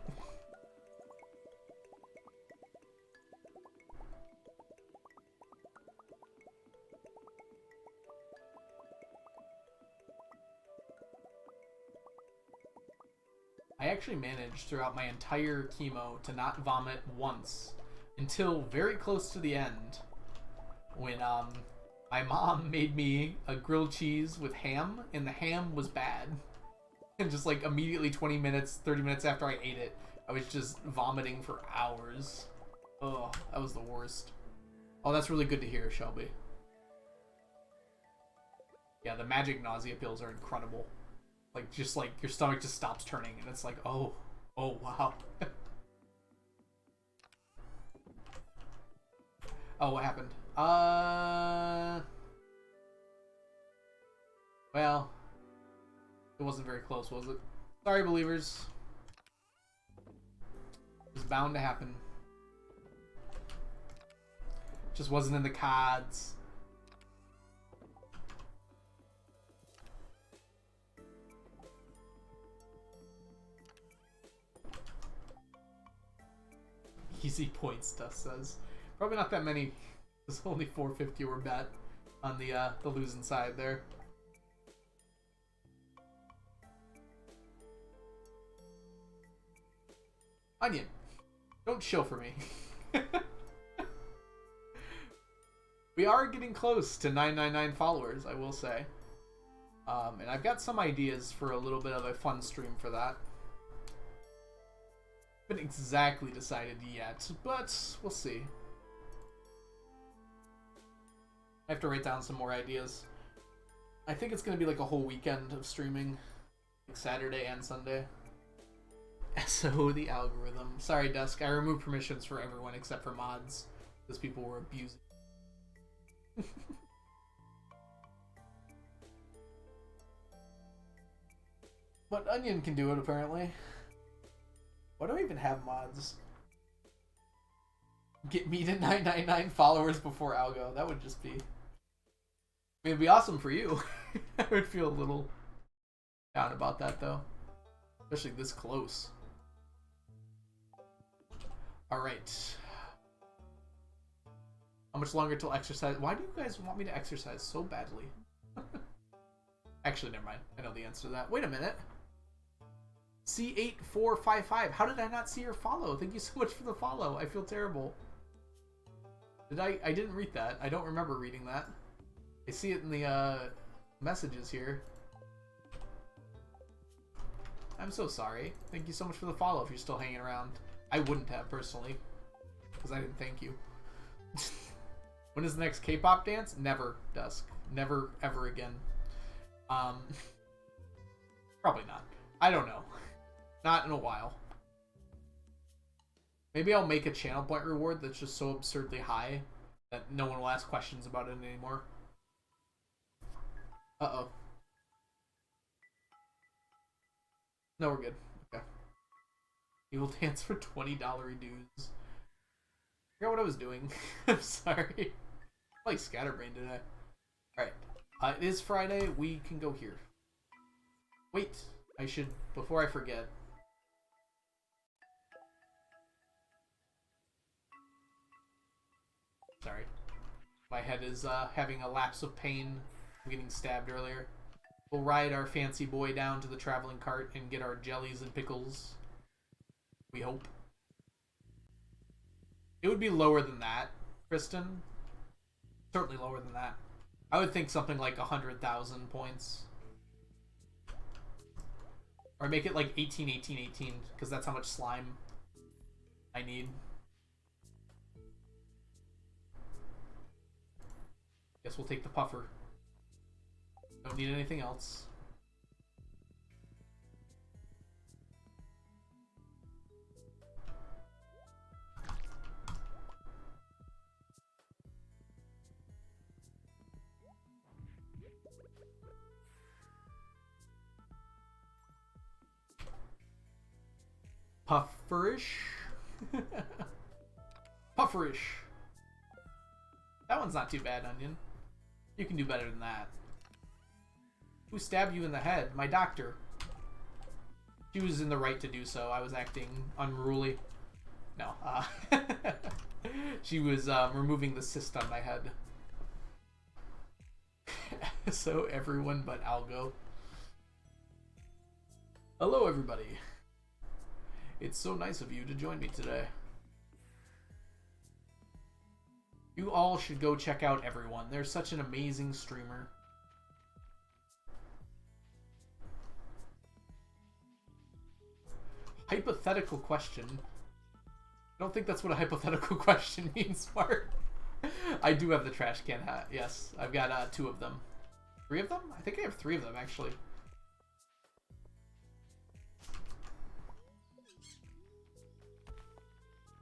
[SPEAKER 1] I actually managed throughout my entire chemo to not vomit once until very close to the end when my mom made me a grilled cheese with ham and the ham was bad. And just like immediately 20 minutes, 30 minutes after I ate it, I was just vomiting for hours. Oh, that was the worst. Oh, that's really good to hear, Shelby. Yeah, the magic nausea pills are incredible. Like, just like your stomach just stops turning and it's like, oh wow. Oh, what happened? Well, it wasn't very close, was it? Sorry, believers. It was bound to happen. Just wasn't in the cards. Easy points, Dust says. Probably not that many. There's only 450 were bet on the losing side there. Onion, don't chill for me. We are getting close to 999 followers, I will say. And I've got some ideas for a little bit of a fun stream for that. Haven't exactly decided yet, but we'll see. I have to write down some more ideas. I think it's going to be like a whole weekend of streaming, like Saturday and Sunday. SO the algorithm. Sorry, Dusk. I removed permissions for everyone except for mods because people were abusing. But Onion can do it apparently. Why do I even have mods? Get me to 999 followers before Algo. That would just be... I mean, it'd be awesome for you. I would feel a little down about that though. Especially this close. Alright. How much longer till exercise? Why do you guys want me to exercise so badly? Actually, never mind. I know the answer to that. Wait a minute. C8455. How did I not see your follow? Thank you so much for the follow. I feel terrible. I didn't read that. I don't remember reading that. I see it in the messages here. I'm so sorry. Thank you so much for the follow if you're still hanging around. I wouldn't have, personally. Because I didn't thank you. When is the next K-pop dance? Never, Dusk. Never, ever again. Probably not. I don't know. Not in a while. Maybe I'll make a channel point reward that's just so absurdly high that no one will ask questions about it anymore. Uh-oh. No, we're good. Okay. You will dance for $20 dues. I forgot what I was doing. I'm sorry. I'm like scatterbrained today. Alright. It is Friday. We can go here. Wait. I should, before I forget. Sorry. My head is having a lapse of pain from getting stabbed earlier. We'll ride our fancy boy down to the traveling cart and get our jellies and pickles. We hope. It would be lower than that, Kristen. Certainly lower than that. I would think something like 100,000 points. Or make it like 18, 18, 18, because that's how much slime I need. Guess we'll take the puffer. Don't need anything else. Pufferish? Pufferish. That one's not too bad, Onion. You can do better than that. Who stabbed you in the head? My doctor. She was in the right to do so. I was acting unruly. No. She was removing the cyst on my head. So everyone but Algo. Hello, everybody. It's so nice of you to join me today. You all should go check out everyone. They're such an amazing streamer. Hypothetical question. I don't think that's what a hypothetical question means, Mark. I do have the trash can hat. Yes, I've got 2 of them. 3 of them? I think I have 3 of them, actually.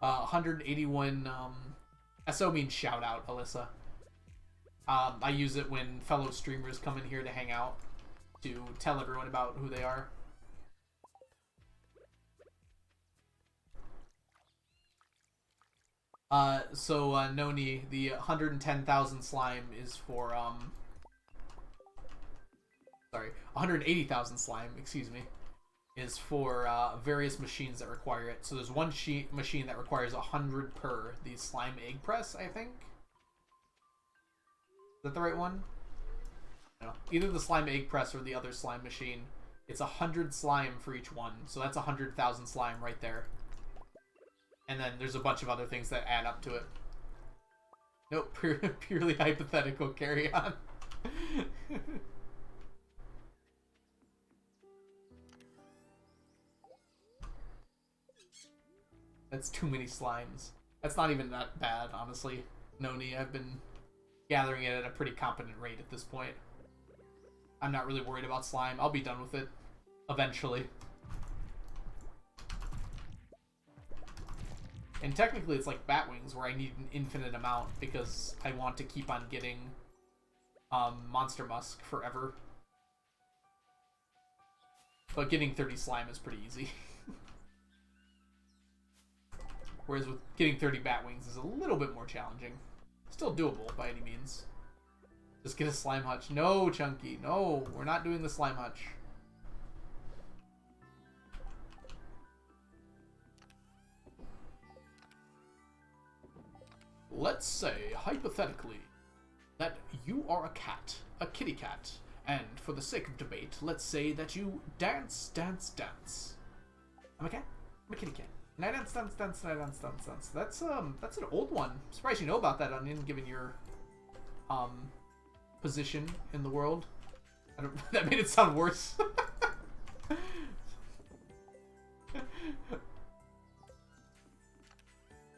[SPEAKER 1] Uh, 181, SO means shout out, Alyssa. I use it when fellow streamers come in here to hang out, to tell everyone about who they are. Noni, the 110,000 slime is for, sorry, 180,000 slime, excuse me, is for various machines that require it. So there's one machine that requires 100 per. The slime egg press, I think. Is that the right one? No. Either the slime egg press or the other slime machine. It's 100 slime for each one. So that's 100,000 slime right there. And then there's a bunch of other things that add up to it. Nope, purely hypothetical. Carry on. That's too many slimes. That's not even that bad, honestly. Noni, I've been gathering it at a pretty competent rate at this point. I'm not really worried about slime. I'll be done with it eventually. And technically it's like bat wings where I need an infinite amount because I want to keep on getting Monster Musk forever. But getting 30 slime is pretty easy. Whereas with getting 30 bat wings is a little bit more challenging. Still doable by any means. Just get a slime hutch. No, Chunky. No, we're not doing the slime hutch. Let's say, hypothetically, that you are a cat, a kitty cat, and for the sake of debate, let's say that you dance, dance, dance. I'm a cat. I'm a kitty cat. And I dance, dance, dance, and I dance, dance, dance. That's an old one. I'm surprised you know about that, Onion, given your position in the world. That made it sound worse.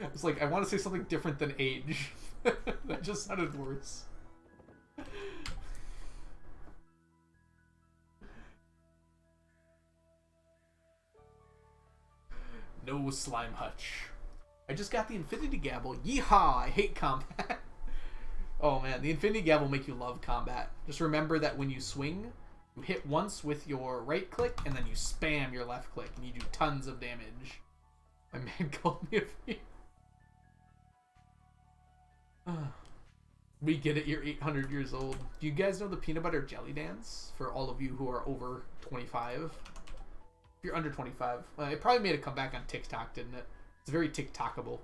[SPEAKER 1] It's like, I want to say something different than age. That just sounded worse. No slime hutch. I just got the Infinity Gavel. Yeehaw! I hate combat. Oh man, the Infinity Gavel will make you love combat. Just remember that when you swing, you hit once with your right click, and then you spam your left click, and you do tons of damage. My man called me a fiend. We get it, you're 800 years old. Do you guys know the peanut butter jelly dance? For all of you who are over 25. If you're under 25. It probably made a comeback on TikTok, didn't it? It's very TikTokable.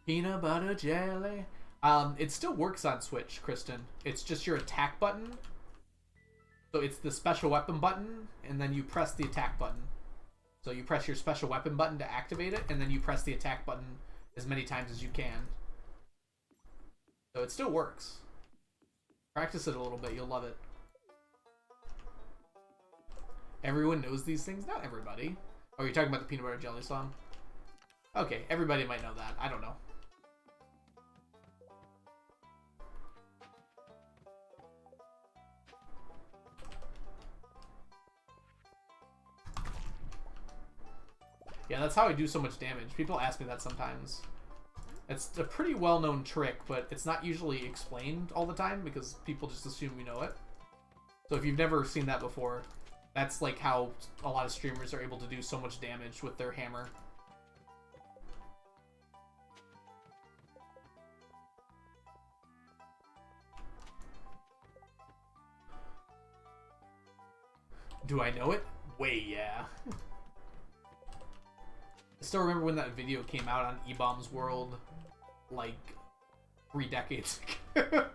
[SPEAKER 1] Peanut butter jelly. It still works on Switch, Kristen. It's just your attack button. So it's the special weapon button, and then you press the attack button. So you press your special weapon button to activate it, and then you press the attack button as many times as you can. So it still works. Practice it a little bit, you'll love it. Everyone knows these things? Not everybody. Oh, you're talking about the peanut butter jelly song? Okay, everybody might know that. I don't know. Yeah, that's how I do so much damage. People ask me that sometimes. It's a pretty well-known trick, but it's not usually explained all the time because people just assume you know it. So if you've never seen that before, that's like how a lot of streamers are able to do so much damage with their hammer. Do I know it? Way, yeah. I still remember when that video came out on E-Bomb's World, like 3 decades ago.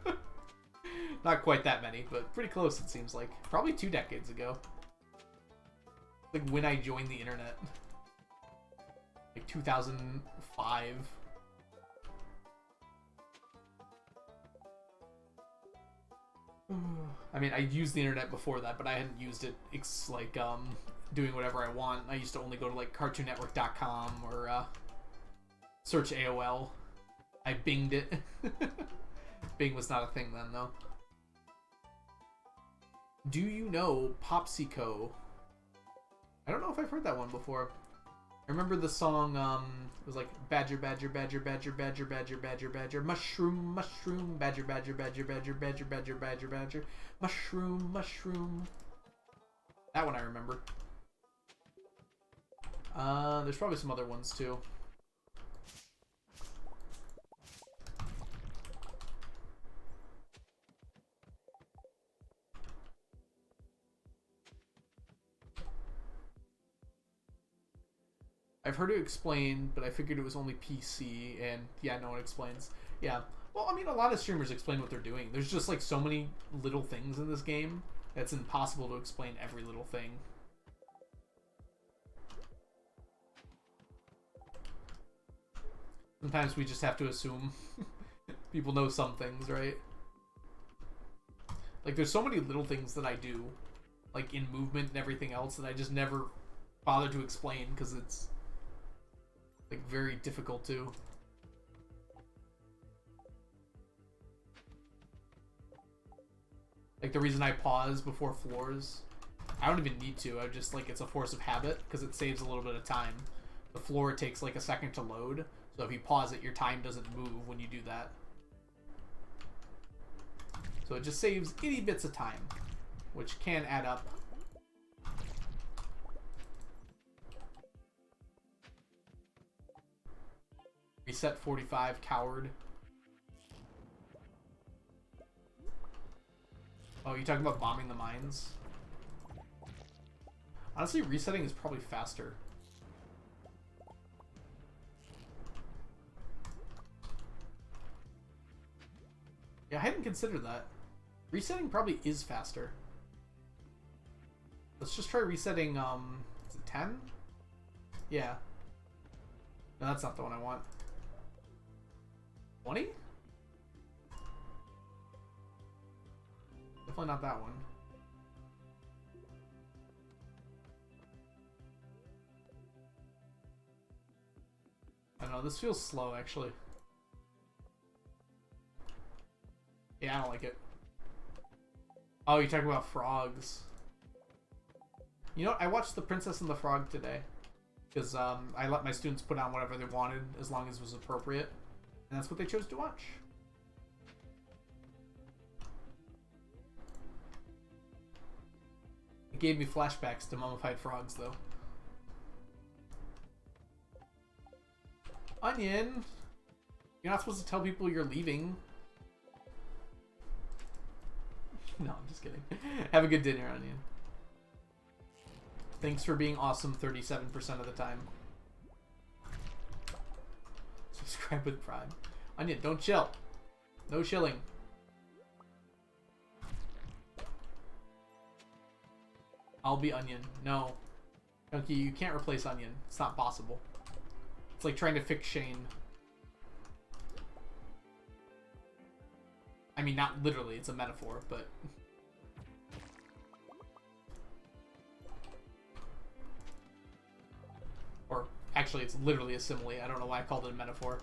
[SPEAKER 1] Not quite that many, but pretty close it seems like. Probably 2 decades ago. Like when I joined the internet. Like 2005. I mean, I used the internet before that, but I hadn't used it like doing whatever I want. I used to only go to like cartoonnetwork.com or search AOL. I binged it. Bing was not a thing then, though. Do you know Popsico? I don't know if I've heard that one before. I remember the song, it was like badger, badger, badger, badger, badger, badger, badger, badger, mushroom, mushroom, badger, badger, badger, badger, badger, badger, badger, badger, mushroom, mushroom. That one I remember. There's probably some other ones too. I've heard it explained, but I figured it was only PC, and yeah, no one explains. Yeah, well, I mean, a lot of streamers explain what they're doing. There's just like so many little things in this game, it's impossible to explain every little thing. Sometimes we just have to assume people know some things, right? Like, there's so many little things that I do, like in movement and everything else, that I just never bother to explain because it's like very difficult to. Like the reason I pause before floors, I don't even need to. I just like, it's a force of habit because it saves a little bit of time. The floor takes like a second to load, so if you pause it, your time doesn't move when you do that. So it just saves itty bits of time, which can add up. Reset 45, coward. Oh, you talking about bombing the mines? Honestly, resetting is probably faster. Yeah, I hadn't considered that. Resetting probably is faster. Let's just try resetting, is it 10? Yeah. No, that's not the one I want. 20? Definitely not that one. I don't know, this feels slow actually. Yeah, I don't like it. Oh, you're talking about frogs. You know what? I watched The Princess and the Frog today. Because I let my students put on whatever they wanted as long as it was appropriate. And that's what they chose to watch. It gave me flashbacks to mummified frogs, though. Onion! You're not supposed to tell people you're leaving. No, I'm just kidding. Have a good dinner, Onion. Thanks for being awesome 37% of the time. Subscribe with Prime. Onion, don't chill. No chilling. I'll be Onion. No. Chunky, you can't replace Onion. It's not possible. It's like trying to fix Shane. I mean, not literally, it's a metaphor, but... Or Actually, it's literally a simile. I don't know why I called it a metaphor.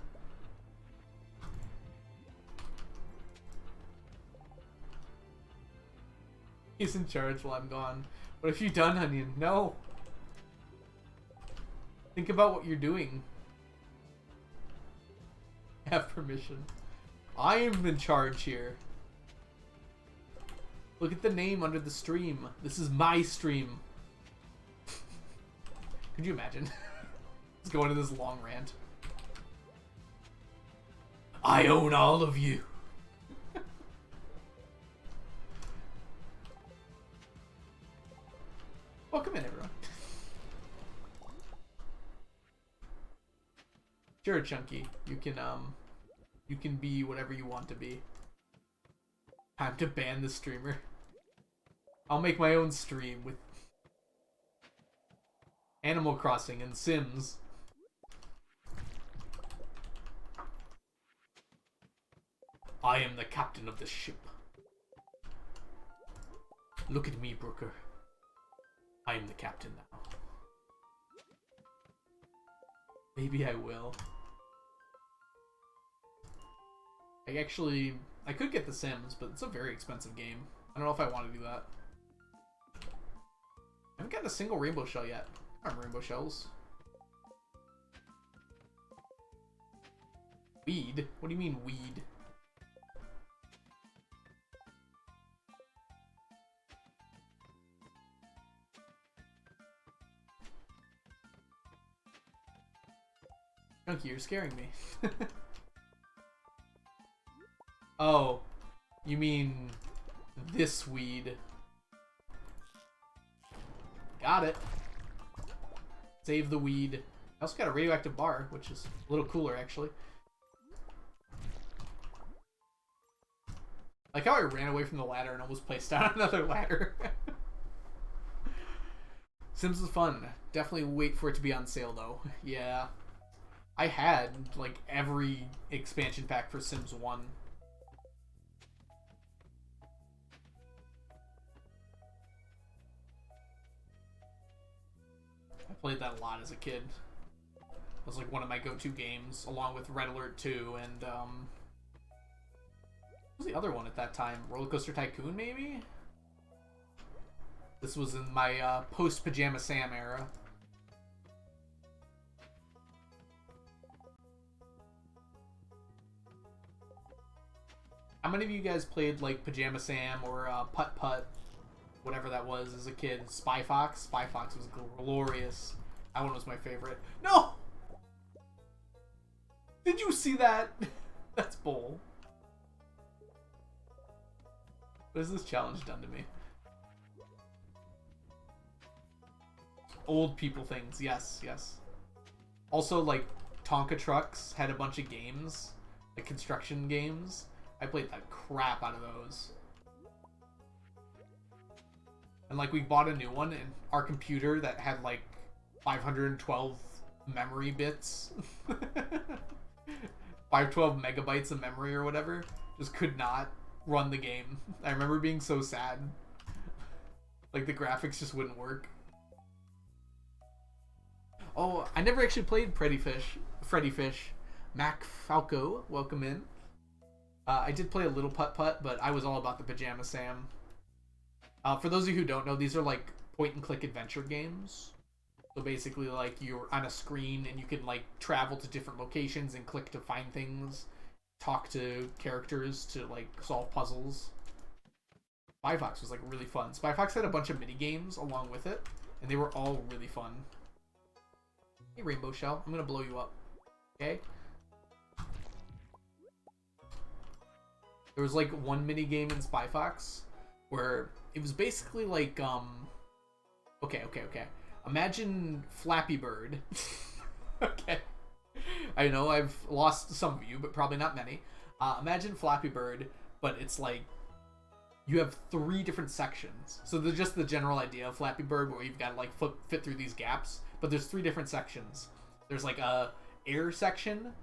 [SPEAKER 1] He's in charge while I'm gone. What have you done, Onion? No. Think about what you're doing. Have permission. I am in charge here. Look at the name under the stream. This is my stream. Could you imagine? Let's go into this long rant. I own all of you. Welcome in, everyone. Sure, Chunky. You can be whatever you want to be. Time to ban the streamer. I'll make my own stream with Animal Crossing and Sims. I am the captain of the ship. Look at me, Brooker. I am the captain now. Maybe I will. I could get The Sims, but it's a very expensive game. I don't know if I want to do that. I haven't gotten a single rainbow shell yet. I don't have rainbow shells. Weed? What do you mean, weed? Chunky, you're scaring me. Oh, you mean this weed. Got it. Save the weed. I also got a radioactive bar, which is a little cooler, actually. Like how I ran away from the ladder and almost placed down another ladder. Sims is fun. Definitely wait for it to be on sale, though. Yeah. I had, like, every expansion pack for Sims 1. I played that a lot as a kid. It was, like, one of my go-to games, along with Red Alert 2 and, what was the other one at that time? Roller Coaster Tycoon, maybe? This was in my, post-Pajama Sam era. How many of you guys played, like, Pajama Sam or Putt Putt, whatever that was as a kid? Spy Fox? Spy Fox was glorious. That one was my favorite. No! Did you see that? That's bull. What has this challenge done to me? Old people things. Yes, yes. Also, like, Tonka Trucks had a bunch of games. Like, construction games. I played the crap out of those. And, like, we bought a new one, and our computer that had, like, 512 memory bits. 512 megabytes of memory or whatever. Just could not run the game. I remember being so sad. Like, the graphics just wouldn't work. Oh, I never actually played Freddy Fish. Mac Falco, welcome in. I did play a little Putt Putt, but I was all about the Pajama Sam. For those of you who don't know, these are like point-and-click adventure games. So basically, like, you're on a screen and you can, like, travel to different locations and click to find things, talk to characters to, like, solve puzzles. Spy Fox was, like, really fun. Spy Fox had a bunch of mini-games along with it, and they were all really fun. Hey, Rainbow Shell, I'm gonna blow you up. Okay? There was, like, one mini-game in Spy Fox where it was basically like, okay. Imagine Flappy Bird. Okay. I know I've lost some of you, but probably not many. Imagine Flappy Bird, but it's like you have 3 different sections. So there's just the general idea of Flappy Bird where you've got to, like, fit through these gaps. But there's 3 different sections. There's, like, a air section,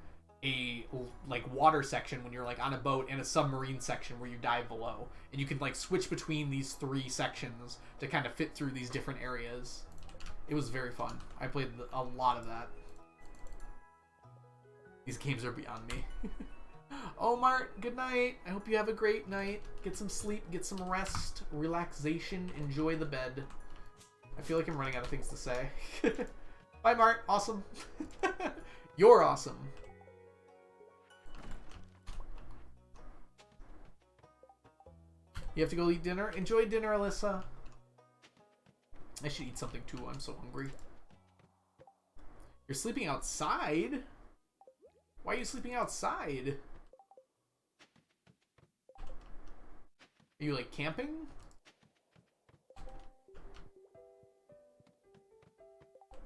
[SPEAKER 1] a, like, water section when you're, like, on a boat, and a submarine section where you dive below. And you can, like, switch between these 3 sections to kind of fit through these different areas. It was very fun. I played a lot of that. These games are beyond me. Oh, Mart, good night. I hope you have a great night. Get some sleep, get some rest, relaxation, enjoy the bed. I feel like I'm running out of things to say. Bye, Mart. Awesome. You're awesome. You have to go eat dinner? Enjoy dinner, Alyssa. I should eat something too. I'm so hungry. You're sleeping outside? Why are you sleeping outside? Are you, like, camping?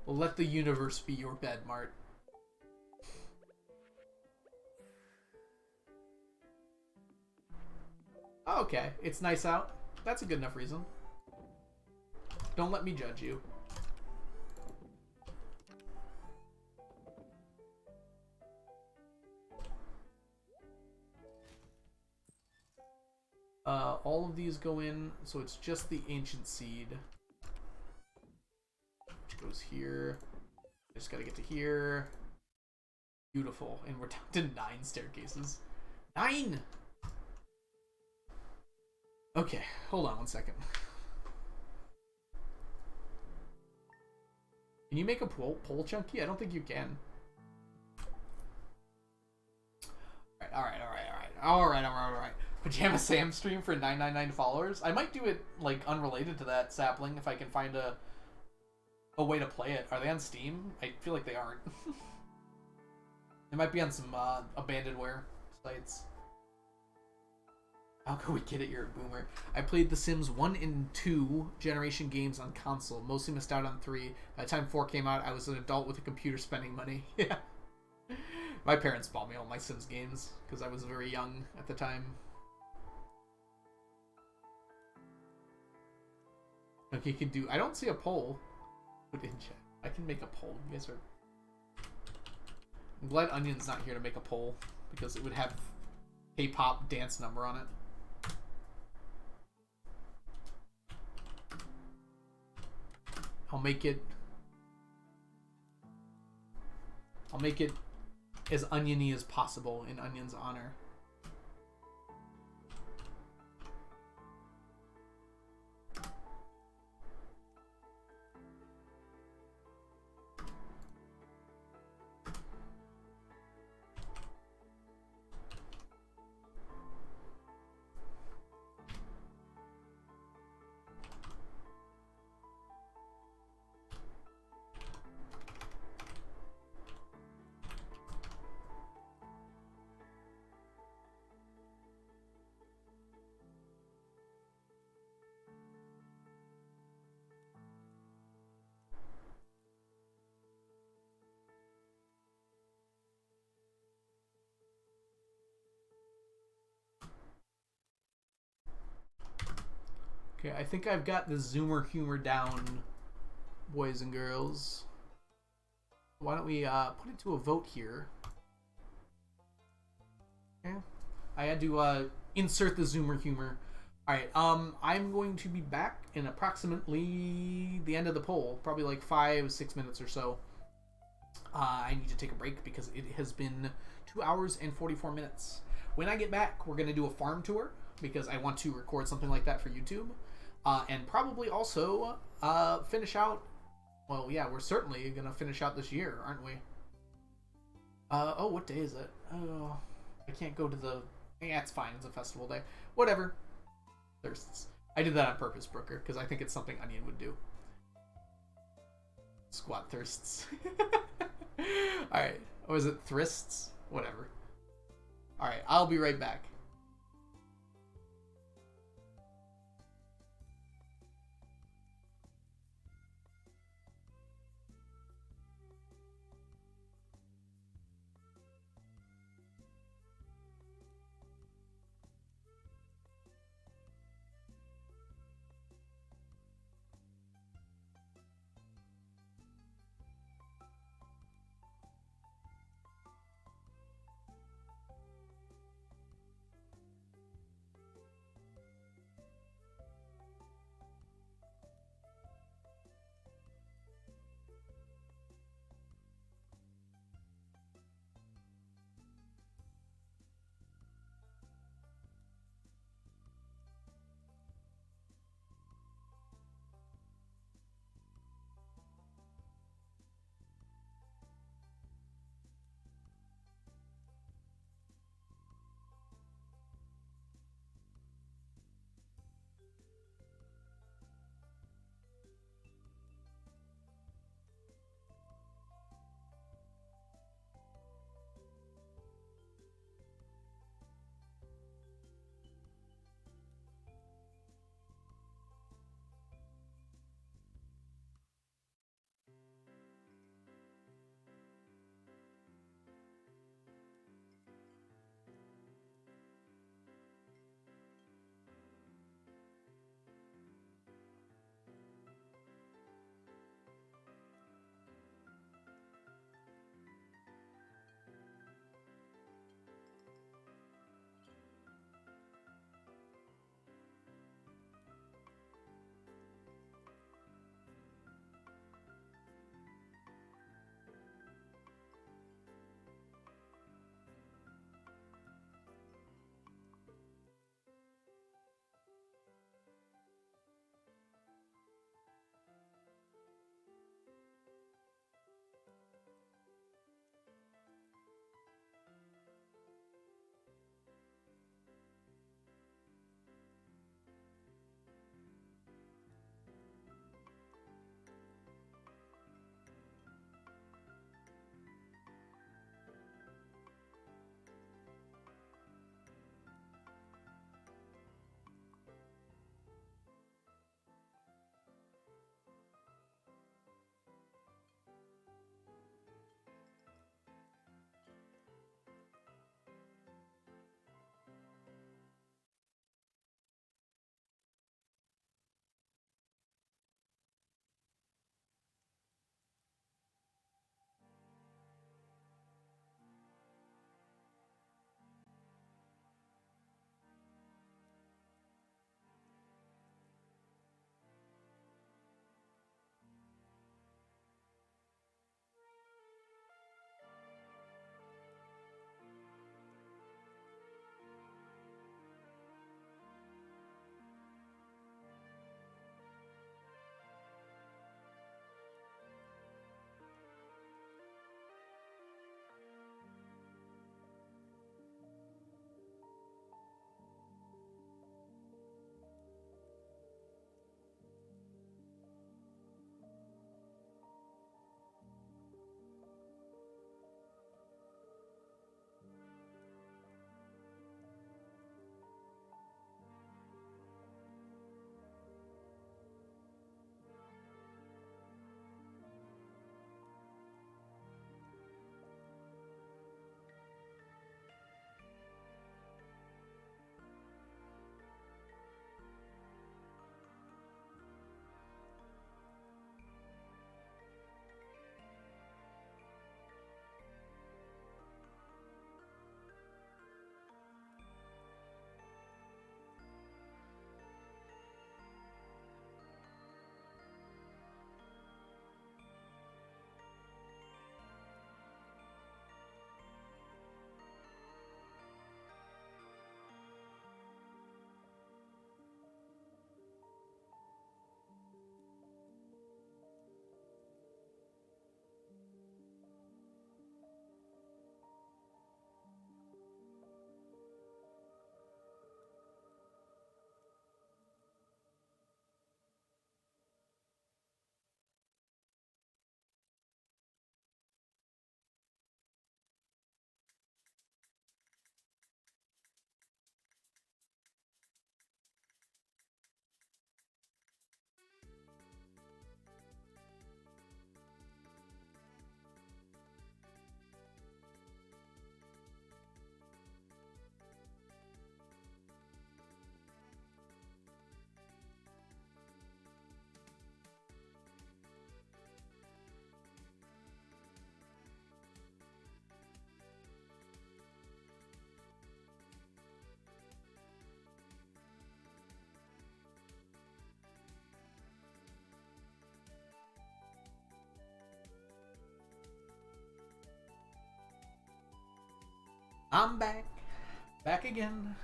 [SPEAKER 1] Well, let the universe be your bed, Mart. Oh, okay. It's nice out. That's a good enough reason. Don't let me judge you. All of these go in, so it's just the ancient seed. Which goes here. I just gotta get to here. Beautiful. And we're down to 9 staircases. 9! Okay, hold on one second. Can you make a pole chunky? I don't think you can. Alright. Pajama Sam stream for 999 followers. I might do it, like, unrelated to that sapling if I can find a way to play it. Are they on Steam? I feel like they aren't. They might be on some abandonware sites. How can we get it? You're a boomer. I played The Sims 1 and 2 generation games on console. Mostly missed out on 3. By the time 4 came out, I was an adult with a computer spending money. Yeah. My parents bought me all my Sims games because I was very young at the time. Okay, you can do... I don't see a poll. Put in chat. I can make a poll. You guys are... I'm glad Onion's not here to make a poll because it would have K-pop dance number on it. I'll make it as oniony as possible in Onion's honor. Okay, I think I've got the Zoomer humor down, boys and girls. Why don't we put it to a vote here? Okay. I had to insert the Zoomer humor. Alright, I'm going to be back in approximately the end of the poll. Probably like 5-6 minutes or so. I need to take a break because it has been 2 hours and 44 minutes. When I get back, we're going to do a farm tour because I want to record something like that for YouTube. And probably also finish out... Well, yeah, we're certainly going to finish out this year, aren't we? Oh, what day is it? Oh, I can't go to the... Yeah, it's fine. It's a festival day. Whatever. Thirsts. I did that on purpose, Brooker, because I think it's something Onion would do. Squat thirsts. Alright. Or is it thrists? Whatever. Alright, I'll be right back. I'm back. Back again.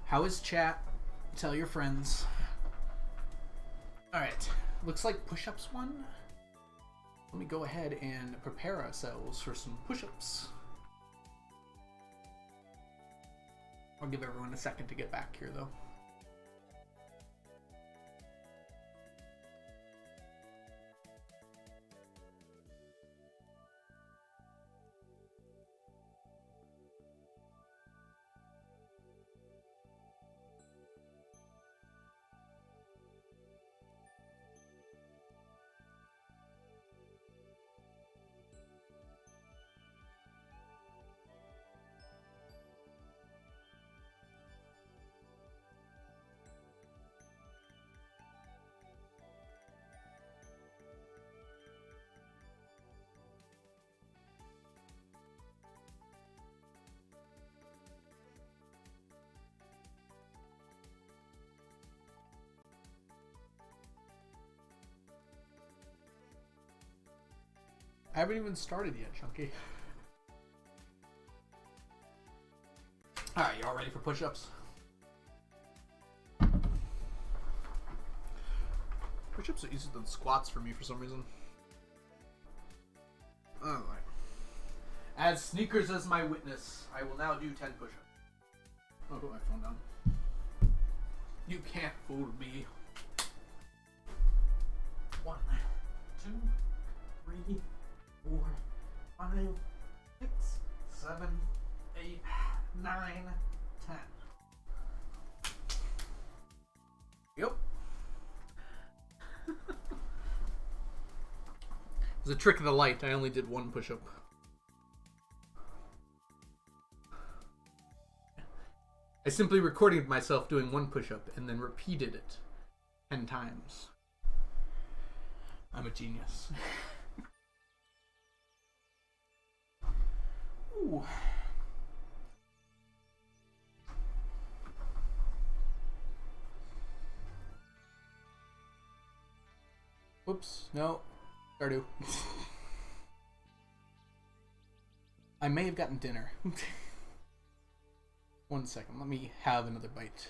[SPEAKER 1] How is chat? Tell your friends. Alright. Looks like push-ups won. Let me go ahead and prepare ourselves for some push-ups. I'll give everyone a second to get back here, though. I haven't even started yet, Chunky. Alright, y'all ready for push-ups? Push-ups are easier than squats for me for some reason. Alright. As sneakers as my witness, I will now do 10 push-ups. I'll put my phone down. You can't fool me. 1, 2, 3, 4, 5, 6, 7, 8, 9, 10. Yep. It was a trick of the light. I only did 1 push-up. I simply recorded myself doing 1 push-up and then repeated it 10 times. I'm a genius. Ooh. Whoops, no. Stardew. I may have gotten dinner. 1 second, let me have another bite.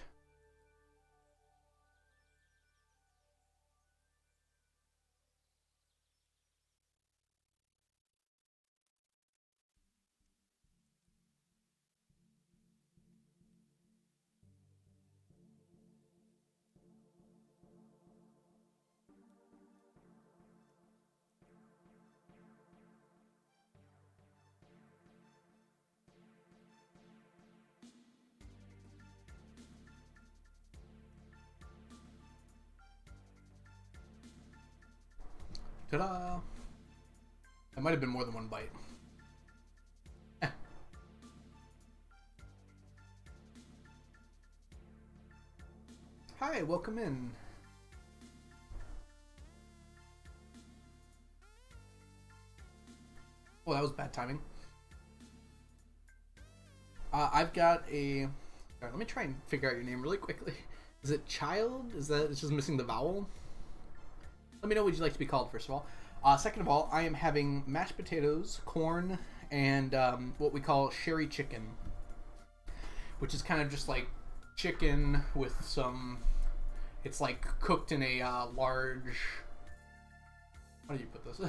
[SPEAKER 1] Ta-da! That might have been more than 1 bite. Hi, welcome in. Well, that was bad timing. I've got a... Alright, let me try and figure out your name really quickly. Is it Child? Is that... It's just missing the vowel? Let me know what you'd like to be called, first of all. Second of all, I am having mashed potatoes, corn, and what we call sherry chicken. Which is kind of just like chicken with some... It's like cooked in a large... How do you put this?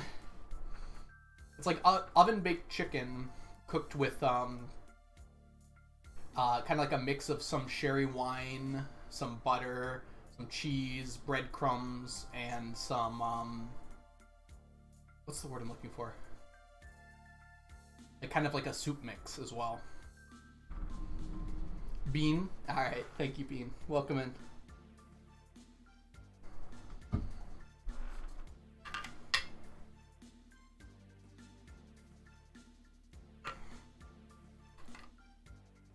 [SPEAKER 1] It's like oven-baked chicken cooked with kind of like a mix of some sherry wine, some butter, some cheese, breadcrumbs, and some, what's the word I'm looking for? Like kind of like a soup mix as well. Bean? Alright, thank you, Bean. Welcome in.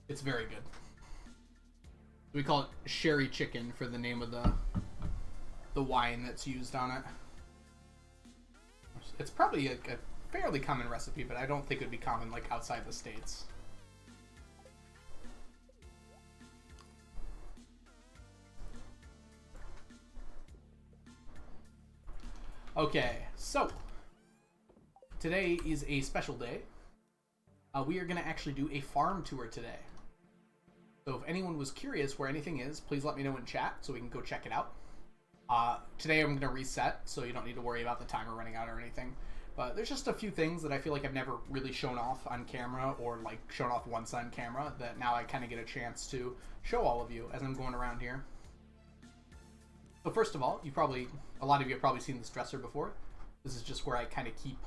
[SPEAKER 1] It's very good. We call it sherry chicken for the name of the wine that's used on it. It's probably a fairly common recipe, but I don't think it would be common like outside the States. Okay, so today is a special day. we are going to actually do a farm tour today. So if anyone was curious where anything is, please let me know in chat so we can go check it out. Today I'm going to reset, so you don't need to worry about the timer running out or anything. But there's just a few things that I feel like I've never really shown off on camera, or like shown off once on camera, that now I kind of get a chance to show all of you as I'm going around here. So first of all, a lot of you have probably seen this dresser before. This is just where I kind of keep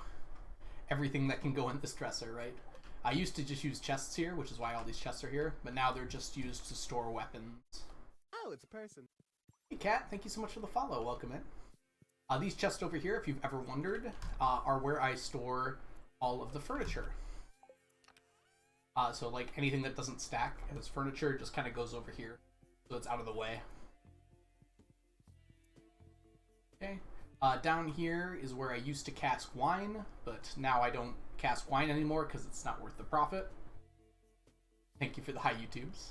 [SPEAKER 1] everything that can go in this dresser, right? I used to just use chests here, which is why all these chests are here, but now they're just used to store weapons.
[SPEAKER 2] Oh, it's a person.
[SPEAKER 1] Hey Kat, thank you so much for the follow. Welcome in. These chests over here, if you've ever wondered, are where I store all of the furniture. So like anything that doesn't stack as furniture just kind of goes over here, so it's out of the way. Okay. Down here is where I used to cask wine, but now I don't cask wine anymore because it's not worth the profit. Thank you for the high YouTubes.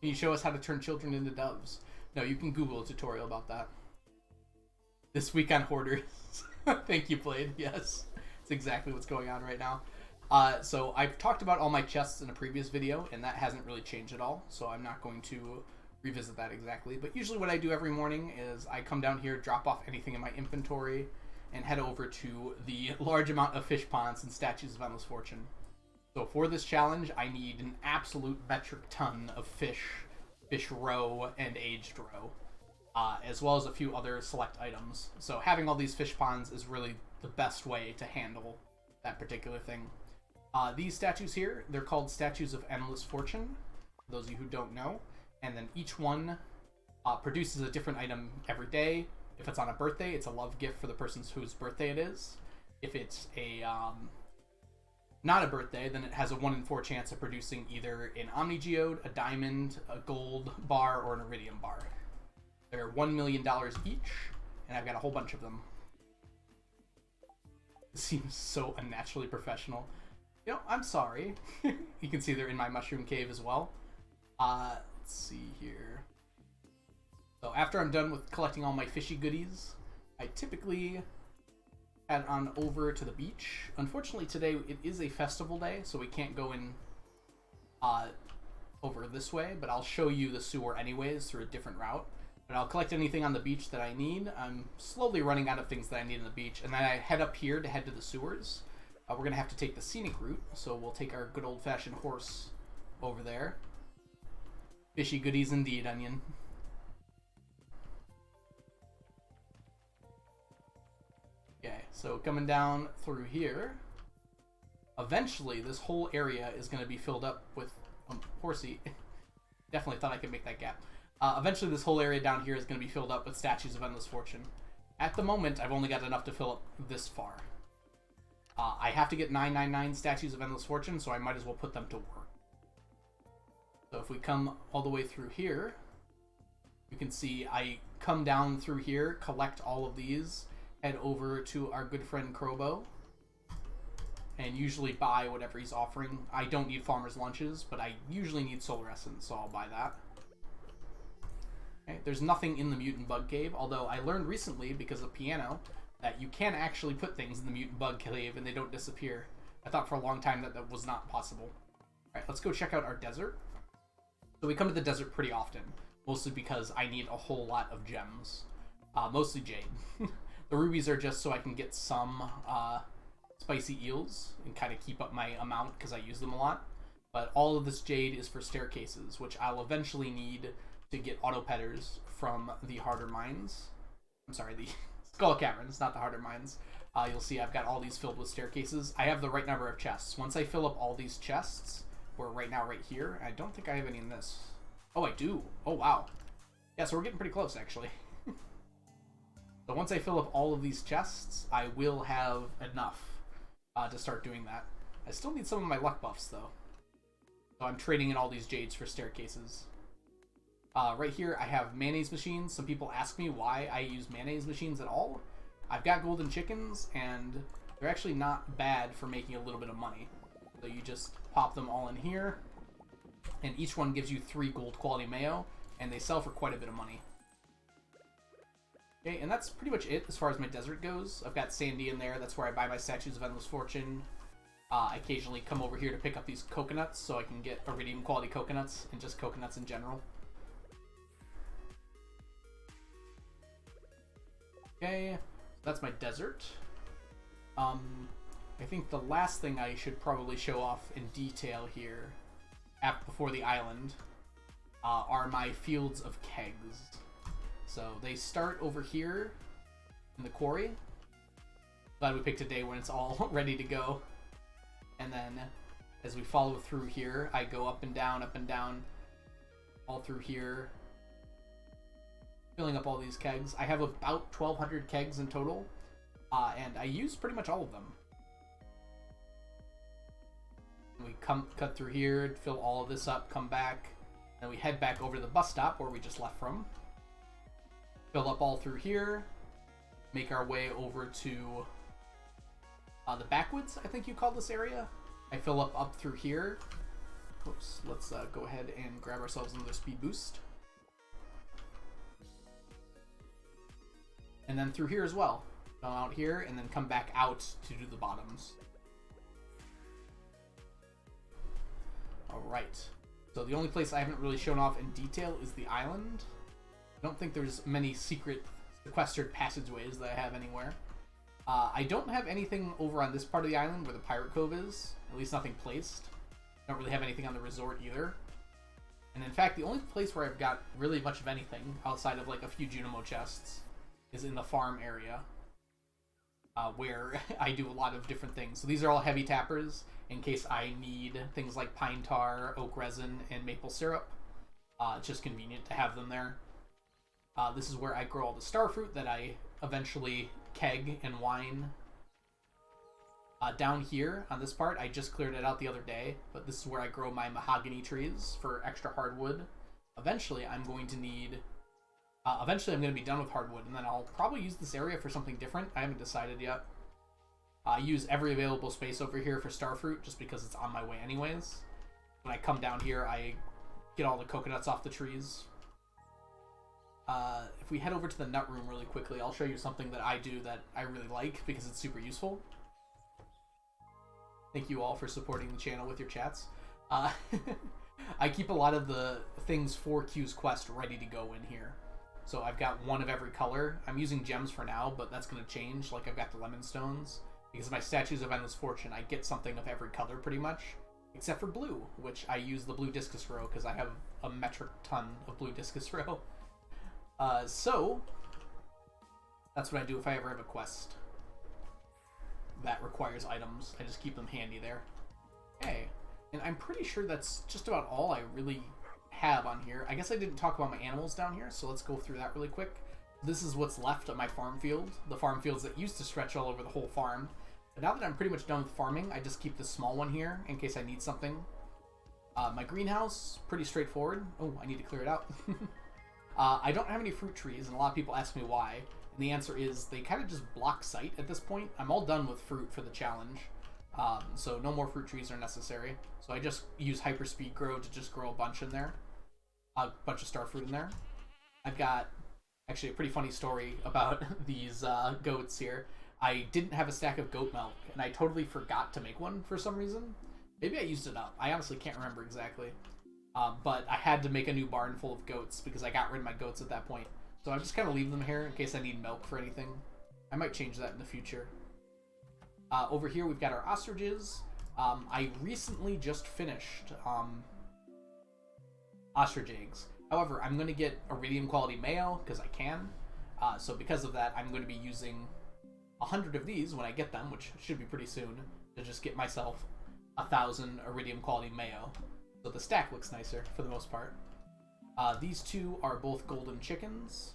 [SPEAKER 1] Can you show us how to turn children into doves? No, you can Google a tutorial about that. This week on hoarders. Thank you, Blade. Yes, it's exactly what's going on right now. So I've talked about all my chests in a previous video, and that hasn't really changed at all, so I'm not going to revisit that exactly. But usually what I do every morning is I come down here, drop off anything in my inventory, and head over to the large amount of fish ponds and statues of endless fortune. So for this challenge, I need an absolute metric ton of fish roe, and aged roe. As well as a few other select items. So having all these fish ponds is really the best way to handle that particular thing. These statues here, they're called statues of endless fortune, for those of you who don't know. And then each one produces a different item every day. If it's on a birthday, it's a love gift for the person whose birthday it is. If it's a not a birthday, then it has a 1 in 4 chance of producing either an Omni Geode, a diamond, a gold bar, or an iridium bar. They're $1 million each, and I've got a whole bunch of them. It seems so unnaturally professional. You know, I'm sorry. You can see they're in my mushroom cave as well. Let's see here. So after I'm done with collecting all my fishy goodies, I typically head on over to the beach. Unfortunately today it is a festival day, so we can't go in over this way, but I'll show you the sewer anyways through a different route. But I'll collect anything on the beach that I need. I'm slowly running out of things that I need on the beach, and then I head up here to head to the sewers. We're going to have to take the scenic route, so we'll take our good old-fashioned horse over there. Fishy goodies indeed, Onion. Okay, so coming down through here, eventually this whole area is going to be filled up with... horsey. Definitely thought I could make that gap. Eventually this whole area down here is going to be filled up with statues of endless fortune. At the moment, I've only got enough to fill up this far. I have to get 999 statues of endless fortune, so I might as well put them to work. So if we come all the way through here, you can see I come down through here, collect all of these, head over to our good friend Crobo, and usually buy whatever he's offering. I don't need farmer's lunches, but I usually need solar essence, so I'll buy that. Okay, there's nothing in the mutant bug cave, although I learned recently, because of piano, that you can actually put things in the mutant bug cave and they don't disappear. I thought for a long time that that was not possible. Alright, let's go check out our desert. So we come to the desert pretty often, mostly because I need a whole lot of gems. Mostly jade. The rubies are just so I can get some spicy eels and kind of keep up my amount because I use them a lot. But all of this jade is for staircases, which I'll eventually need to get auto petters from the harder mines. I'm sorry, the skull caverns, not the harder mines. You'll see I've got all these filled with staircases. I have the right number of chests. Once I fill up all these chests, we're right now right here. I don't think I have any in this. Oh, I do. Oh, wow. Yeah, so we're getting pretty close, actually. So once I fill up all of these chests, I will have enough to start doing that. I still need some of my luck buffs, though. So I'm trading in all these jades for staircases. Right here, I have mayonnaise machines. Some people ask me why I use mayonnaise machines at all. I've got golden chickens, and they're actually not bad for making a little bit of money. So you just pop them all in here, and each one gives you 3 gold quality mayo, and they sell for quite a bit of money. Okay, and that's pretty much it as far as my desert goes. I've got Sandy in there. That's where I buy my statues of endless fortune. I occasionally come over here to pick up these coconuts so I can get iridium quality coconuts and just coconuts in general. Okay, so that's my desert. I think the last thing I should probably show off in detail here, before the island, are my fields of kegs. So they start over here in the quarry. Glad we picked a day when it's all ready to go. And then as we follow through here, I go up and down, all through here, filling up all these kegs. I have about 1,200 kegs in total, and I use pretty much all of them. We cut through here, fill all of this up, come back, and we head back over to the bus stop where we just left from. Fill up all through here, make our way over to the backwoods, I think you call this area. I fill up through here. Oops, let's go ahead and grab ourselves another speed boost. And then through here as well. Come out here and then come back out to do the bottoms. Alright. So the only place I haven't really shown off in detail is the island. I don't think there's many secret sequestered passageways that I have anywhere. I don't have anything over on this part of the island where the Pirate Cove is. At least nothing placed. Don't really have anything on the resort either. And in fact, the only place where I've got really much of anything, outside of like a few Junimo chests, is in the farm area. Where I do a lot of different things. So these are all heavy tappers in case I need things like pine tar, oak resin, and maple syrup. It's just convenient to have them there. This is where I grow all the starfruit that I eventually keg and wine. Down here on this part, I just cleared it out the other day, but this is where I grow my mahogany trees for extra hardwood. Eventually, I'm going to need... eventually, I'm going to be done with hardwood, and then I'll probably use this area for something different. I haven't decided yet. I use every available space over here for starfruit, just because it's on my way anyways. When I come down here, I get all the coconuts off the trees. If we head over to the nut room really quickly, I'll show you something that I do that I really like, because it's super useful. Thank you all for supporting the channel with your chats. I keep a lot of the things for Q's quest ready to go in here. So I've got one of every color. I'm using gems for now, but that's going to change. Like I've got the lemon stones. Because of my Statues of Endless Fortune, I get something of every color pretty much. Except for blue, which I use the blue discus row because I have a metric ton of blue discus row. So, that's what I do if I ever have a quest that requires items. I just keep them handy there. Okay, and I'm pretty sure that's just about all I really have on here. I guess I didn't talk about my animals down here, so let's go through that really quick. This is what's left of my farm field. The farm fields that used to stretch all over the whole farm. But now that I'm pretty much done with farming, I just keep this small one here in case I need something. My greenhouse, pretty straightforward. Oh, I need to clear it out. I don't have any fruit trees, and a lot of people ask me why. And the answer is they kind of just block sight at this point. I'm all done with fruit for the challenge. So no more fruit trees are necessary. So I just use hyperspeed grow to just grow a bunch in there. A bunch of starfruit in there. I've got actually a pretty funny story about these goats here. I didn't have a stack of goat milk, and I totally forgot to make one for some reason. Maybe I used it up. I honestly can't remember exactly. But I had to make a new barn full of goats because I got rid of my goats at that point. So I just kind of leave them here in case I need milk for anything. I might change that in the future. Over here we've got our ostriches. I recently just finished ostrich eggs. However, I'm going to get iridium quality mayo because I can. So because of that, I'm going to be using 100 of these when I get them, which should be pretty soon, to just get myself 1,000 iridium quality mayo. So the stack looks nicer for the most part. These two are both golden chickens.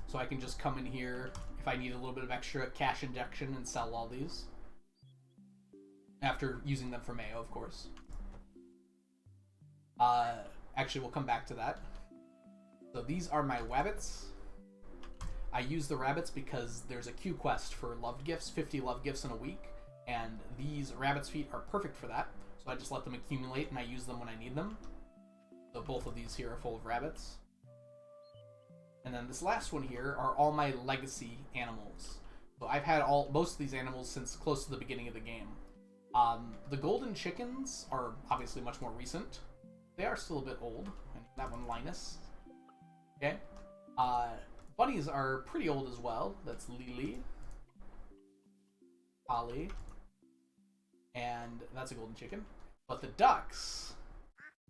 [SPEAKER 1] So I can just come in here if I need a little bit of extra cash injection and sell all these. After using them for mayo, of course. Actually, we'll come back to that. So these are my rabbits. I use the rabbits because there's a Q quest for love gifts, 50 love gifts in a week, and these rabbit's feet are perfect for that. So I just let them accumulate and I use them when I need them. So both of these here are full of rabbits. And then this last one here are all my legacy animals. So I've had most of these animals since close to the beginning of the game. The golden chickens are obviously much more recent. They are still a bit old. And that one, Linus. Okay. Bunnies are pretty old as well. That's Lily. Ollie. And that's a golden chicken. But the ducks...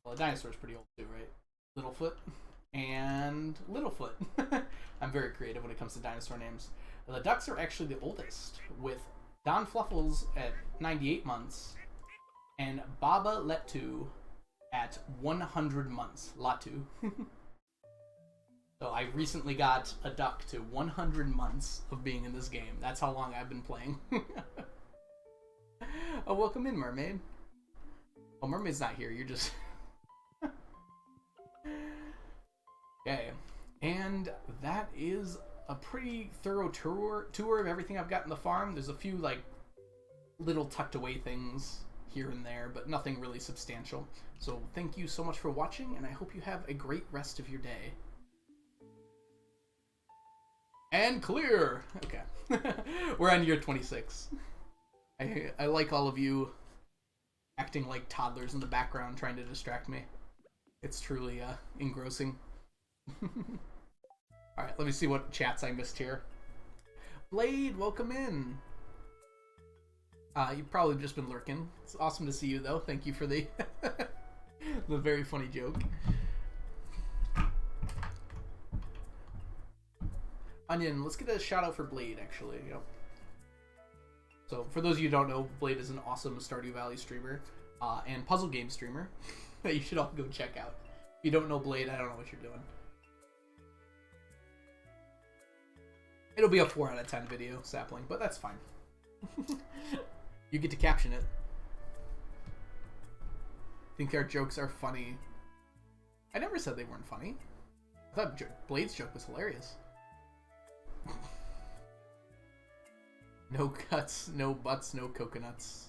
[SPEAKER 1] Well, the dinosaur's pretty old too, right? Littlefoot and Littlefoot. I'm very creative when it comes to dinosaur names. The ducks are actually the oldest, with Don Fluffles at 98 months and Baba Letu at 100 months. Latu. So I recently got a duck to 100 months of being in this game. That's how long I've been playing. Oh, welcome in, Mermaid. Oh, Mermaid's not here. You're just... Okay. And that is a pretty thorough tour of everything I've got in the farm. There's a few, like, little tucked away things here and there, but nothing really substantial. So thank you so much for watching, and I hope you have a great rest of your day. And clear! Okay. We're on year 26. I like all of you acting like toddlers in the background trying to distract me. It's truly engrossing. Alright, let me see what chats I missed here. Blade, welcome in. You've probably just been lurking. It's awesome to see you, though. Thank you for the the very funny joke. Onion, let's get a shout out for Blade, actually. Yep. So, for those of you who don't know, Blade is an awesome Stardew Valley streamer and puzzle game streamer that you should all go check out. If you don't know Blade, I don't know what you're doing. It'll be a 4 out of 10 video, Sapling, but that's fine. You get to caption it. Think our jokes are funny. I never said they weren't funny. I thought Blade's joke was hilarious. No cuts, no butts, no coconuts.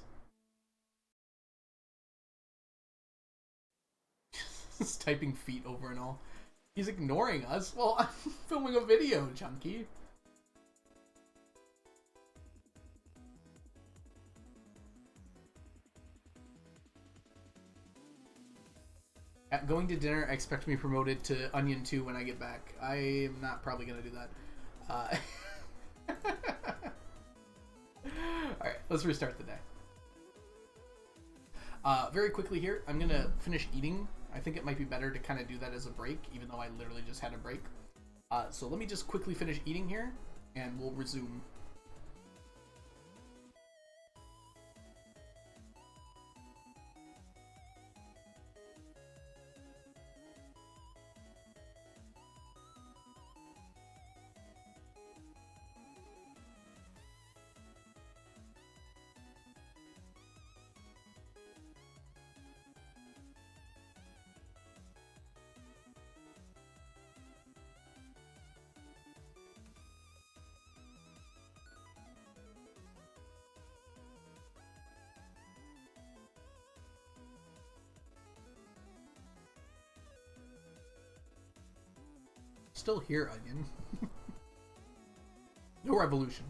[SPEAKER 1] Just typing feet over and all. He's ignoring us. Well, I'm filming a video, Chunky. At going to dinner, I expect to be promoted to Onion 2 when I get back. I am not probably going to do that. Alright, let's restart the day. Very quickly here, I'm going to finish eating. I think it might be better to kind of do that as a break, even though I literally just had a break. So let me just quickly finish eating here, and we'll resume. Still here, Onion. No revolution.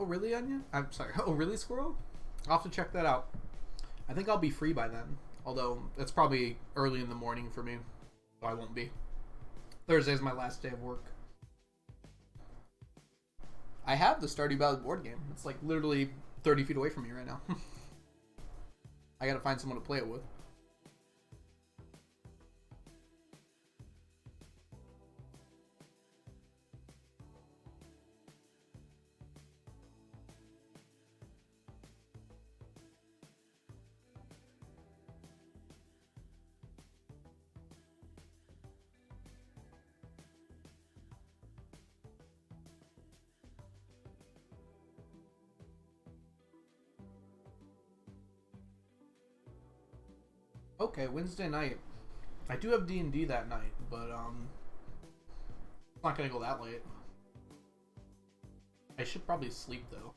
[SPEAKER 1] Oh, really, Onion? I'm sorry. Oh, really, Squirrel? I'll have to check that out. I think I'll be free by then. Although, it's probably early in the morning for me. So I won't be. Thursday's my last day of work. I have the Stardew Valley board game. It's like literally 30 feet away from me right now. I gotta find someone to play it with. Okay, Wednesday night. I do have D&D that night, but I'm not gonna go that late. I should probably sleep though.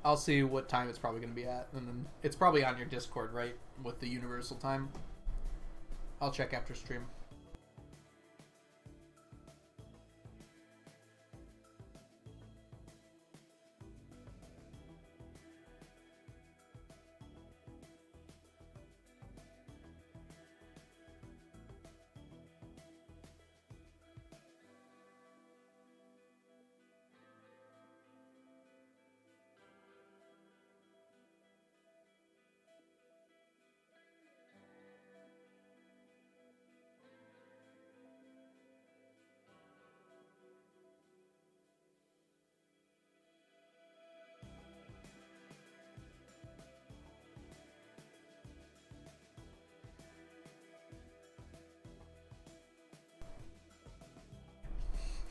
[SPEAKER 1] I'll see what time it's probably gonna be at, and then it's probably on your Discord, right? With the universal time. I'll check after stream.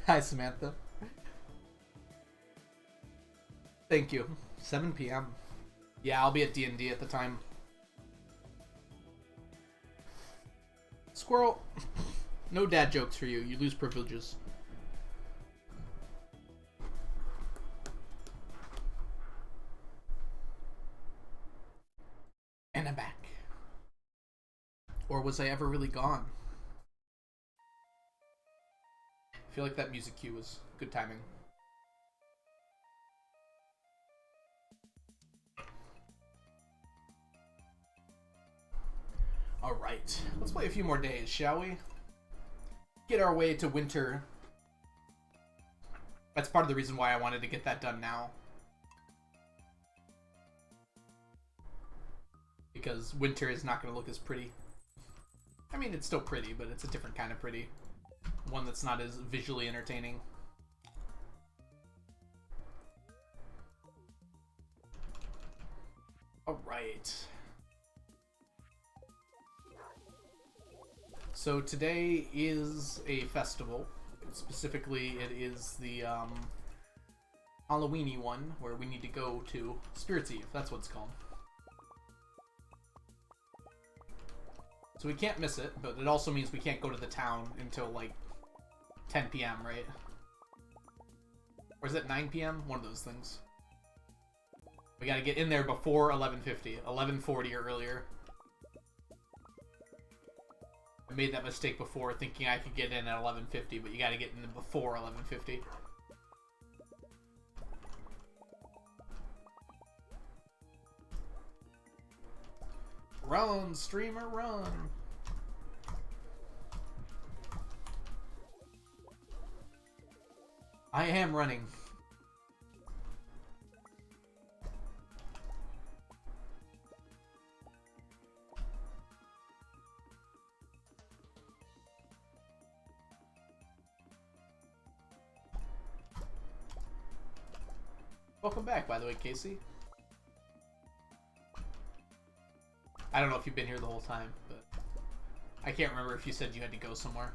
[SPEAKER 1] Hi, Samantha. Thank you. 7 p.m. Yeah, I'll be at D&D at the time. Squirrel. No dad jokes for you. You lose privileges. And I'm back. Or was I ever really gone? I feel like that music cue was good timing. Alright, let's play a few more days, shall we? Get our way to winter. That's part of the reason why I wanted to get that done now. Because winter is not going to look as pretty. I mean, it's still pretty, but it's a different kind of pretty. One that's not as visually entertaining. Alright. So today is a festival. Specifically, it is the Halloweeny one, where we need to go to Spirit's Eve. That's what it's called. So we can't miss it, but it also means we can't go to the town until, like, 10 p.m., right? Or is it 9 p.m.? One of those things. We gotta get in there before 11:50. 11:40 or earlier. I made that mistake before, thinking I could get in at 11:50, but you gotta get in before 11:50. Run, streamer, run! I am running. Welcome back, by the way, Casey. I don't know if you've been here the whole time, but I can't remember if you said you had to go somewhere.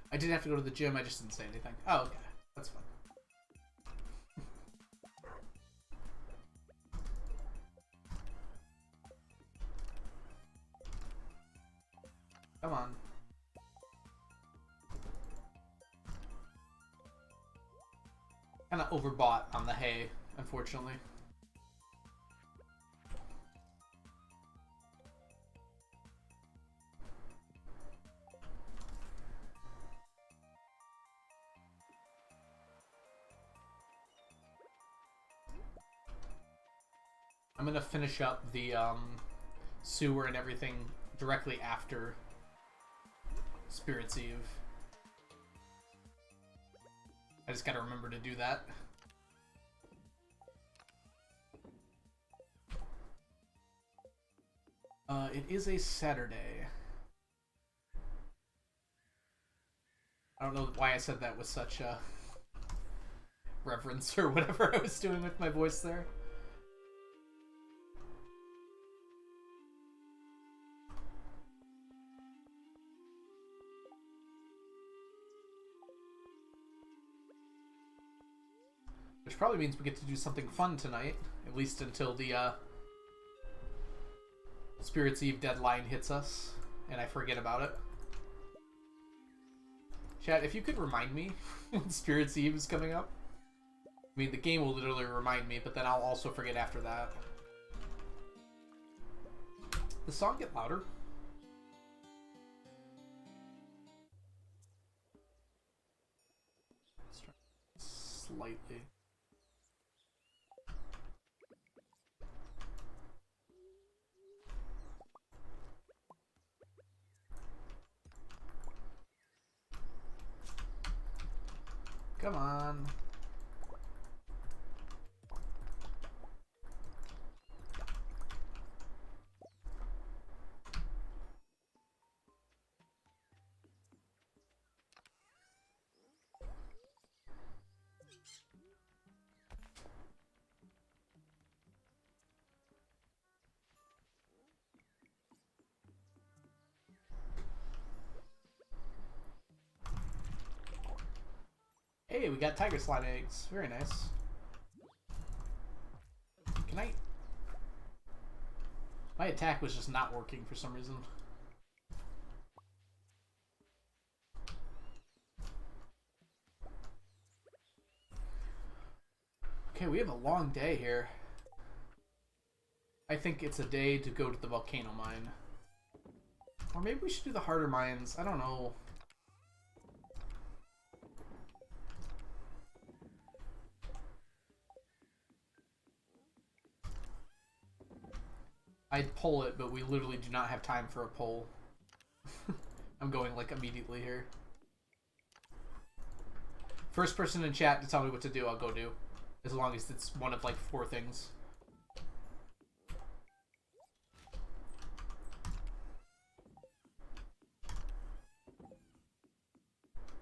[SPEAKER 1] I didn't have to go to the gym, I just didn't say anything. Oh, okay. That's fine. Kind of overbought on the hay, unfortunately. I'm gonna finish up the sewer and everything directly after Spirit's Eve. I just gotta remember to do that. It is a Saturday. I don't know why I said that with such a reverence or whatever I was doing with my voice there. Which probably means we get to do something fun tonight, at least until the Spirit's Eve deadline hits us, and I forget about it. Chat, if you could remind me when Spirit's Eve is coming up. I mean, the game will literally remind me, but then I'll also forget after that. Does the song get louder? Let's try slightly. Come on. Hey, we got tiger slime eggs. Very nice. Can I... My attack was just not working for some reason. Okay, we have a long day here. I think it's a day to go to the volcano mine. Or maybe we should do the harder mines. I don't know. I'd pull it, but we literally do not have time for a pull. I'm going, like, immediately here. First person in chat to tell me what to do, I'll go do. As long as it's one of, like, 4 things.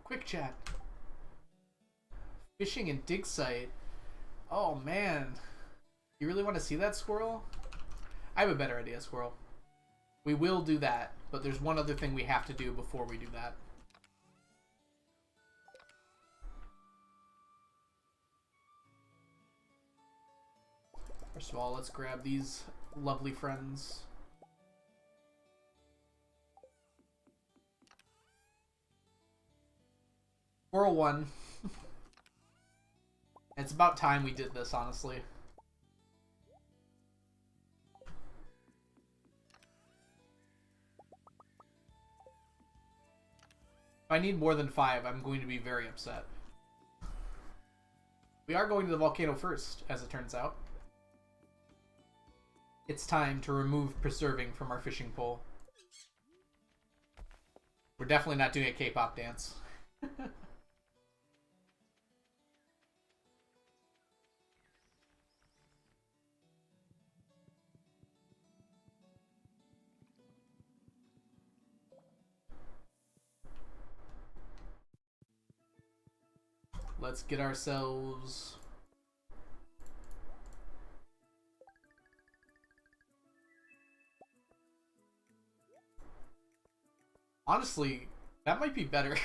[SPEAKER 1] Quick chat. Fishing and dig site. Oh, man. You really want to see that, Squirrel? I have a better idea, Squirrel. We will do that, but there's one other thing we have to do before we do that. First of all, let's grab these lovely friends. Squirrel 1. It's about time we did this, honestly. If I need more than 5, I'm going to be very upset. We are going to the volcano first, as it turns out. It's time to remove preserving from our fishing pole. We're definitely not doing a K-pop dance. Let's get ourselves... Honestly, that might be better.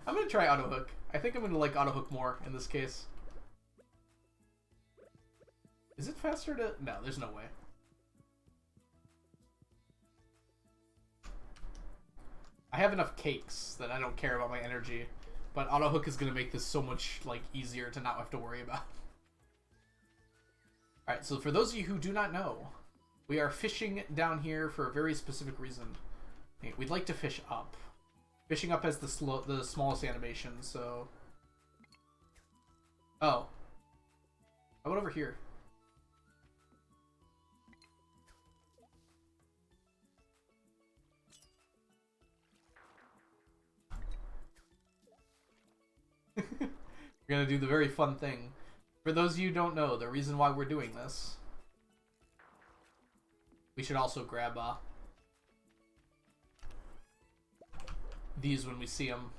[SPEAKER 1] I'm gonna try auto hook. I think I'm gonna like auto hook more in this case. Is it faster to... No, there's no way. I have enough cakes that I don't care about my energy, but auto hook is gonna make this so much like easier to not have to worry about. All right, so for those of you who do not know, we are fishing down here for a very specific reason. We'd like to fish up. Fishing up has the smallest animation, so... Oh. How about over here? We're gonna do the very fun thing. For those of you who don't know, the reason why we're doing this... We should also grab these when we see them.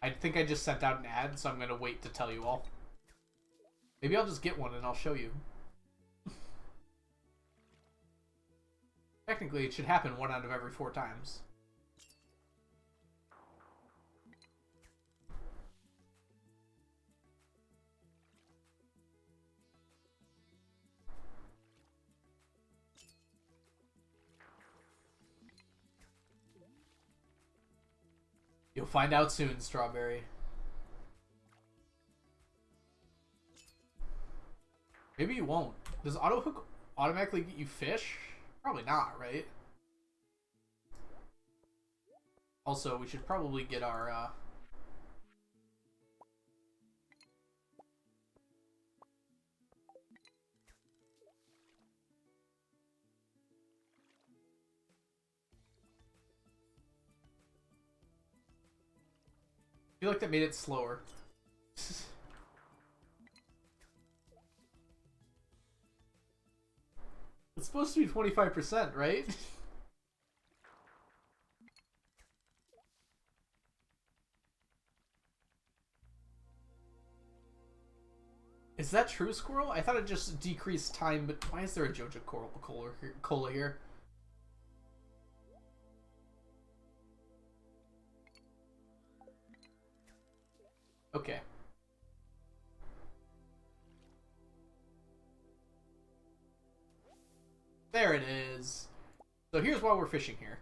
[SPEAKER 1] I think I just sent out an ad, so I'm going to wait to tell you all. Maybe I'll just get one and I'll show you. Technically, it should happen 1 out of every 4 times. You'll find out soon, Strawberry. Maybe you won't. Does autohook automatically get you fish? Probably not, right? Also, we should probably get our I feel like that made it slower. It's supposed to be 25%, right? Is that true, Squirrel? I thought it just decreased time, but why is there a Joja Cola here? Okay. There it is. So here's why we're fishing here.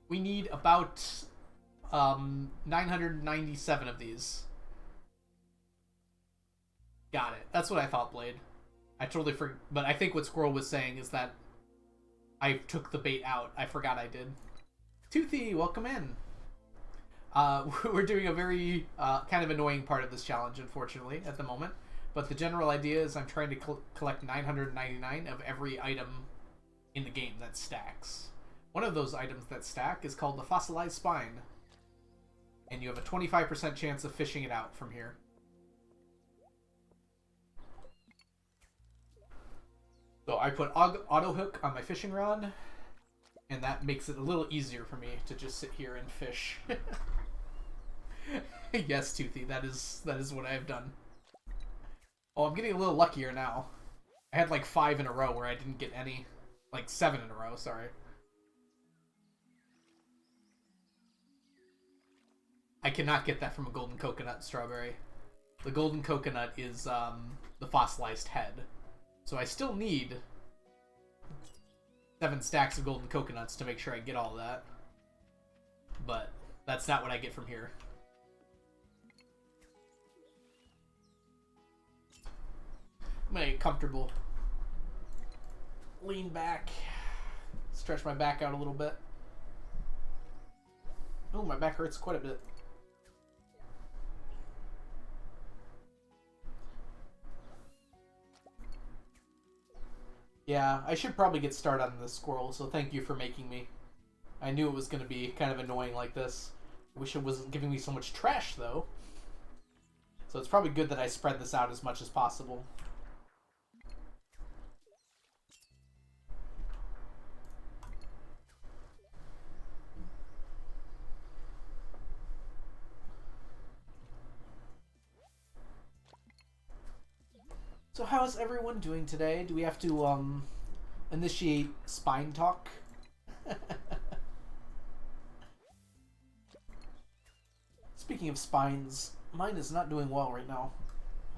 [SPEAKER 1] We need about 997 of these. Got it. That's what I thought, Blade. I totally forgot. But I think what Squirrel was saying is that I took the bait out. I forgot I did. Toothy, welcome in. We're doing a very kind of annoying part of this challenge, unfortunately, at the moment. But the general idea is I'm trying to collect 999 of every item in the game that stacks. One of those items that stack is called the Fossilized Spine. And you have a 25% chance of fishing it out from here. So I put auto hook on my fishing rod, and that makes it a little easier for me to just sit here and fish. Yes, Toothy, that is what I have done. Oh, I'm getting a little luckier now. I had like 5 in a row where I didn't get any. Like 7 in a row, sorry. I cannot get that from a golden coconut, Strawberry. The golden coconut is the fossilized head. So I still need 7 stacks of golden coconuts to make sure I get all that. But that's not what I get from here. I'm gonna get comfortable. Lean back. Stretch my back out a little bit. Oh, my back hurts quite a bit. Yeah, I should probably get started on this, Squirrel, so thank you for making me. I knew it was going to be kind of annoying like this. I wish it wasn't giving me so much trash, though. So it's probably good that I spread this out as much as possible. So how is everyone doing today? Do we have to initiate spine talk? Speaking of spines, mine is not doing well right now.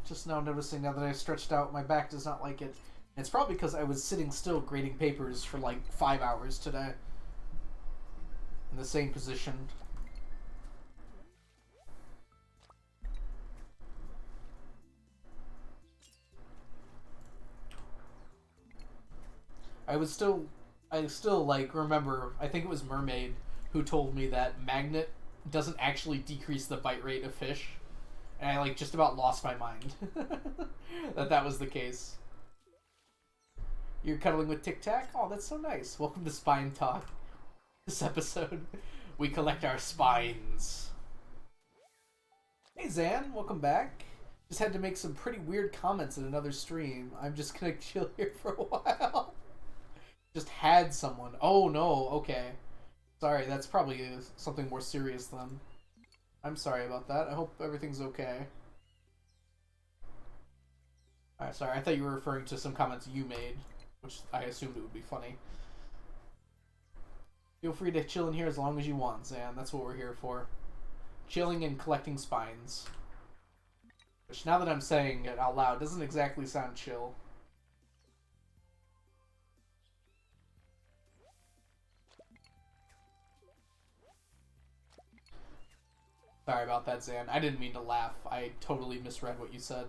[SPEAKER 1] Just now noticing now that I stretched out, my back does not like it. It's probably because I was sitting still grading papers for like 5 hours today. In the same position. I still like remember, I think it was Mermaid who told me that magnet doesn't actually decrease the bite rate of fish. And I like just about lost my mind that was the case. You're cuddling with Tic Tac? Oh, that's so nice. Welcome to Spine Talk. This episode, we collect our spines. Hey Zan, welcome back. Just had to make some pretty weird comments in another stream. I'm just gonna chill here for a while. Just had someone. Oh no, okay. Sorry, that's probably something more serious then. I'm sorry about that. I hope everything's okay. Alright, sorry, I thought you were referring to some comments you made, which I assumed it would be funny. Feel free to chill in here as long as you want, Zan. That's what we're here for. Chilling and collecting spines. Which, now that I'm saying it out loud, doesn't exactly sound chill. Sorry about that, Zan. I didn't mean to laugh. I totally misread what you said.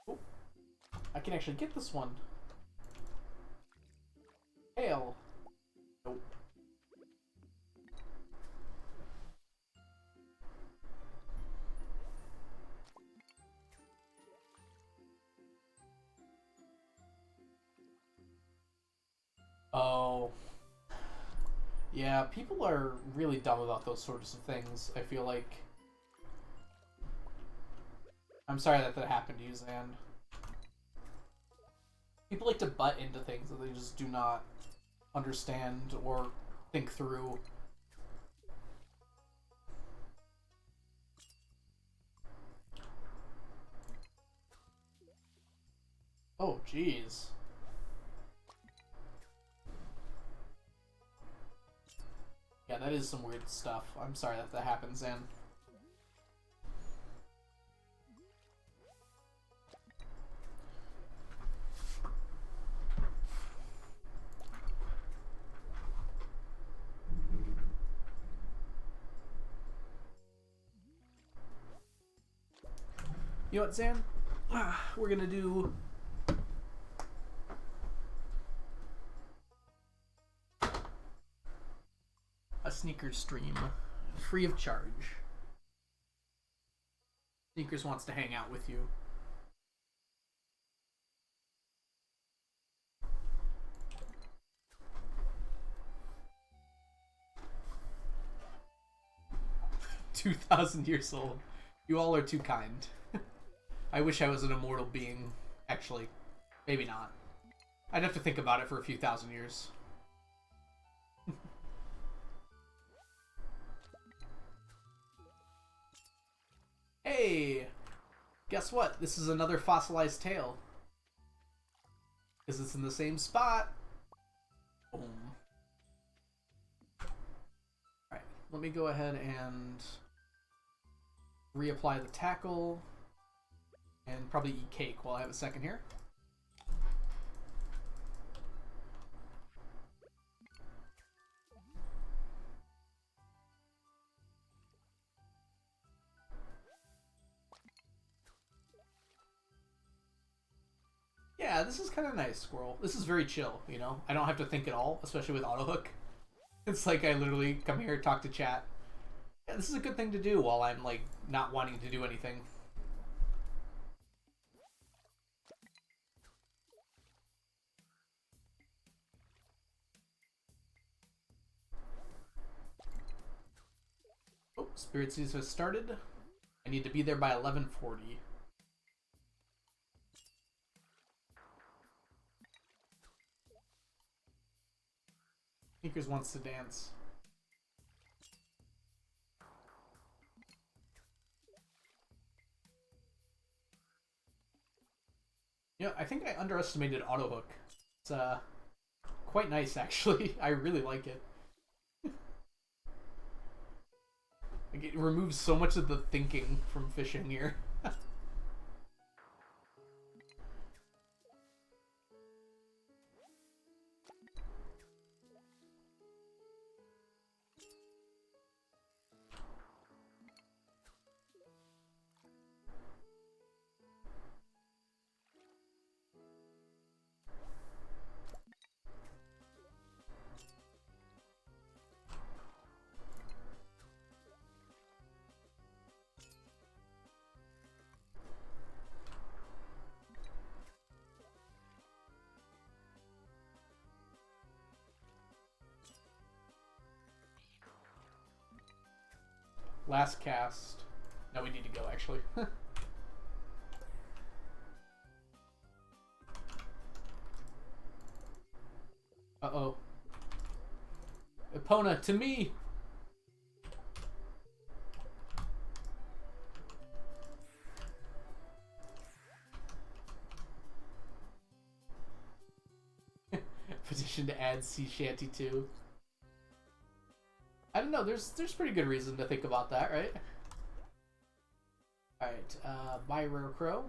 [SPEAKER 1] Oh, I can actually get this one. Hail. Nope. Oh. Yeah, people are really dumb about those sorts of things, I feel like. I'm sorry that happened to you, Zan. People like to butt into things that they just do not understand or think through. Oh, jeez. Yeah, that is some weird stuff. I'm sorry that happened, Zan. You know what, Zan? We're gonna do a sneakers stream, free of charge. Sneakers wants to hang out with you. "2,000 years old. You all are too kind." I wish I was an immortal being. Actually, maybe not. I'd have to think about it for a few thousand years. Hey! Guess what? This is another fossilized tail. Because it's in the same spot. Boom. Alright, let me go ahead and reapply the tackle. And probably eat cake while I have a second here. Yeah, this is kind of nice, Squirrel. This is very chill, you know? I don't have to think at all, especially with AutoHook. It's like I literally come here, talk to chat. Yeah, this is a good thing to do while I'm, like, not wanting to do anything. Oh, Spirit Seas has started. I need to be there by 11:40. Sneakers wants to dance. You know, I think I underestimated AutoHook. It's quite nice, actually. I really like it. Like, it removes so much of the thinking from fishing here. Last cast. No, we need to go, actually. Uh-oh. Epona, to me! Petition to add sea shanty 2. I don't know, there's pretty good reason to think about that, right? Alright, buy Rare Crow.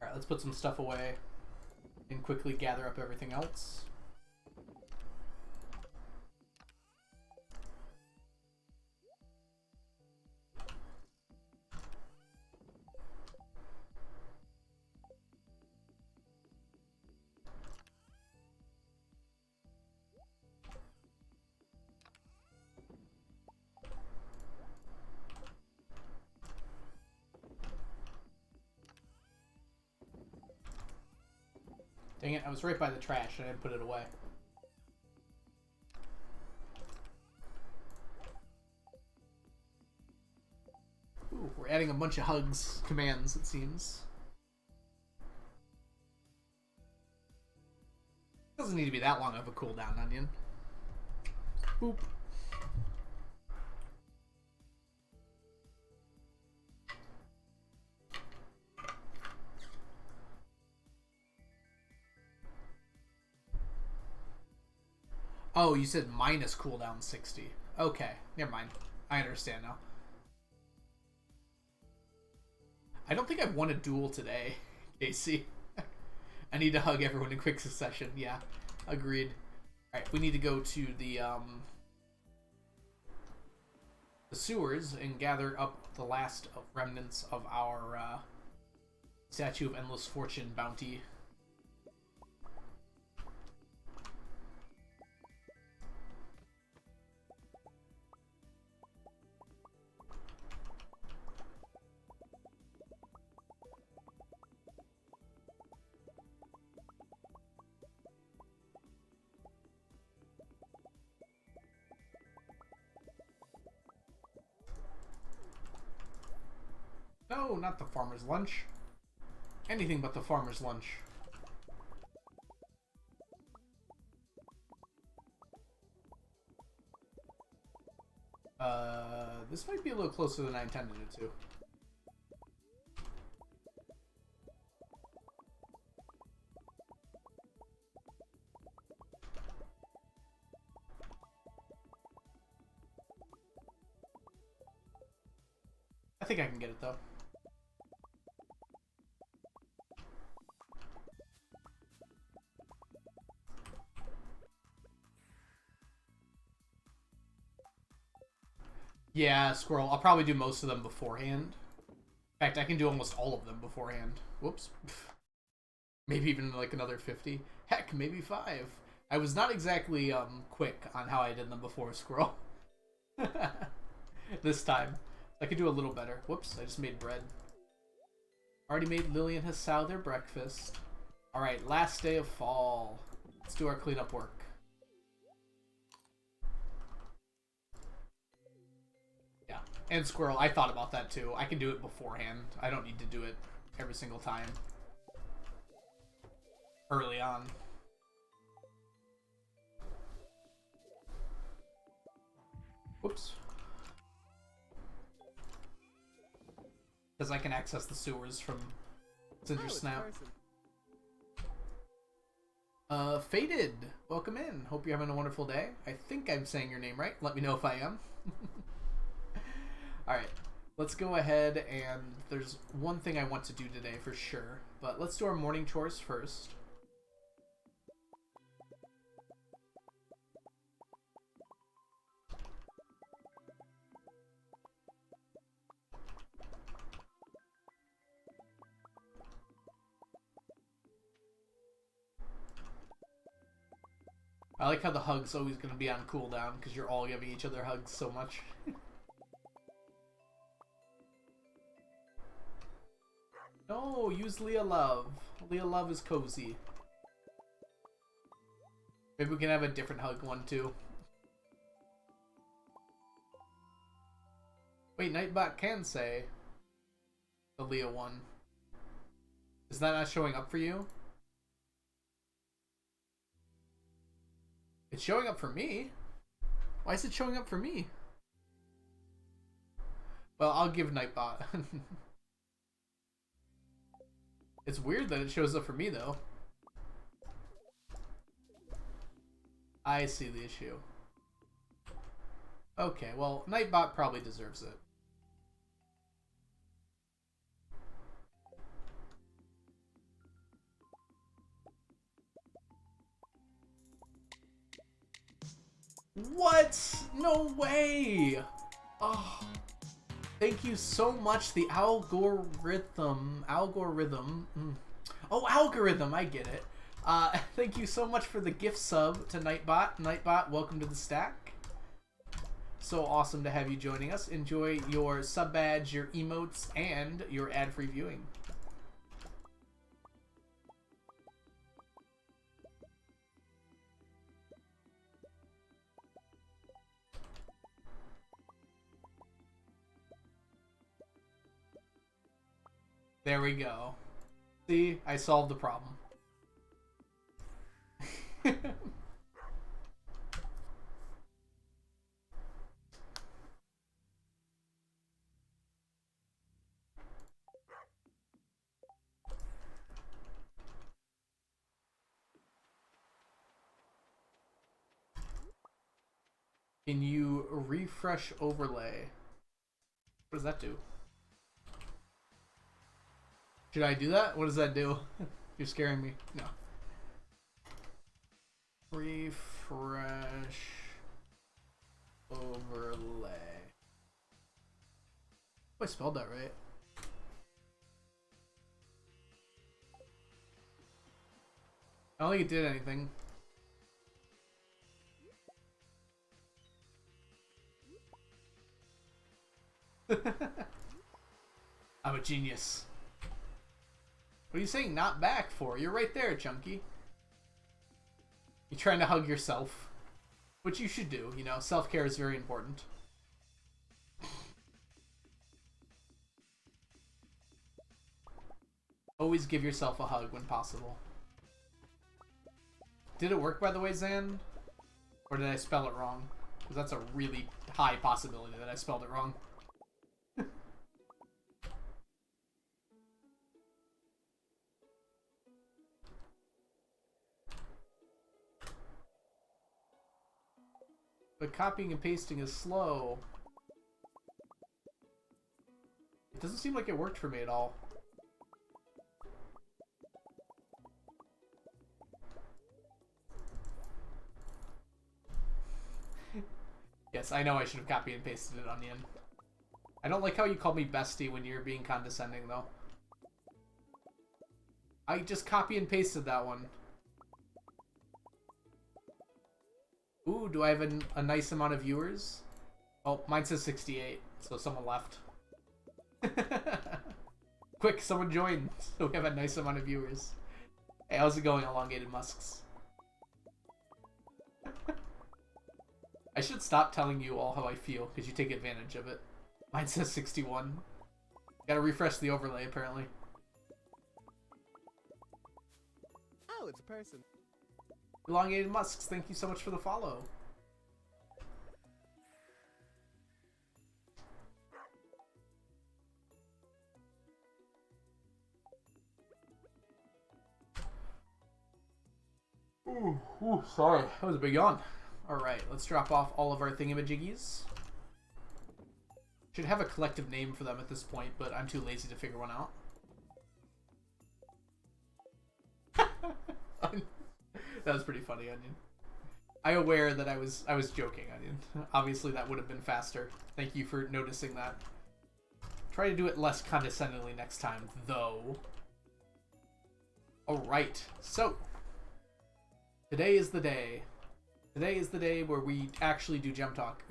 [SPEAKER 1] Alright, let's put some stuff away and quickly gather up everything else. Dang it, I was right by the trash and I didn't put it away. Ooh, we're adding a bunch of hugs commands, it seems. Doesn't need to be that long of a cooldown, Onion. Boop. Oh, you said minus cooldown 60. Okay, never mind. I understand now. I don't think I've won a duel today, Casey. I need to hug everyone in quick succession. Yeah, agreed. Alright, we need to go to the sewers and gather up the last of remnants of our Statue of Endless Fortune bounty. No, not the farmer's lunch. Anything but the farmer's lunch. This might be a little closer than I intended it to. I think I can get it though. Yeah, Squirrel. I'll probably do most of them beforehand. In fact, I can do almost all of them beforehand. Whoops. Maybe even like another 50. Heck, maybe 5. I was not exactly quick on how I did them before, Squirrel. This time. I could do a little better. Whoops, I just made bread. Already made Lily and Hassao their breakfast. Alright, last day of fall. Let's do our cleanup work. Yeah, and Squirrel, I thought about that too. I can do it beforehand. I don't need to do it every single time. Early on. Whoops. Because I can access the sewers from Cinder Snap. Faded, welcome in. Hope you're having a wonderful day. I think I'm saying your name right. Let me know if I am. Alright, let's go ahead, and there's one thing I want to do today for sure. But let's do our morning chores first. I like how the hug's always going to be on cooldown because you're all giving each other hugs so much. No, use Leah Love. Leah Love is cozy. Maybe we can have a different hug one too. Wait, Nightbot can say the Leah one. Is that not showing up for you? It's showing up for me. Why is it showing up for me? Well, I'll give Nightbot. It's weird that it shows up for me, though. I see the issue. Okay, well, Nightbot probably deserves it. What? No way! Oh, thank you so much, the algorithm. Oh, algorithm, I get it. Thank you so much for the gift sub to Nightbot. Nightbot, welcome to the stack. So awesome to have you joining us. Enjoy your sub badge, your emotes, and your ad-free viewing. There we go. See, I solved the problem. Can you refresh overlay? What does that do? Should I do that? What does that do? You're scaring me. No. Refresh overlay. Oh, I spelled that right. I don't think it did anything. I'm a genius. What are you saying not back for? You're right there, Chunky. You're trying to hug yourself. Which you should do, you know. Self-care is very important. Always give yourself a hug when possible. Did it work, by the way, Zan? Or did I spell it wrong? Because that's a really high possibility that I spelled it wrong. But copying and pasting is slow. It doesn't seem like it worked for me at all. Yes, I know I should have copied and pasted it, Onion. I don't like how you call me bestie when you're being condescending, though. I just copy and pasted that one. Ooh, do I have a nice amount of viewers? Oh, mine says 68, so someone left. Quick, someone join, so we have a nice amount of viewers. Hey, how's it going, Elongated Musks? I should stop telling you all how I feel, because you take advantage of it. Mine says 61. Gotta refresh the overlay, apparently.
[SPEAKER 2] Oh, it's a person.
[SPEAKER 1] Elongated Musks, thank you so much for the follow. Ooh, sorry. That was a big yawn. Alright, let's drop off all of our thingamajiggies. Should have a collective name for them at this point, but I'm too lazy to figure one out. That was pretty funny, Onion. I'm aware that I was joking, Onion. Obviously, that would have been faster. Thank you for noticing that. Try to do it less condescendingly next time, though. Alright, so. Today is the day. Today is the day where we actually do Gem Talk.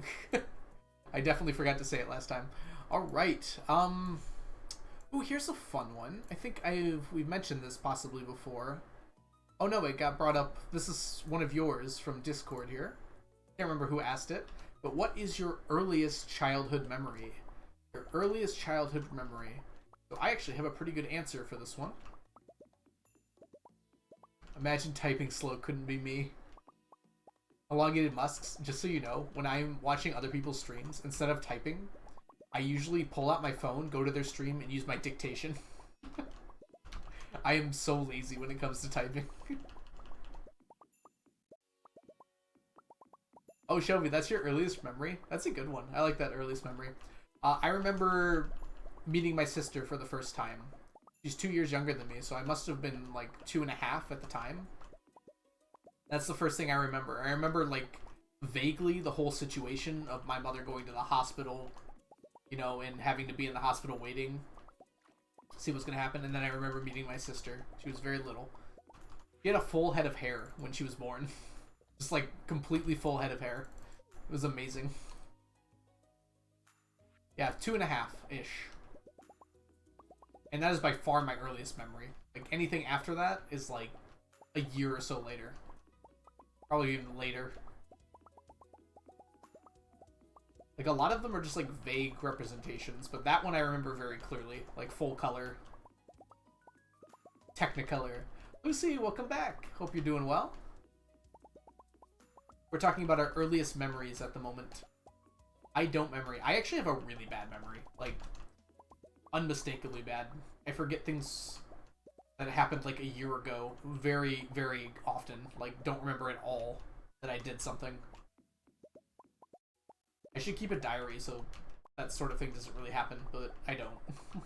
[SPEAKER 1] I definitely forgot to say it last time. Alright, ooh, here's a fun one. I think we've mentioned this possibly before. Oh no, it got brought up. This is one of yours from Discord here. Can't remember who asked it, but what is your earliest childhood memory? Your earliest childhood memory. So I actually have a pretty good answer for this one. Imagine typing slow couldn't be me. Elongated musks, just so you know, when I'm watching other people's streams, instead of typing, I usually pull out my phone, go to their stream, and use my dictation. I am so lazy when it comes to typing. Oh, Shelby, that's your earliest memory? That's a good one. I like that earliest memory. I remember meeting my sister for the first time. She's 2 years younger than me, so I must have been like 2.5 at the time. That's the first thing I remember. I remember like vaguely the whole situation of my mother going to the hospital, you know, and having to be in the hospital waiting to see what's going to happen. And then I remember meeting my sister. She was very little. She had a full head of hair when she was born. Just like completely full head of hair. It was amazing. Yeah, 2.5-ish. And that is by far my earliest memory. Like anything after that is like a year or so later. Probably even later. Like a lot of them are just like vague representations, but that one I remember very clearly. Like full color. Technicolor. Lucy, welcome back. Hope you're doing well. We're talking about our earliest memories at the moment. I don't memory. I actually have a really bad memory. Like, unmistakably bad. I forget things that happened like a year ago very, very often. Like, don't remember at all that I did something. I should keep a diary so that sort of thing doesn't really happen, but I don't.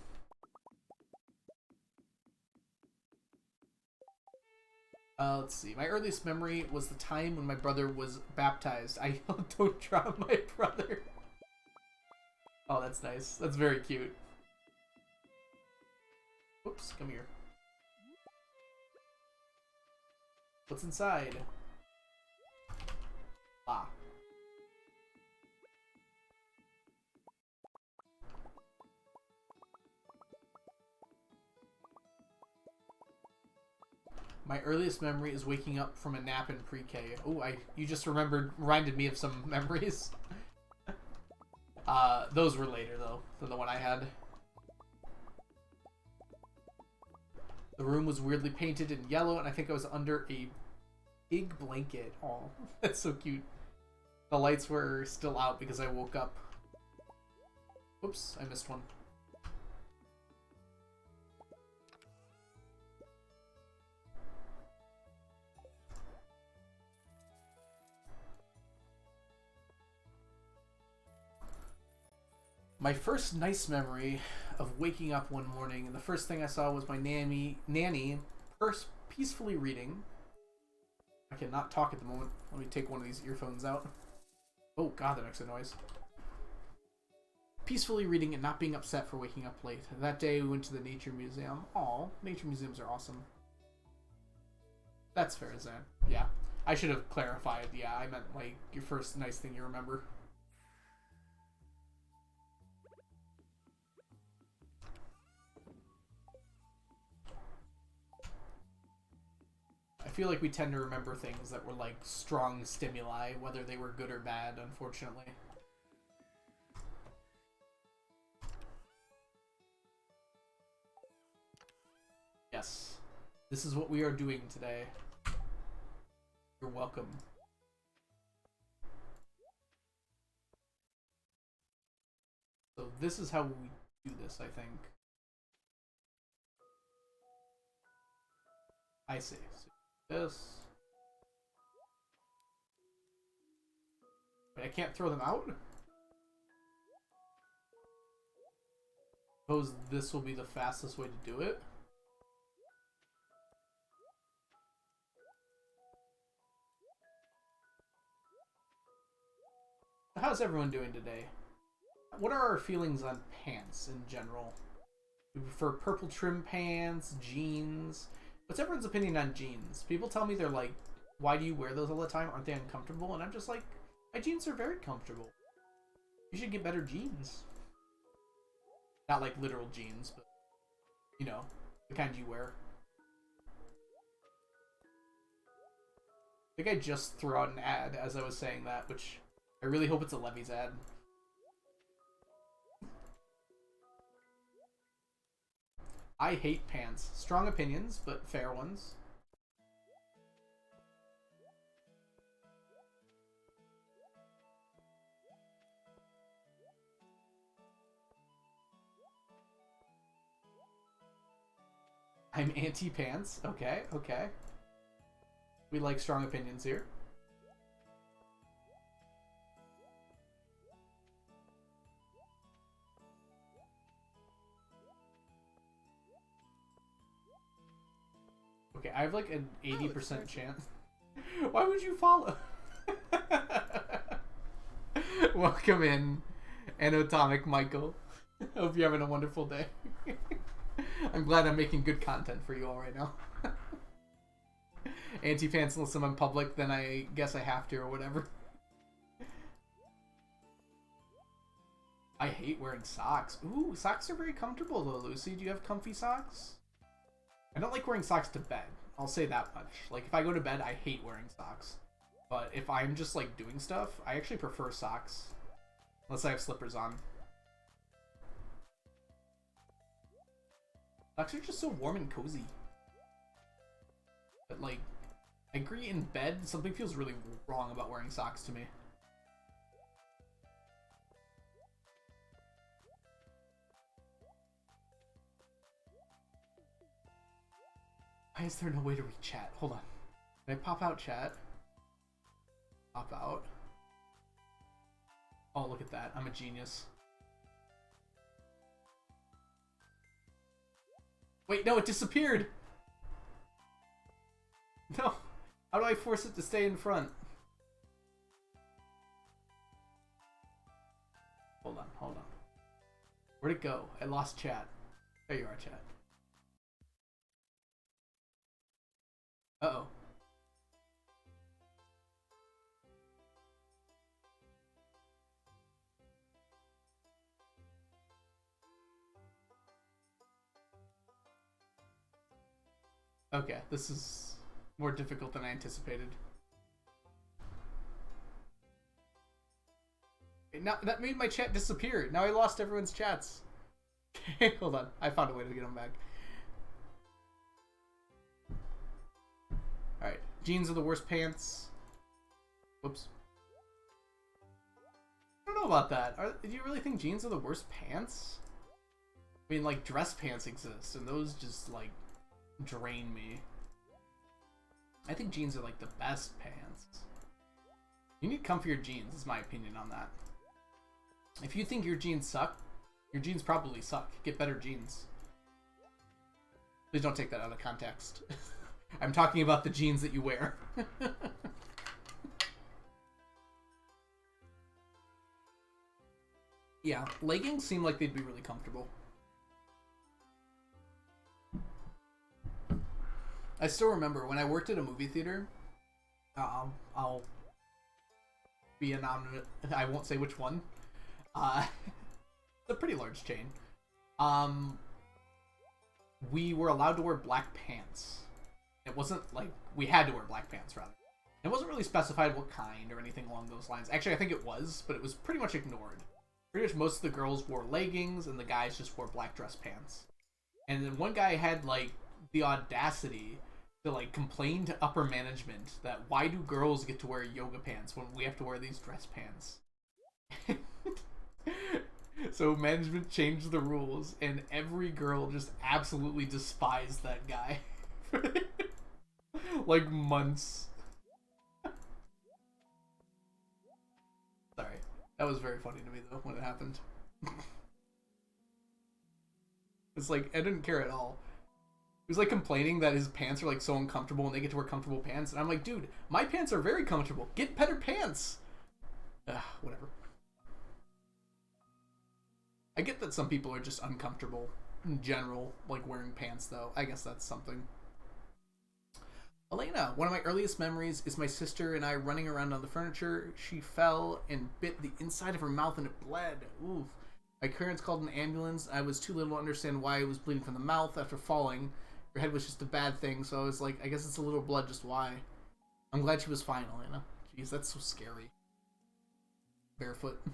[SPEAKER 1] Let's see. My earliest memory was the time when my brother was baptized. I yelled, "Don't drown my brother." Oh, that's nice. That's very cute. Whoops, come here. What's inside? Ah. My earliest memory is waking up from a nap in pre-K. Oh, you just reminded me of some memories. Those were later though than the one I had. The room was weirdly painted in yellow, and I think I was under a big blanket. Oh, that's so cute. The lights were still out because I woke up. Oops, I missed one. My first nice memory of waking up one morning, and the first thing I saw was my nanny peacefully reading. I cannot talk at the moment. Let me take one of these earphones out. Oh god, that makes a noise. Peacefully reading and not being upset for waking up late. That day we went to the nature museum. Aw, nature museums are awesome. That's fair, Zan. Yeah. I should have clarified. Yeah, I meant like your first nice thing you remember. I feel like we tend to remember things that were like strong stimuli, whether they were good or bad, unfortunately. Yes. This is what we are doing today. You're welcome. So this is how we do this, I think. I see. So this. Wait, I can't throw them out? Suppose this will be the fastest way to do it. How's everyone doing today? What are our feelings on pants in general? We prefer purple trim pants, jeans. What's everyone's opinion on jeans? People tell me they're like, why do you wear those all the time? Aren't they uncomfortable? And I'm just like, my jeans are very comfortable. You should get better jeans. Not like literal jeans, but, you know, the kind you wear. I think I just threw out an ad as I was saying that, which I really hope it's a Levy's ad. I hate pants. Strong opinions, but fair ones. I'm anti-pants. Okay, okay. We like strong opinions here. Okay, I have like an 80% chance. Why would you follow? Welcome in, Anatomic Michael. Hope you're having a wonderful day. I'm glad I'm making good content for you all right now. Anti-pants unless I'm in public, then I guess I have to or whatever. I hate wearing socks. Ooh, socks are very comfortable though, Lucy. Do you have comfy socks? I don't like wearing socks to bed. I'll say that much. Like, if I go to bed, I hate wearing socks. But if I'm just, like, doing stuff, I actually prefer socks. Unless I have slippers on. Socks are just so warm and cozy. But, like, I agree in bed, something feels really wrong about wearing socks to me. Why is there no way to read chat? Hold on. Can I pop out chat? Pop out. Oh, look at that. I'm a genius. Wait, no, it disappeared! No! How do I force it to stay in front? Hold on, hold on. Where'd it go? I lost chat. There you are, chat. Uh-oh. Okay, this is more difficult than I anticipated. Now, that made my chat disappear. Now I lost everyone's chats. Okay, hold on. I found a way to get them back. Alright. Jeans are the worst pants. Whoops. I don't know about that. Do you really think jeans are the worst pants? I mean, like, dress pants exist, and those just, like, drain me. I think jeans are, like, the best pants. You need comfier jeans, is my opinion on that. If you think your jeans suck, your jeans probably suck. Get better jeans. Please don't take that out of context. I'm talking about the jeans that you wear. Yeah, leggings seem like they'd be really comfortable. I still remember when I worked at a movie theater. I'll be anonymous. I won't say which one. It's a pretty large chain. We were allowed to wear black pants. It wasn't like we had to wear black pants, rather. It wasn't really specified what kind or anything along those lines. Actually, I think it was, but it was pretty much ignored. Pretty much most of the girls wore leggings and the guys just wore black dress pants. And then one guy had like the audacity to like complain to upper management that why do girls get to wear yoga pants when we have to wear these dress pants? So management changed the rules and every girl just absolutely despised that guy. Like months. That was very funny to me though when it happened. It's like I didn't care at all. He was like complaining that his pants are like so uncomfortable and they get to wear comfortable pants, and I'm like, dude, my pants are very comfortable. Get better pants. Whatever. I get that some people are just uncomfortable in general, like wearing pants though. I guess that's something. Elena, one of my earliest memories is my sister and I running around on the furniture. She fell and bit the inside of her mouth and it bled. Oof. My parents called an ambulance. I was too little to understand why it was bleeding from the mouth after falling. Her head was just a bad thing, so I was like, I guess it's a little blood, just why? I'm glad she was fine, Elena. Jeez, that's so scary. Barefoot. Am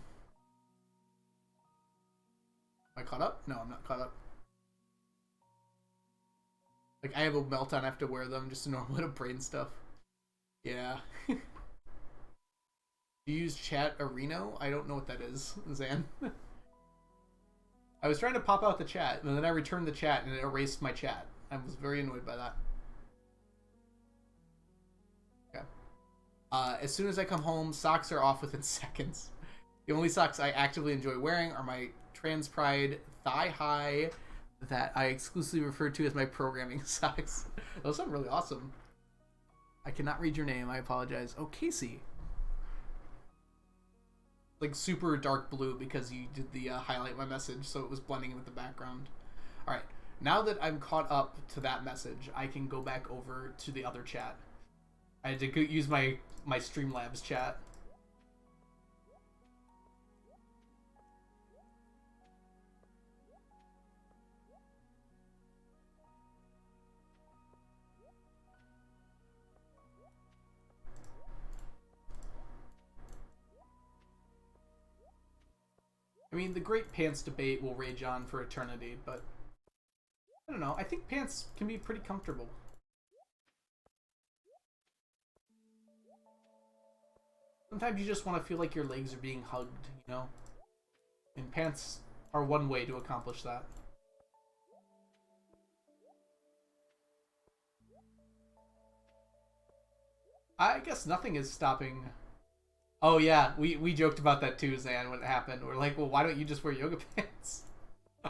[SPEAKER 1] I caught up? No, I'm not caught up. Like, I have a meltdown, I have to wear them just to normal to brain stuff. Yeah. You use Chat Arena? I don't know what that is, Zan. I was trying to pop out the chat, and then I returned the chat, and it erased my chat. I was very annoyed by that. Okay. As soon as I come home, socks are off within seconds. The only socks I actively enjoy wearing are my Trans Pride Thigh High that I exclusively refer to as my programming socks. Those sound really awesome. I cannot read your name. I apologize. Oh, Casey. Like super dark blue because you did the highlight my message, so it was blending in with the background. All right. Now that I'm caught up to that message, I can go back over to the other chat. I had to use my Streamlabs chat. I mean, the great pants debate will rage on for eternity, but I don't know. I think pants can be pretty comfortable. Sometimes you just want to feel like your legs are being hugged, you know? And pants are one way to accomplish that. I guess nothing is stopping. Oh yeah, we joked about that too, Zan, when it happened. We're like, well, why don't you just wear yoga pants?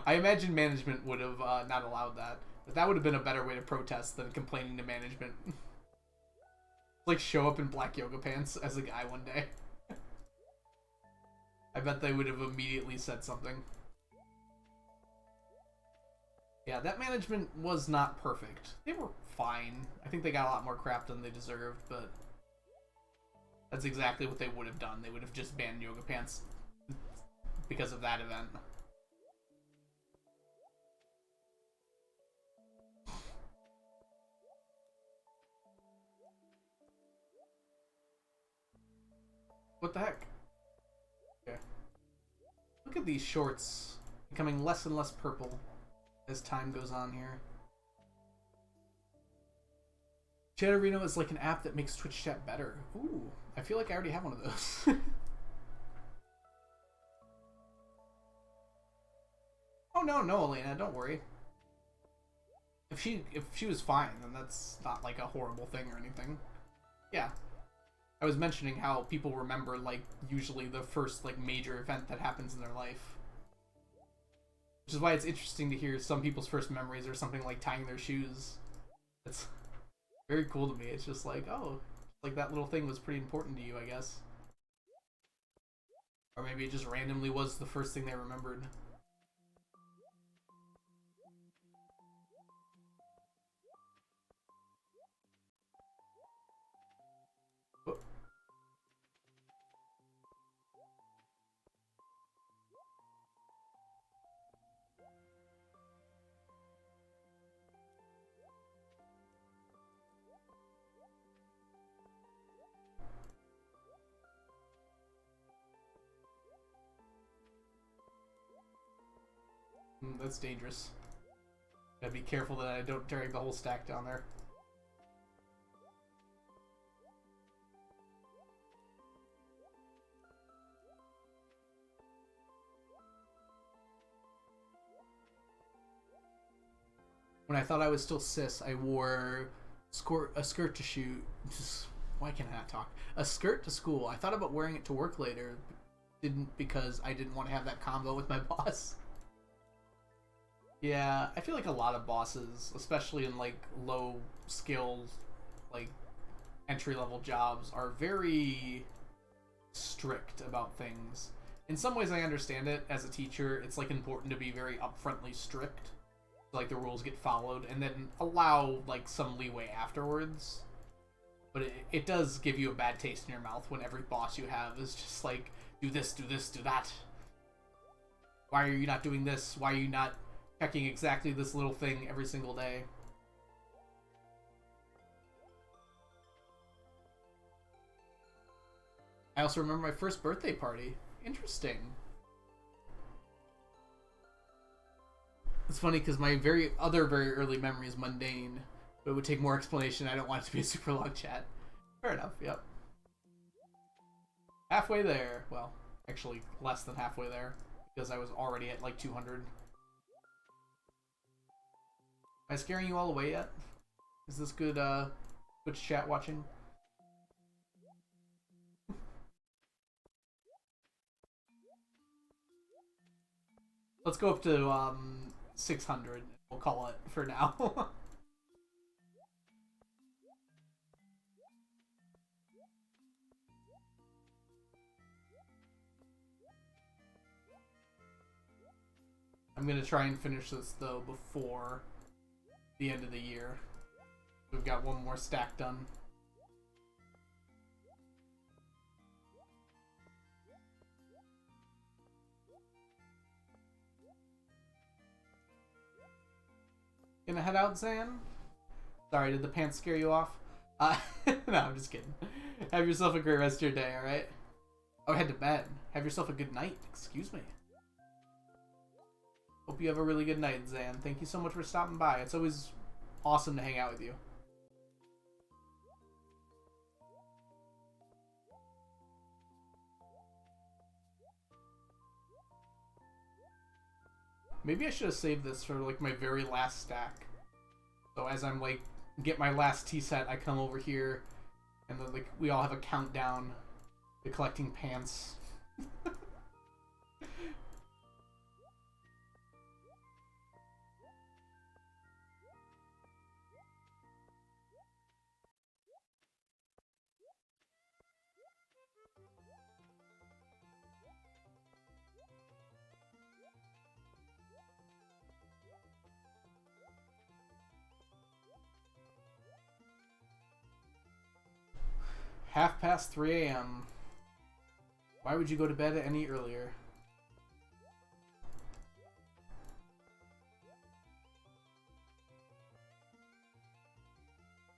[SPEAKER 1] I imagine management would have not allowed that. But that would have been a better way to protest than complaining to management. Like, show up in black yoga pants as a guy one day. I bet they would have immediately said something. Yeah, that management was not perfect. They were fine. I think they got a lot more crap than they deserved, but that's exactly what they would have done. They would have just banned yoga pants because of that event. What the heck? Okay. Look at these shorts becoming less and less purple as time goes on here. Chat Arena is like an app that makes Twitch chat better. Ooh, I feel like I already have one of those. Oh no, Elena, don't worry. If she was fine, then that's not like a horrible thing or anything. Yeah. I was mentioning how people remember like usually the first like major event that happens in their life. Which is why it's interesting to hear some people's first memories are something like tying their shoes. It's very cool to me. It's just like, oh, like that little thing was pretty important to you, I guess. Or maybe it just randomly was the first thing they remembered. Oh. That's dangerous. Gotta be careful that I don't drag the whole stack down there. When I thought I was still cis, I wore a skirt to shoot. Why can't I not talk? A skirt to school. I thought about wearing it to work later, didn't because I didn't want to have that combo with my boss. Yeah, I feel like a lot of bosses, especially in like low skilled, like entry level jobs, are very strict about things. In some ways I understand it. As a teacher, it's like important to be very upfrontly strict, so, like the rules get followed, and then allow like some leeway afterwards. But it does give you a bad taste in your mouth when every boss you have is just like, do this, do this, do that. Why are you not doing this? Why are you not checking exactly this little thing every single day? I also remember my first birthday party. Interesting. It's funny because my very early memory is mundane, but it would take more explanation. I don't want it to be a super long chat. Fair enough, yep. Halfway there. Well, actually less than halfway there, because I was already at like 200. Am I scaring you all away yet? Is this good Twitch chat watching? Let's go up to 600. We'll call it for now. I'm gonna try and finish this though before the end of the year. We've got one more stack done. Gonna head out, Zan? Sorry, did the pants scare you off? No, I'm just kidding. Have yourself a great rest of your day, alright? Oh, head to bed. Have yourself a good night. Excuse me. Hope you have a really good night, Zan. Thank you so much for stopping by. It's always awesome to hang out with you. Maybe I should have saved this for like my very last stack. So as I'm like get my last tea set, I come over here and then like we all have a countdown to collecting pants. Half past 3 a.m. Why would you go to bed any earlier?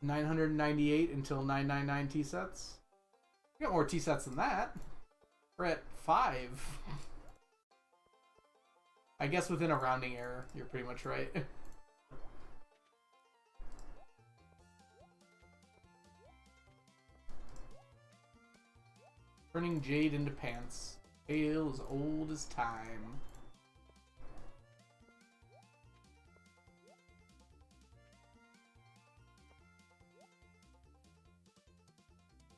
[SPEAKER 1] $998 until 999 tea sets. We got more tea sets than that. We're at 5. I guess within a rounding error, you're pretty much right. Turning jade into pants. Ale as old as time.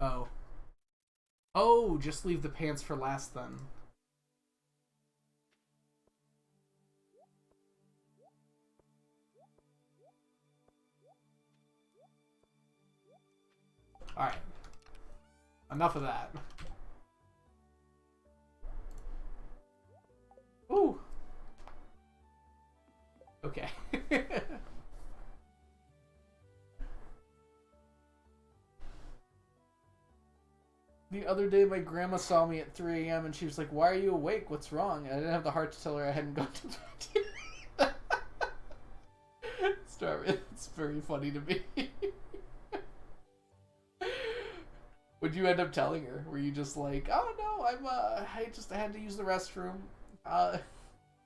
[SPEAKER 1] Oh. Oh, just leave the pants for last then. Alright. Enough of that. Ooh. Okay. The other day, my grandma saw me at 3 a.m. and she was like, "Why are you awake? What's wrong?" And I didn't have the heart to tell her I hadn't gone to bed. It's very funny to me. Would you end up telling her? Were you just like, "Oh no, I had to use the restroom. Why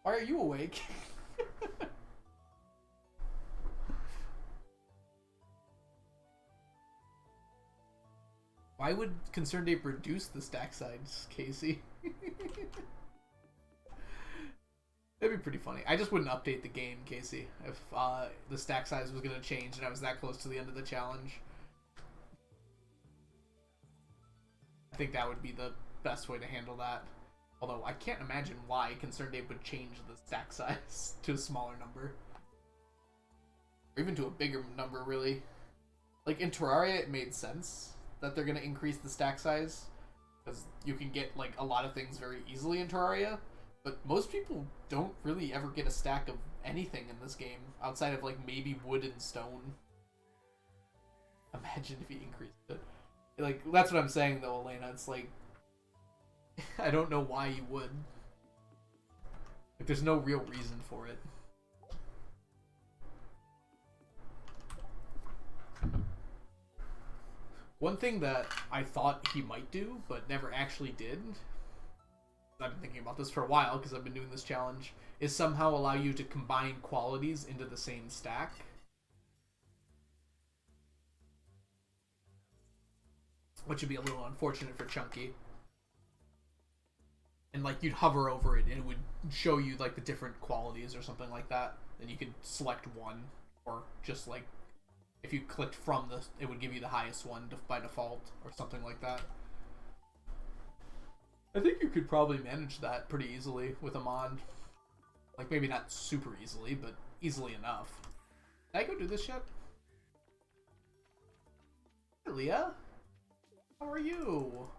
[SPEAKER 1] are you awake?" Why would Concerned Ape reduce the stack size, Casey? That'd be pretty funny. I just wouldn't update the game, Casey, if the stack size was going to change and I was that close to the end of the challenge. I think that would be the best way to handle that. Although I can't imagine why Concerned Ape would change the stack size to a smaller number. Or even to a bigger number, really. Like, in Terraria, it made sense that they're going to increase the stack size. Because you can get, like, a lot of things very easily in Terraria. But most people don't really ever get a stack of anything in this game. Outside of, like, maybe wood and stone. Imagine if he increased it. Like, that's what I'm saying, though, Elena. It's like, I don't know why you would. Like, there's no real reason for it. One thing that I thought he might do, but never actually did, I've been thinking about this for a while because I've been doing this challenge, is somehow allow you to combine qualities into the same stack. Which would be a little unfortunate for Chunky. And, like, you'd hover over it and it would show you, like, the different qualities or something like that. And you could select one, or just, like, if you clicked from this, it would give you the highest one by default, or something like that. I think you could probably manage that pretty easily with a mod. Like, maybe not super easily, but easily enough. Did I go do this yet? Hey, Leah. How are you?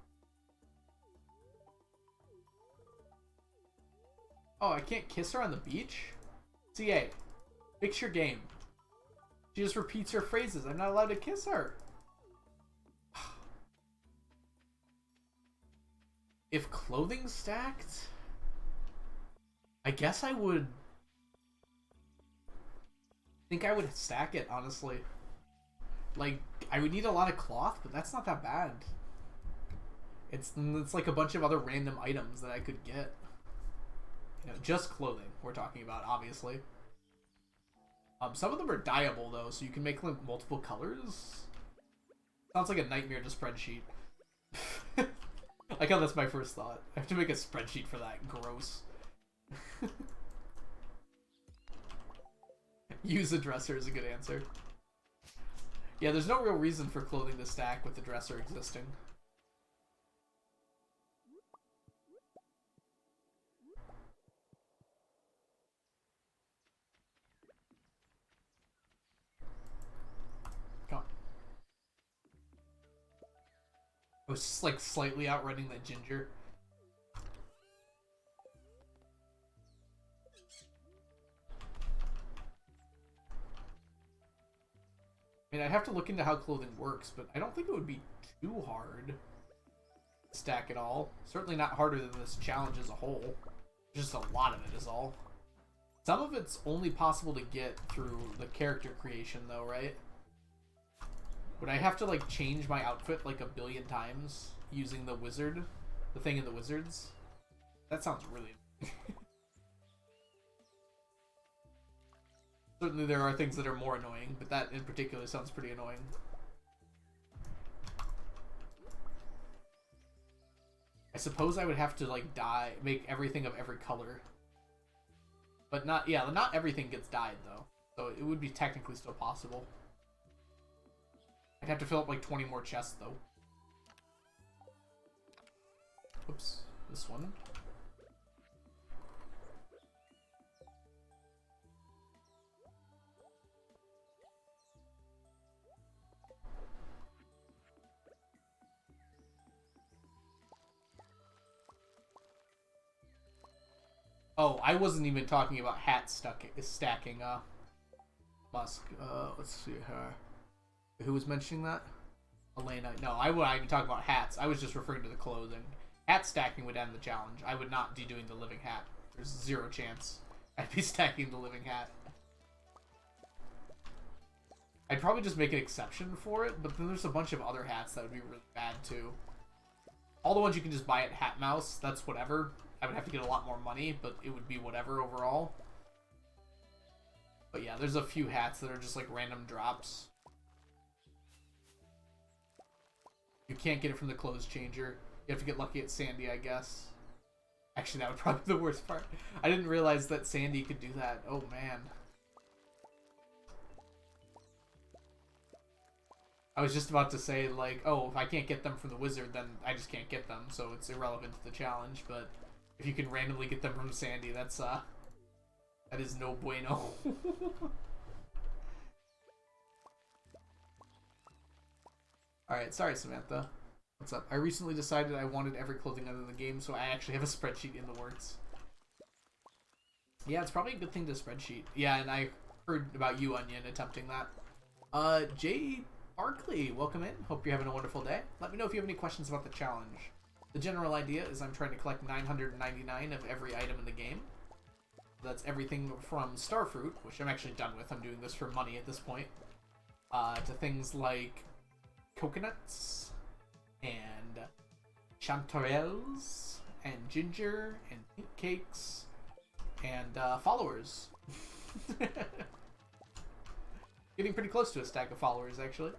[SPEAKER 1] Oh, I can't kiss her on the beach? CA, fix your game. She just repeats her phrases. I'm not allowed to kiss her. If clothing stacked, I guess I would think I would stack it, honestly. Like, I would need a lot of cloth, but that's not that bad. It's like a bunch of other random items that I could get. You know, just clothing we're talking about, obviously. Some of them are dyeable, though, so you can make, like, multiple colors. Sounds like a nightmare to spreadsheet. Like how that's my first thought. I have to make a spreadsheet for that. Gross. Use a dresser is a good answer. Yeah, there's no real reason for clothing to stack with the dresser existing. Come on. I was just, like, slightly outrunning that ginger. I mean, I'd have to look into how clothing works, but I don't think it would be too hard to stack it all. Certainly not harder than this challenge as a whole. Just a lot of it is all. Some of it's only possible to get through the character creation, though, right? Would I have to, like, change my outfit, like, 1,000,000,000 times using the wizard? The thing in the wizards? That sounds really... Certainly there are things that are more annoying, but that in particular sounds pretty annoying. I suppose I would have to, like, make everything of every color. But not everything gets dyed, though. So it would be technically still possible. I'd have to fill up, like, 20 more chests, though. Oops. This one. Oh, I wasn't even talking about hat stacking, Musk. Let's see here. Who was mentioning that? Elena. No, I wouldn't even talk about hats. I was just referring to the clothing. Hat stacking would end the challenge. I would not be doing the living hat. There's zero chance I'd be stacking the living hat. I'd probably just make an exception for it, but then there's a bunch of other hats that would be really bad, too. All the ones you can just buy at Hat Mouse, that's whatever. I would have to get a lot more money, but it would be whatever overall. But yeah, there's a few hats that are just like random drops. You can't get it from the clothes changer. You have to get lucky at Sandy, I guess. Actually, that would probably be the worst part. I didn't realize that Sandy could do that. Oh, man. I was just about to say, like, oh, if I can't get them from the wizard, then I just can't get them, so it's irrelevant to the challenge, but If you can randomly get them from Sandy, that is no bueno. Alright, sorry Samantha. What's up? I recently decided I wanted every clothing item in the game, so I actually have a spreadsheet in the works. Yeah, it's probably a good thing to spreadsheet. Yeah, and I heard about you, Onion, attempting that. Jay Barkley, welcome in. Hope you're having a wonderful day. Let me know if you have any questions about the challenge. The general idea is I'm trying to collect 999 of every item in the game. That's everything from Starfruit, which I'm actually done with. I'm doing this for money at this point. To things like coconuts and chanterelles and ginger and pink cakes and followers. Getting pretty close to a stack of followers, actually.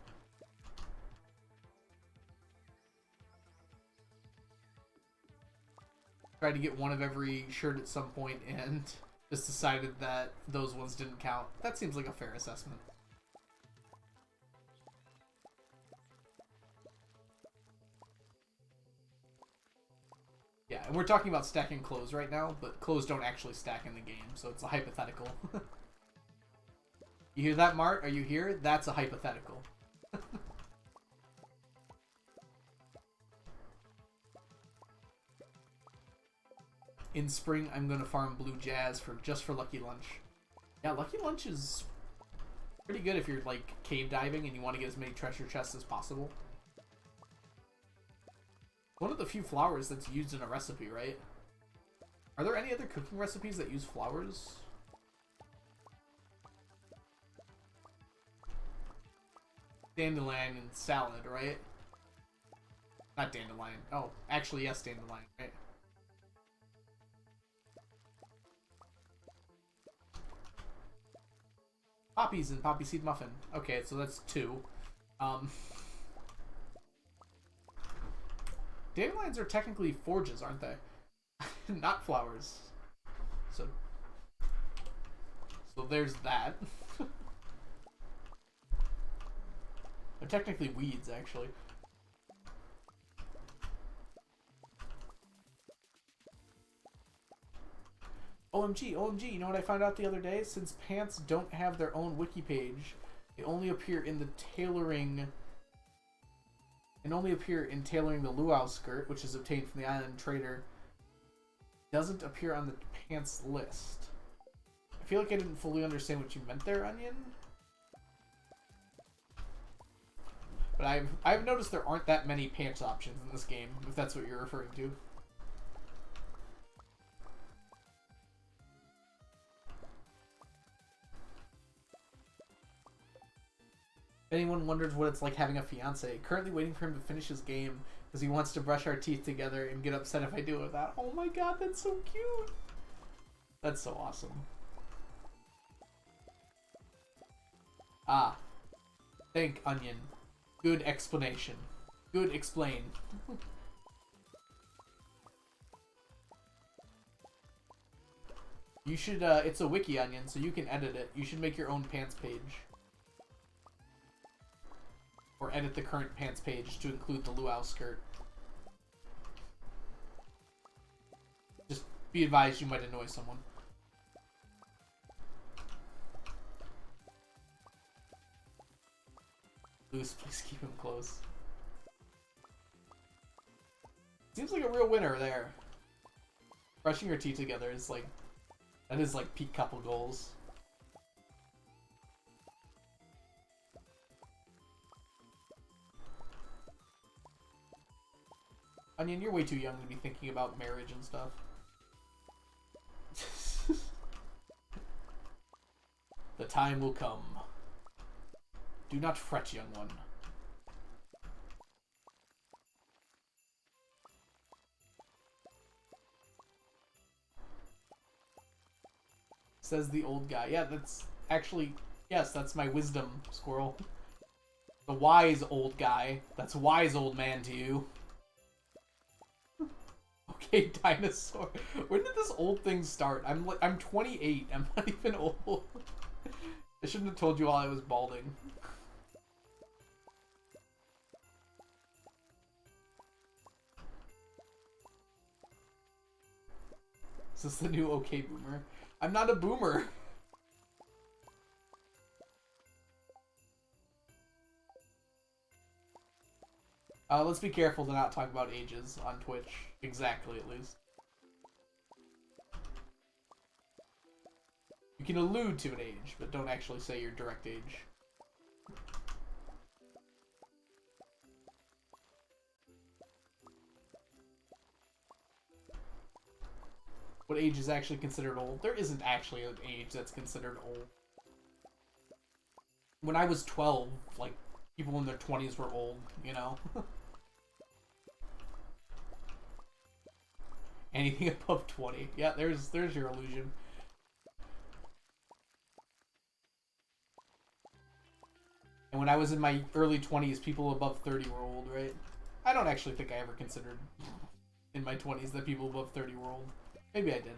[SPEAKER 1] Tried to get one of every shirt at some point and just decided that those ones didn't count. That seems like a fair assessment. Yeah, and we're talking about stacking clothes right now, but clothes don't actually stack in the game, so it's a hypothetical. You hear that, Mart? Are you here? That's a hypothetical. In spring, I'm gonna farm blue jazz just for Lucky Lunch. Yeah, Lucky Lunch is pretty good if you're like cave diving and you want to get as many treasure chests as possible. One of the few flowers that's used in a recipe, right? Are there any other cooking recipes that use flowers? Dandelion and salad, right? Not dandelion. Oh, actually, yes, dandelion, right? Poppies and poppy seed muffin. Okay, so that's 2. Dandelions are technically forges, aren't they? Not flowers. So there's that. They're technically weeds, actually. OMG, OMG, you know what I found out the other day? Since pants don't have their own wiki page, they only appear in the tailoring... and only appear in tailoring the luau skirt, which is obtained from the island trader. Doesn't appear on the pants list. I feel like I didn't fully understand what you meant there, Onion. But I've noticed there aren't that many pants options in this game, if that's what you're referring to. If anyone wonders what it's like having a fiance, currently waiting for him to finish his game because he wants to brush our teeth together and get upset if I do it with that. Oh my god, that's so cute! That's so awesome. Ah. Thank Onion. Good explanation. Good explain. You should, it's a wiki, Onion, so you can edit it. You should make your own pants page. Or edit the current pants page to include the luau skirt. Just be advised you might annoy someone. Loose, please keep him close. Seems like a real winner there. Brushing your teeth together is like... that is like peak couple goals. Onion, you're way too young to be thinking about marriage and stuff. The time will come. Do not fret, young one. Says the old guy. Yeah, that's actually... yes, that's my wisdom, squirrel. The wise old guy. That's wise old man to you. Okay, dinosaur. When did this old thing start? I'm 28. I'm not even old. I shouldn't have told you while I was balding. Is this the new okay boomer? I'm not a boomer. Let's be careful to not talk about ages on Twitch. Exactly, at least. You can allude to an age, but don't actually say your direct age. What age is actually considered old? There isn't actually an age that's considered old. When I was 12, like, people in their 20s were old, you know? Anything above 20. Yeah, there's your illusion. And when I was in my early 20s, people above 30 were old, right? I don't actually think I ever considered in my 20s that people above 30 were old. Maybe I did.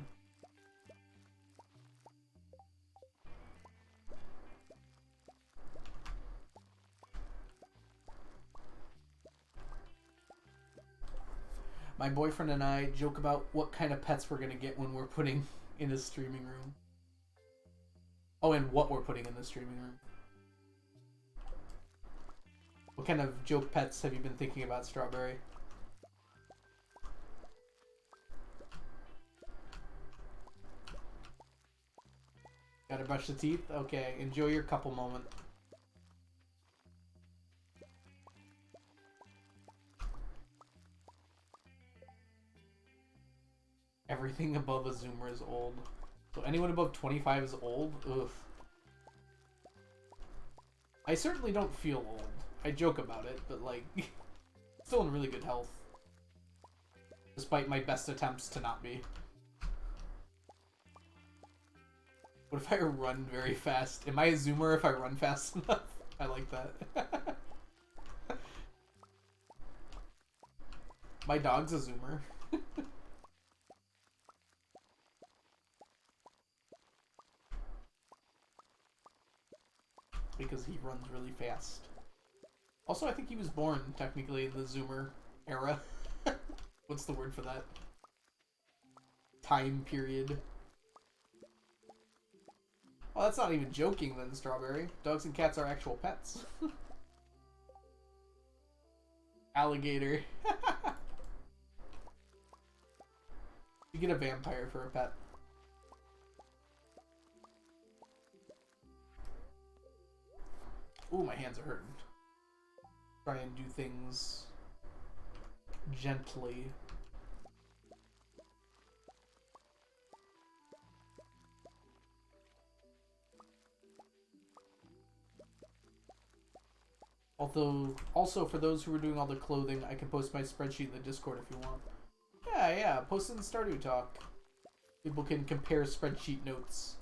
[SPEAKER 1] My boyfriend and I joke about what kind of pets we're going to get when we're putting in a streaming room. Oh, and what we're putting in the streaming room. What kind of joke pets have you been thinking about, Strawberry? Gotta brush the teeth? Okay, enjoy your couple moment. Everything above a zoomer is old. So anyone above 25 is old? Ugh. I certainly don't feel old. I joke about it, but like, still in really good health. Despite my best attempts to not be. What if I run very fast? Am I a zoomer if I run fast enough? I like that. My dog's a zoomer. Because he runs really fast. Also, I think he was born, technically, in the zoomer era. What's the word for that? Time period. Well, that's not even joking then, Strawberry. Dogs and cats are actual pets. Alligator. You get a vampire for a pet. Ooh, my hands are hurting. Try and do things gently. Although, also for those who are doing all the clothing, I can post my spreadsheet in the Discord if you want. Yeah, post in the Stardew talk. People can compare spreadsheet notes.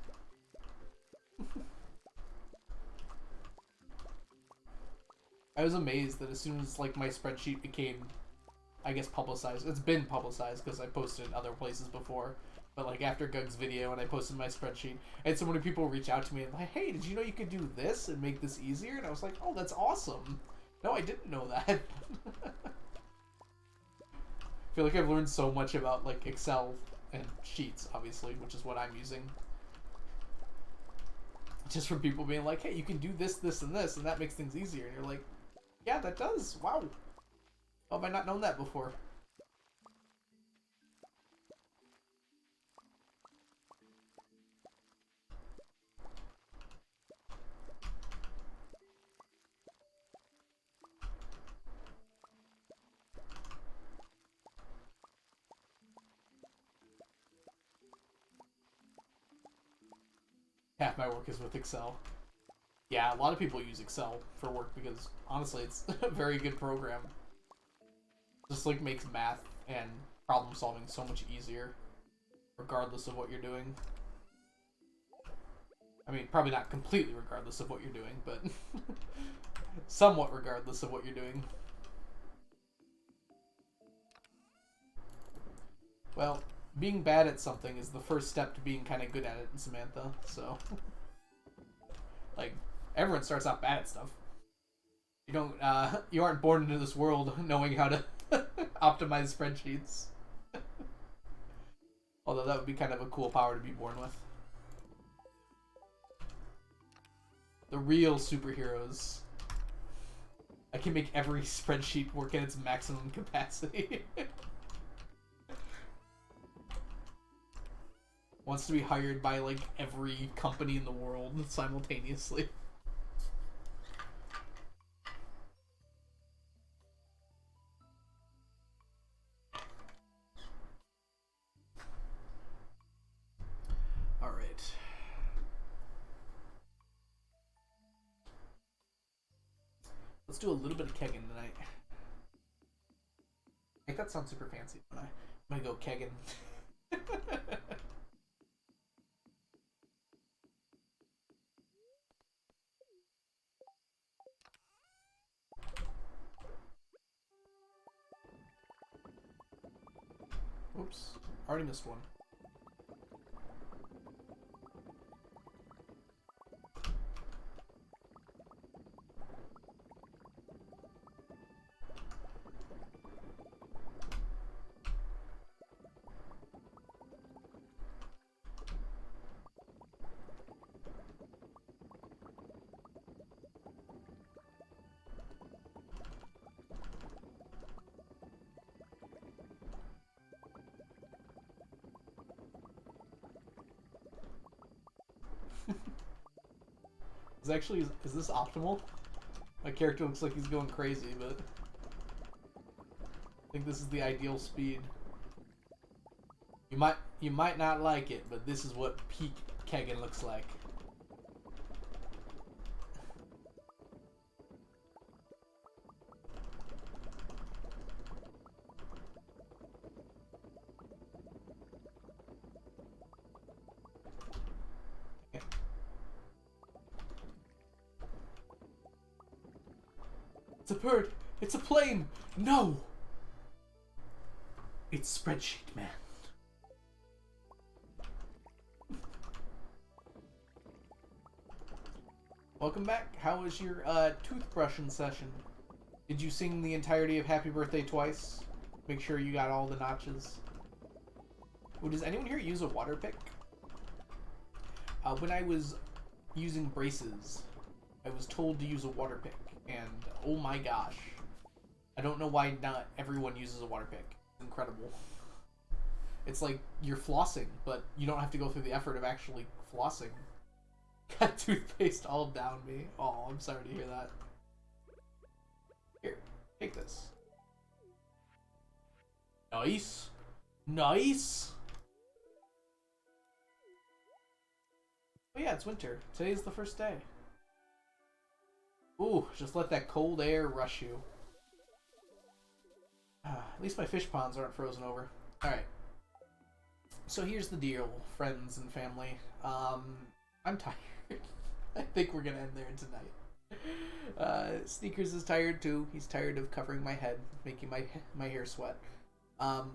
[SPEAKER 1] I was amazed that as soon as like my spreadsheet became, I guess, publicized. It's been publicized because I posted in other places before. But like after Gug's video and I posted my spreadsheet, I had so many people reach out to me and like, hey, did you know you could do this and make this easier? And I was like, oh, that's awesome. No, I didn't know that. I feel like I've learned so much about like Excel and Sheets, obviously, which is what I'm using. Just from people being like, hey, you can do this, this, and this, and that makes things easier. And you're like, yeah, that does. Wow. How have I not known that before? Half my work is with Excel. Yeah, a lot of people use Excel for work because, honestly, it's a very good program. Just, like, makes math and problem solving so much easier, regardless of what you're doing. I mean, probably not completely regardless of what you're doing, but somewhat regardless of what you're doing. Well, being bad at something is the first step to being kind of good at it in Samantha, so... like, everyone starts out bad at stuff. You don't, you aren't born into this world knowing how to optimize spreadsheets. Although that would be kind of a cool power to be born with. The real superheroes. I can make every spreadsheet work at its maximum capacity. Wants to be hired by, like, every company in the world simultaneously. Alright. Let's do a little bit of kegging tonight. Make that sound super fancy, don't I? I'm gonna go kegging. Oops. Already missed one. Is this optimal? My character looks like he's going crazy, but I think this is the ideal speed. You might not like it, but this is what peak kegging looks like. It's a bird. It's a plane. No. It's Spreadsheet Man. Welcome back. How was your toothbrushing session? Did you sing the entirety of Happy Birthday twice? Make sure you got all the notches. Oh, does anyone here use a water pick? When I was using braces, I was told to use a water pick. And oh my gosh, I don't know why not everyone uses a water pick. It's incredible. It's like you're flossing, but you don't have to go through the effort of actually flossing. Got toothpaste all down me. Oh, I'm sorry to hear that. Here, take this. Nice. Nice. Oh yeah, it's winter. Today's the first day. Ooh, just let that cold air rush you. At least my fish ponds aren't frozen over. Alright. So here's the deal, friends and family. I'm tired. I think we're gonna end there tonight. Sneakers is tired too. He's tired of covering my head, making my hair sweat. But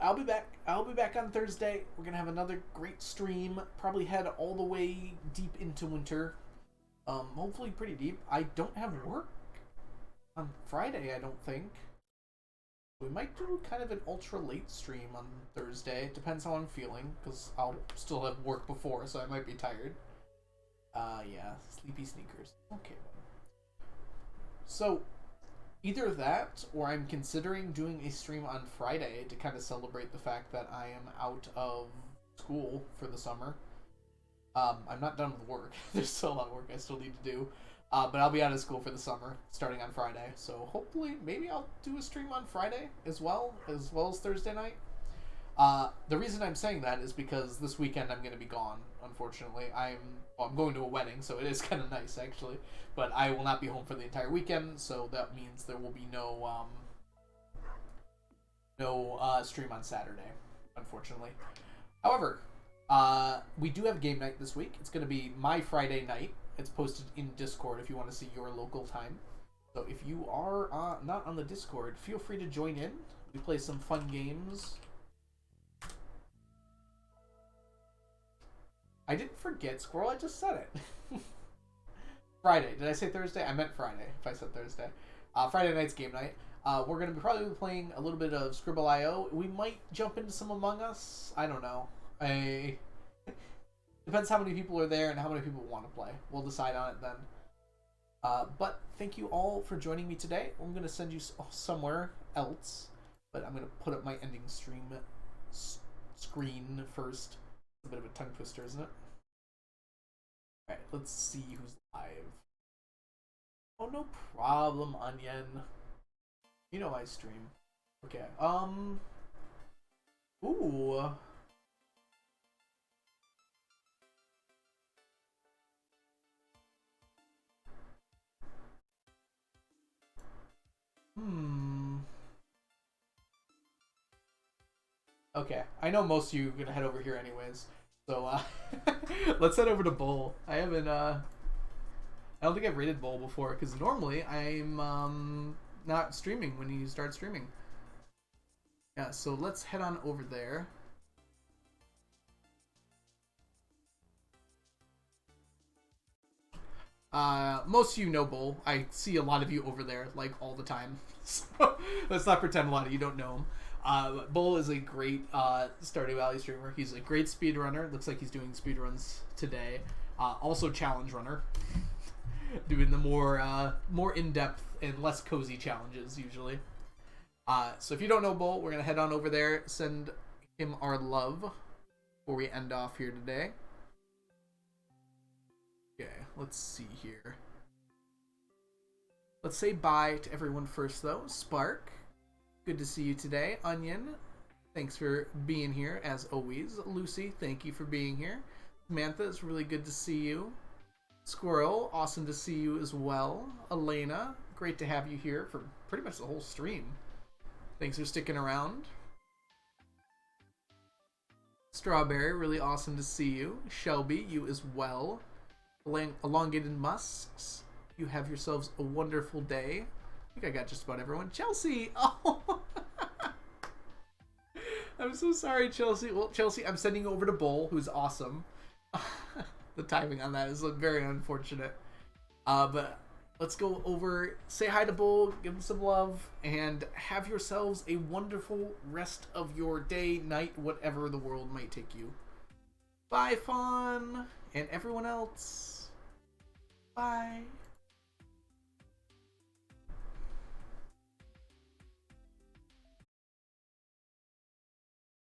[SPEAKER 1] I'll be back. I'll be back on Thursday. We're gonna have another great stream. Probably head all the way deep into winter. Hopefully pretty deep. I don't have work on Friday, I don't think. We might do kind of an ultra late stream on Thursday. It depends how I'm feeling, because I'll still have work before, so I might be tired. Yeah, sleepy sneakers. Okay. So, either that, or I'm considering doing a stream on Friday to kind of celebrate the fact that I am out of school for the summer. I'm not done with work. There's still a lot of work I still need to do. But I'll be out of school for the summer, starting on Friday. So hopefully, maybe I'll do a stream on Friday as well as Thursday night. The reason I'm saying that is because this weekend I'm going to be gone, unfortunately. I'm going to a wedding, so it is kind of nice, actually. But I will not be home for the entire weekend, so that means there will be no stream on Saturday, unfortunately. However, we do have game night this week. It's going to be my Friday night. It's posted in Discord if you want to see your local time. So if you are not on the Discord, feel free to join in. We play some fun games. I didn't forget, Squirrel. I just said it. Friday. Did I say Thursday? I meant Friday, if I said Thursday. Friday night's game night. We're going to be probably playing a little bit of Scribble.io. We might jump into some Among Us. I don't know. Depends how many people are there and how many people want to play. We'll decide on it then. But thank you all for joining me today. I'm going to send you somewhere else, but I'm going to put up my ending screen first. It's a bit of a tongue twister, isn't it? Alright, let's see who's live. Oh, no problem, Onion. You know I stream. Okay, ooh. Okay, I know most of you are gonna head over here anyways, so let's head over to Bowl. I haven't I don't think I've rated Bowl before because normally I'm not streaming when you start streaming. Yeah, so let's head on over there. Most of you know Bowl. I see a lot of you over there like all the time. So let's not pretend a lot of you don't know him. Bull is a great Stardew Valley streamer. He's a great speedrunner. Looks like he's doing speedruns today. Also challenge runner. Doing the more in-depth and less cozy challenges usually. So if you don't know Bull, we're going to head on over there, send him our love before we end off here today. Okay, let's see here. Let's say bye to everyone first though. Spark. Good to see you today. Onion, thanks for being here as always. Lucy, thank you for being here. Samantha, it's really good to see you. Squirrel, awesome to see you as well. Elena, great to have you here for pretty much the whole stream. Thanks for sticking around. Strawberry, really awesome to see you. Shelby, you as well. Elongated Musks, you have yourselves a wonderful day. I think I got just about everyone. Chelsea! Oh! I'm so sorry, Chelsea. Well, Chelsea, I'm sending you over to Bull, who's awesome. The timing on that is very unfortunate. But let's go over, say hi to Bull, give him some love, and have yourselves a wonderful rest of your day, night, whatever the world might take you. Bye, Fawn! And everyone else. Bye.